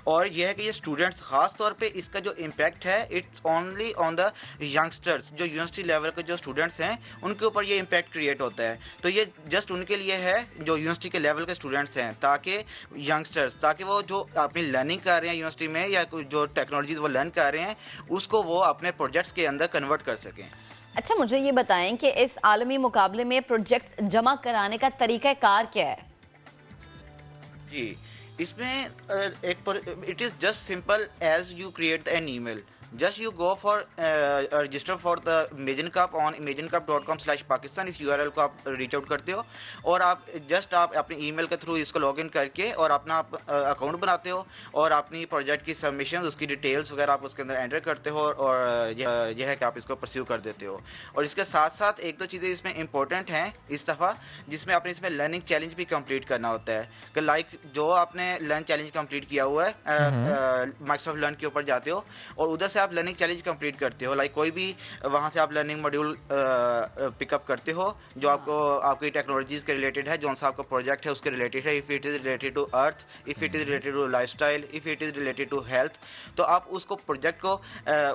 और यह है कि ये स्टूडेंट्स ख़ास तौर पे इसका जो इम्पैक्ट है it's only on the youngsters, जो यूनिवर्सिटी लेवल के जो स्टूडेंट्स हैं उनके ऊपर ये इम्पैक्ट क्रिएट होता है। तो ये जस्ट उनके लिए है जो यूनिवर्सिटी के लेवल के स्टूडेंट्स हैं, ताकि यंगस्टर्स, ताकि वो जो अपनी लर्निंग कर रहे हैं यूनिवर्सिटी में या जो टेक्नोलॉजीज वो लर्न कर रहे हैं उसको वो अपने प्रोजेक्ट्स के अंदर कन्वर्ट कर सकें। अच्छा, मुझे ये बताएं कि इस आलमी मुकाबले में प्रोजेक्ट्स जमा कराने का तरीक़ाकार क्या है? जी, इसमें it is just simple as you create an email, just you go for register for the Imagine Cup on imagincup.com/Pakistan। इस URL को आप रीच आउट करते हो और आप अपने ईमेल के थ्रू इसको लॉगिन करके और अपना अकाउंट बनाते हो और अपनी प्रोजेक्ट की सबमिशन, उसकी डिटेल्स वगैरह आप उसके अंदर एंटर करते हो और यह है कि आप इसको परस्यू कर देते हो। और इसके साथ साथ एक दो चीज़ें इसमें इंपॉर्टेंट हैं इस दफ़ा, जिसमें आपने इसमें लर्निंग चैलेंज भी कंप्लीट करना होता है कि लाइक जो आपने लर्न चैलेंज कंप्लीट किया हुआ है माइक्रोसॉफ्ट लर्न के ऊपर जाते हो और उधर से आप लर्निंग चैलेंज कंप्लीट करते हो। लाइक कोई भी वहाँ से आप लर्निंग मॉड्यूल पिकअप करते हो जो आपकी टेक्नोलॉजीज़ के रिलेटेड है, जो सा आपका प्रोजेक्ट है उसके रिलेटेड है। If it is related to earth, if it is related to lifestyle, if it is related to health, तो आप उसको प्रोजेक्ट को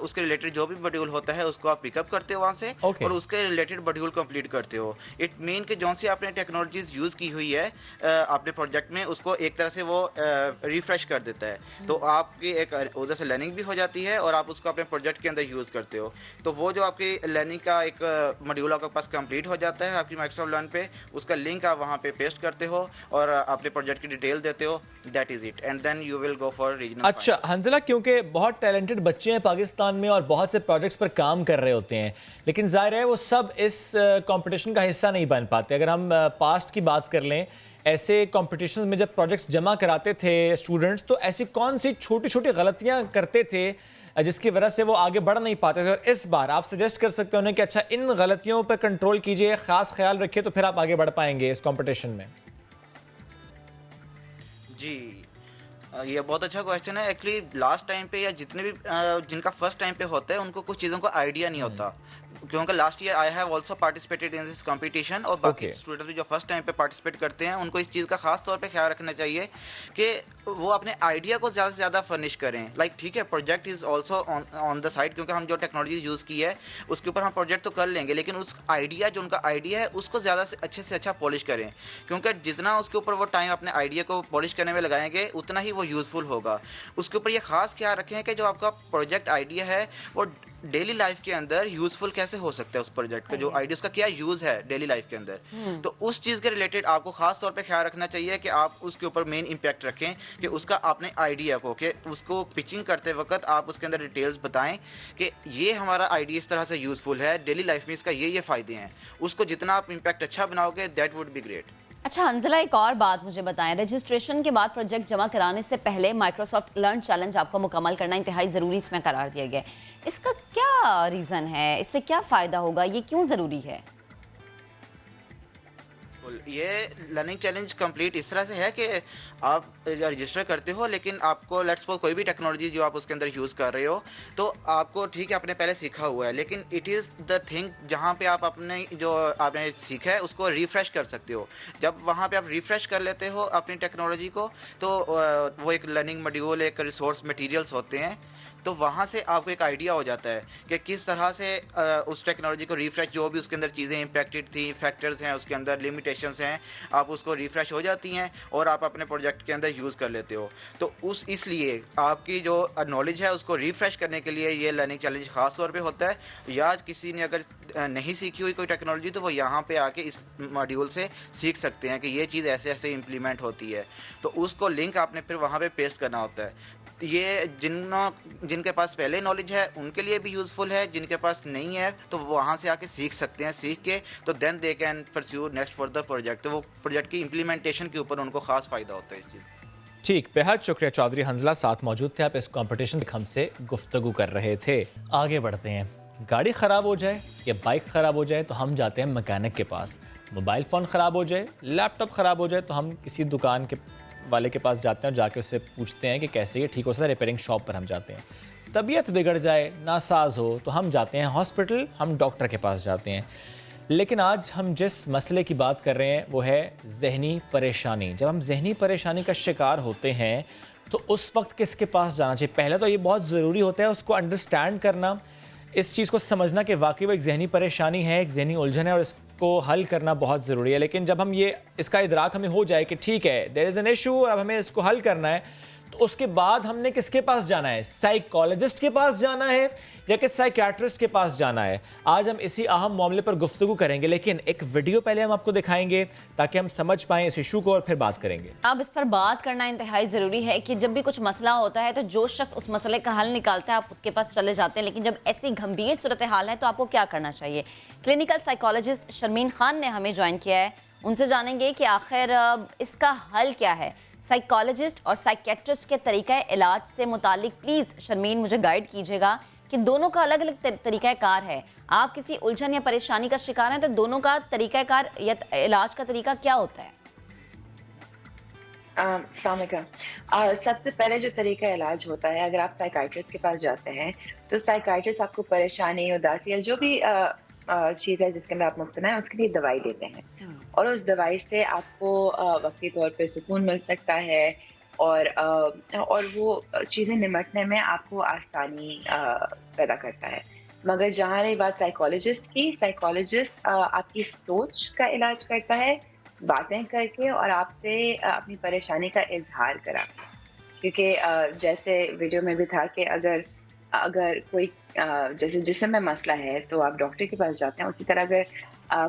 उसके रिलेटेड जो भी मॉड्यूल होता है उसको आप पिकअप करते हो वहाँ से और उसके रिलेटेड मॉड्यूल कंप्लीट करते हो। इट मीन कि जो सी आपने टेक्नोलॉजीज़ यूज़ की हुई है अपने प्रोजेक्ट में उसको एक तरह से वो रिफ्रेश कर देता है। तो आपकी एक उधर से लर्निंग भी हो जाती है और आप उसको अपने प्रोजेक्ट के अंदर यूज़ करते हो। तो वो जो आपकी लर्निंग का एक मॉड्यूल आपके पास कंप्लीट हो जाता है आपकी माइक्रोसॉफ्ट लर्न पे, उसका लिंक आप वहाँ पे पेस्ट करते हो और अपने प्रोजेक्ट की डिटेल देते हो। That is it and then you will go for regional. अच्छा हंजला, क्योंकि बहुत टैलेंटेड बच्चे हैं पाकिस्तान में और बहुत से प्रोजेक्ट्स पर काम कर रहे होते हैं, लेकिन जाहिर है वो सब इस कंपटीशन का हिस्सा नहीं बन पाते। अगर हम पास्ट की बात कर लें, ऐसे कॉम्पिटिशन्स में जब प्रोजेक्ट्स जमा कराते थे स्टूडेंट्स, तो ऐसी कौन सी छोटी छोटी गलतियां करते थे जिसकी वजह से वो आगे बढ़ नहीं पाते थे? और इस बार आप सजेस्ट कर सकते हो उन्हें कि अच्छा इन गलतियों पर कंट्रोल कीजिए, खास ख्याल रखिए, तो फिर आप आगे बढ़ पाएंगे इस कंपटीशन में। जी, ये बहुत अच्छा क्वेश्चन है। एक्चुअली लास्ट टाइम पे या जितने भी जिनका फर्स्ट टाइम पे होता है उनको कुछ चीज़ों का आइडिया नहीं होता, क्योंकि last year I have also participated in this competition. और बाकी स्टूडेंट्स भी जो फर्स्ट टाइम पे पार्टिसिपेट करते हैं उनको इस चीज़ का खास तौर पे ख्याल रखना चाहिए कि वो अपने आइडिया को ज़्यादा से ज़्यादा फर्निश करें। लाइक ठीक है, project is also on the side, क्योंकि हम जो टेक्नोलॉजी यूज़ की है उसके ऊपर हम प्रोजेक्ट तो कर लेंगे, लेकिन उस आइडिया जो उनका आइडिया है उसको ज़्यादा से अच्छा पॉलिश करें, क्योंकि जितना उसके ऊपर वो टाइम अपने आइडिया को पॉलिश करने में लगाएंगे उतना ही वो यूज़फुल होगा। उसके ऊपर ये खास ख्याल रखें कि जो आपका प्रोजेक्ट आइडिया है वो डेली लाइफ के अंदर यूजफुल कैसे हो सकता है, उस प्रोजेक्ट का जो आइडियाज का क्या यूज है डेली लाइफ के अंदर। तो उस चीज़ के रिलेटेड आपको खास तौर पे ख्याल रखना चाहिए कि आप उसके ऊपर मेन इंपैक्ट रखें कि उसका अपने आइडिया को कि उसको पिचिंग करते वक्त आप उसके अंदर डिटेल्स बताएं कि ये हमारा आइडिया इस तरह से यूजफुल है, डेली लाइफ में इसका ये फ़ायदे हैं। उसको जितना आप इम्पैक्ट अच्छा बनाओगे दैट वुड बी ग्रेट। अच्छा हंजला, एक और बात मुझे बताएं, रजिस्ट्रेशन के बाद प्रोजेक्ट जमा कराने से पहले माइक्रोसॉफ्ट लर्न चैलेंज आपको मुकम्मल करना इंतहाई ज़रूरी इसमें करार दिया गया है। इसका क्या रीज़न है, इससे क्या फ़ायदा होगा, ये क्यों ज़रूरी है? ये लर्निंग चैलेंज कंप्लीट इस तरह से है कि आप रजिस्टर करते हो, लेकिन आपको लेट्स सपोज कोई भी टेक्नोलॉजी जो आप उसके अंदर यूज़ कर रहे हो, तो आपको ठीक है आपने पहले सीखा हुआ है, लेकिन इट इज़ द थिंग जहाँ पे आप अपने जो आपने सीखा है उसको रिफ़्रेश कर सकते हो। जब वहाँ पे आप रिफ़्रेश कर लेते हो अपनी टेक्नोलॉजी को, तो वो एक लर्निंग मॉड्यूल, एक रिसोर्स मटेरियल्स होते हैं, तो वहाँ से आपको एक आइडिया हो जाता है कि किस तरह से उस टेक्नोलॉजी को रिफ़्रेश, जो भी उसके अंदर चीज़ें इम्पैक्टेड थी, फैक्टर्स हैं उसके अंदर, लिमिटेशंस हैं, आप उसको रिफ़्रेश हो जाती हैं और आप अपने प्रोजेक्ट के अंदर यूज़ कर लेते हो। तो इसलिए आपकी जो नॉलेज है उसको रिफ़्रेश करने के लिए ये लर्निंग चैलेंज ख़ास तौर पे होता है। या किसी ने अगर नहीं सीखी हुई कोई टेक्नोलॉजी, तो वो यहाँ पे आके इस मॉड्यूल से सीख सकते हैं कि ये चीज़ ऐसे ऐसे इम्प्लीमेंट होती है, तो उसको लिंक आपने फिर वहाँ पे पेस्ट करना होता है। ये जिनके पास पहले नॉलेज है उनके लिए भी यूज़फुल है, जिनके पास नहीं है तो वहाँ से आके सीख सकते हैं, सीख के तो then they can pursue next for the project. तो वो प्रोजेक्ट की इम्प्लीमेंटेशन के ऊपर उनको खास फ़ायदा होता है इस चीज़। ठीक, बेहद शुक्रिया चौधरी हंजला, साथ मौजूद थे आप इस कंपटीशन हमसे गुफ्तगू कर रहे थे। आगे बढ़ते हैं। गाड़ी ख़राब हो जाए या बाइक ख़राब हो जाए तो हम जाते हैं मैकेनिक के पास। मोबाइल फ़ोन ख़राब हो जाए, लैपटॉप ख़राब हो जाए तो हम किसी दुकान के वाले के पास जाते हैं और जाके उससे पूछते हैं कि कैसे ये ठीक हो सकता है, रिपेयरिंग शॉप पर हम जाते हैं। तबीयत बिगड़ जाए, नासाज हो तो हम जाते हैं हॉस्पिटल, हम डॉक्टर के पास जाते हैं। लेकिन आज हम जिस मसले की बात कर रहे हैं वो है ज़हनी परेशानी। जब हम ज़हनी परेशानी का शिकार होते हैं तो उस वक्त किसके पास जाना चाहिए? पहले तो ये बहुत ज़रूरी होता है उसको अंडरस्टैंड करना, इस चीज़ को समझना कि वाकई वो एक ज़हनी परेशानी है, एक ज़हनी उलझन है और इसको हल करना बहुत ज़रूरी है। लेकिन जब हम इसका इदराक हमें हो जाए कि ठीक है देयर इज़ एन इशू और अब हमें इसको हल करना है, तो उसके बाद हमने किसके पास जाना है? साइकोलॉजिस्ट के पास जाना है या कि साइकियाट्रिस्ट के पास जाना है? आज हम इसी अहम मामले पर गुफ्तगू करेंगे, लेकिन एक वीडियो पहले हम आपको दिखाएंगे ताकि हम समझ पाएं इस इशू को और फिर बात करेंगे। अब इस पर बात करना इंतहाई ज़रूरी है कि जब भी कुछ मसला होता है तो जो शख्स उस मसले का हल निकालता है आप उसके पास चले जाते हैं, लेकिन जब ऐसी गंभीर सूरत हाल है तो आपको क्या करना चाहिए? क्लिनिकल साइकोलॉजिस्ट शर्मीन खान ने हमें ज्वाइन किया है, उनसे जानेंगे कि आखिर इसका हल क्या है। साइकोलॉजिस्ट और साइकेट्रिस्ट के तरीक़ा इलाज से मुतालिक प्लीज़ शर्मीन मुझे गाइड कीजिएगा कि दोनों का अलग अलग तरीक़ा कार है। आप किसी उलझन या परेशानी का शिकार हैं तो दोनों का तरीक़ा कार या इलाज का तरीका क्या होता है? सबसे पहले जो तरीका इलाज होता है, अगर आप साइकाइट्रिस्ट के पास जाते हैं तो साइकाइट्रिस्ट आपको परेशानी, उदासी या जो भी चीज़ है जिसके अंदर आप मुब्तला हैं उसके लिए दवाई देते हैं और उस दवाई से आपको वक्ती तौर पे सुकून मिल सकता है और वो चीज़ें निमटने में आपको आसानी पैदा करता है। मगर जहाँ रही बात साइकोलॉजिस्ट की, साइकोलॉजिस्ट आपकी सोच का इलाज करता है, बातें करके और आपसे अपनी परेशानी का इजहार करा। क्योंकि जैसे वीडियो में भी था कि अगर कोई जैसे जिस्म में मसला है तो आप डॉक्टर के पास जाते हैं, उसी तरह अगर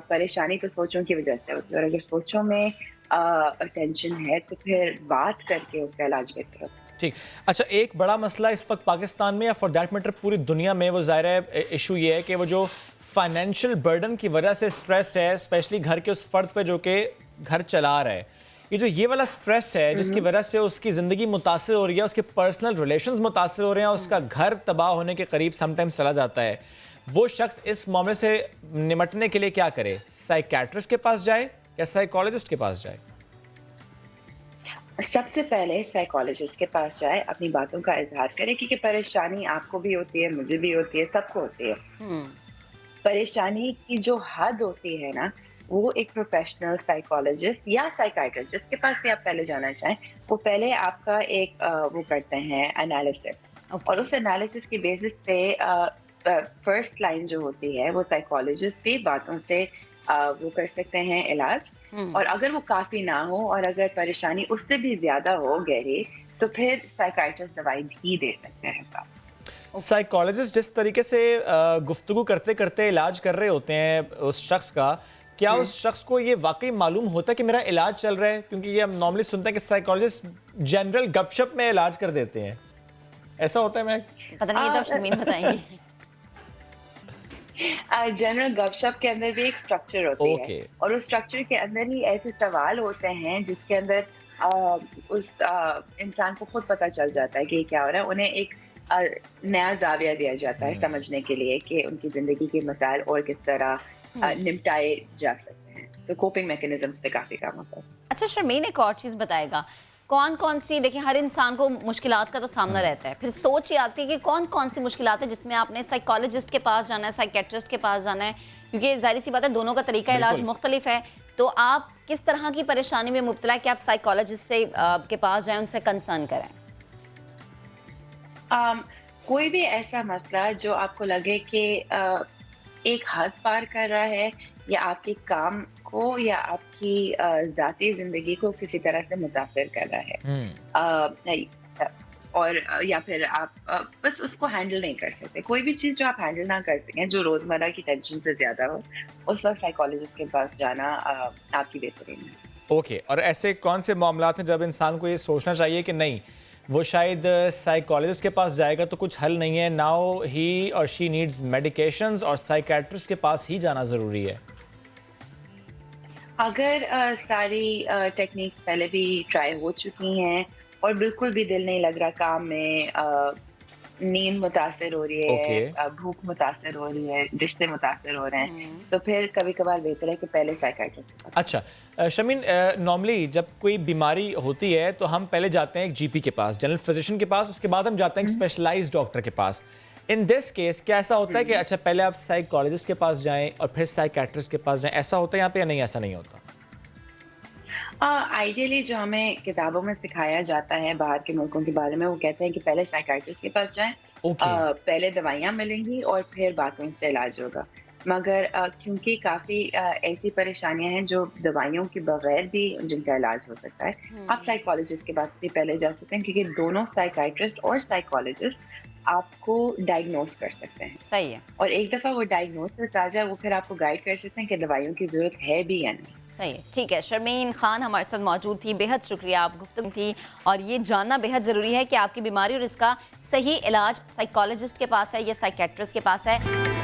परेशानी तो सोचों की वजह से होती है और अगर सोचों में टेंशन है तो फिर बात करके उसका इलाज बेहतर होता है। ठीक, अच्छा, एक बड़ा मसला इस वक्त पाकिस्तान में या फॉर दैट मैटर पूरी दुनिया में वो ज़ाहिर है इशू ये है कि वो जो फाइनेंशियल बर्डन की वजह से स्ट्रेस है, स्पेशली घर के उस फर्द पे जो कि घर चला रहा है, ये वाला स्ट्रेस है जिसकी वजह से उसकी ज़िंदगी मुतासिर हो रही है, उसके पर्सनल रिलेशंस मुतासिर हो रहे हैं, उसका घर तबाह होने के करीब समटाइम्स चला जाता है। वो शख्स इस मामले से निमटने के लिए क्या करे? साइकियाट्रिस्ट के पास जाए या साइकोलॉजिस्ट के पास जाए? सबसे पहले साइकोलॉजिस्ट के पास जाए, अपनी बातों का इजहार करे, क्योंकि परेशानी आपको भी होती है, मुझे भी होती है, सबको होती है। परेशानी की जो हद होती है ना, वो एक प्रोफेशनल साइकोलॉजिस्ट या साइकाइट्रिस्ट जिसके पास भी आप पहले जाना चाहें, वो पहले आपका एक वो करते हैं एनालिसिस और उस एनालिसिस की बेसिस पे फर्स्ट लाइन जो होती है वो साइकोलॉजिस्ट भी बातों से वो कर सकते हैं इलाज, और अगर वो काफ़ी ना हो और अगर परेशानी उससे भी ज़्यादा हो गहरी तो फिर साइकाइट्रिस्ट दवाई भी दे सकते हैं। साइकोलॉजिस्ट जिस तरीके से गुफ्तगू करते करते इलाज कर रहे होते हैं उस शख्स का, क्या उस शख्स को ये वाकई मालूम होता है कि मेरा इलाज चल रहा है? क्योंकि ये हम नॉर्मली सुनते हैं कि साइकोलॉजिस्ट जनरल गपशप में इलाज कर देते हैं, ऐसा होता है? मैं पता नहीं, ये तो शर्मीन बताएंगे। जनरल गपशप के अंदर भी एक स्ट्रक्चर होती है और उस स्ट्रक्चर के अंदर ही ऐसे सवाल होते हैं जिसके अंदर उस इंसान को खुद पता चल जाता है कि क्या हो रहा है। उन्हें एक नया जाविया दिया जाता है समझने के लिए कि उनकी जिंदगी के मसाइल और किस तरह निपटाए जा सकते हैं। तो कोपिंग मैकेनिज्म्स पे काफ़ी काम होता है। अच्छा शर्मीन, एक और चीज़ बताएगा, कौन कौन सी, देखिए हर इंसान को मुश्किलात का तो सामना रहता है, फिर सोच ये आती है कि कौन कौन सी मुश्किलात है जिसमें आपने साइकोलॉजिस्ट के पास जाना है, साइकेट्रिस्ट के पास जाना है, क्योंकि जाहिर सी बात है दोनों का तरीका इलाज मुख्तलिफ है। तो आप किस तरह की परेशानी में मुब्तला है कि आप साइकोलॉजिस्ट से के पास जाएं, उनसे कंसर्न करें? कोई भी ऐसा मसला जो आपको लगे कि एक हद पार कर रहा है या आपके काम को या आपकी ज़ाती ज़िंदगी को किसी तरह से मुतासिर कर रहा है, और या फिर आप बस उसको हैंडल नहीं कर सकते, कोई भी चीज़ जो आप हैंडल ना कर सकें, जो रोज़मर्रा की टेंशन से ज़्यादा हो, उस वक्त साइकोलॉजिस्ट के पास जाना आपकी बेहतरीन है। ओके, और ऐसे कौन से मामलात हैं जब इंसान को ये सोचना चाहिए कि नहीं, वो शायद साइकोलॉजिस्ट के पास जाएगा तो कुछ हल नहीं है, नाउ ही और शी नीड्स मेडिकेशंस और साइकेट्रिस्ट के पास ही जाना ज़रूरी है? अगर सारी टेक्निक्स पहले भी ट्राई हो चुकी हैं और बिल्कुल भी दिल नहीं लग रहा काम में, नींद मुतासर हो रही है, भूख मुतासर हो रही है, रिश्ते मुतासर हो रहे हैं, तो फिर कभी कभार बेहतर है कि पहले साइकाइट्रिस्ट। अच्छा शमीन, नॉर्मली जब कोई बीमारी होती है तो हम पहले जाते हैं एक जीपी के पास, जनरल फिजिशियन के पास, उसके बाद हम जाते हैं एक स्पेशलाइज्ड डॉक्टर के पास। इन दिस केस क्या ऐसा होता है कि अच्छा पहले आप साइकोलॉजिस्ट के पास जाएं और फिर साइकेट्रिस्ट के पास जाएं, ऐसा होता है यहाँ पे या नहीं, ऐसा नहीं होता? आइडियली जो हमें किताबों में सिखाया जाता है बाहर के मुल्कों के बारे में, वो कहते हैं कि पहले साइकाइट्रिस्ट के पास जाएं, पहले दवाइयाँ मिलेंगी और फिर बाकी से इलाज होगा। मगर क्योंकि काफ़ी ऐसी परेशानियां हैं जो दवाइयों के बगैर भी जिनका इलाज हो सकता है, आप साइकोलॉजिस्ट के पास भी पहले जा सकते हैं, क्योंकि दोनों साइकाइट्रिस्ट और साइकोलॉजिस्ट आपको डायग्नोस कर सकते हैं। सही है। और एक दफ़ा वो डायग्नोसिस आ जाए, वो फिर आपको गाइड कर सकते हैं कि दवाइयों की ज़रूरत है भी या नहीं। सही है, ठीक है। शर्मीन खान हमारे साथ मौजूद थी, बेहद शुक्रिया, आप गुफ्तगू थी, और ये जानना बेहद ज़रूरी है कि आपकी बीमारी और इसका सही इलाज साइकोलॉजिस्ट के पास है या साइकेट्रिस्ट के पास है।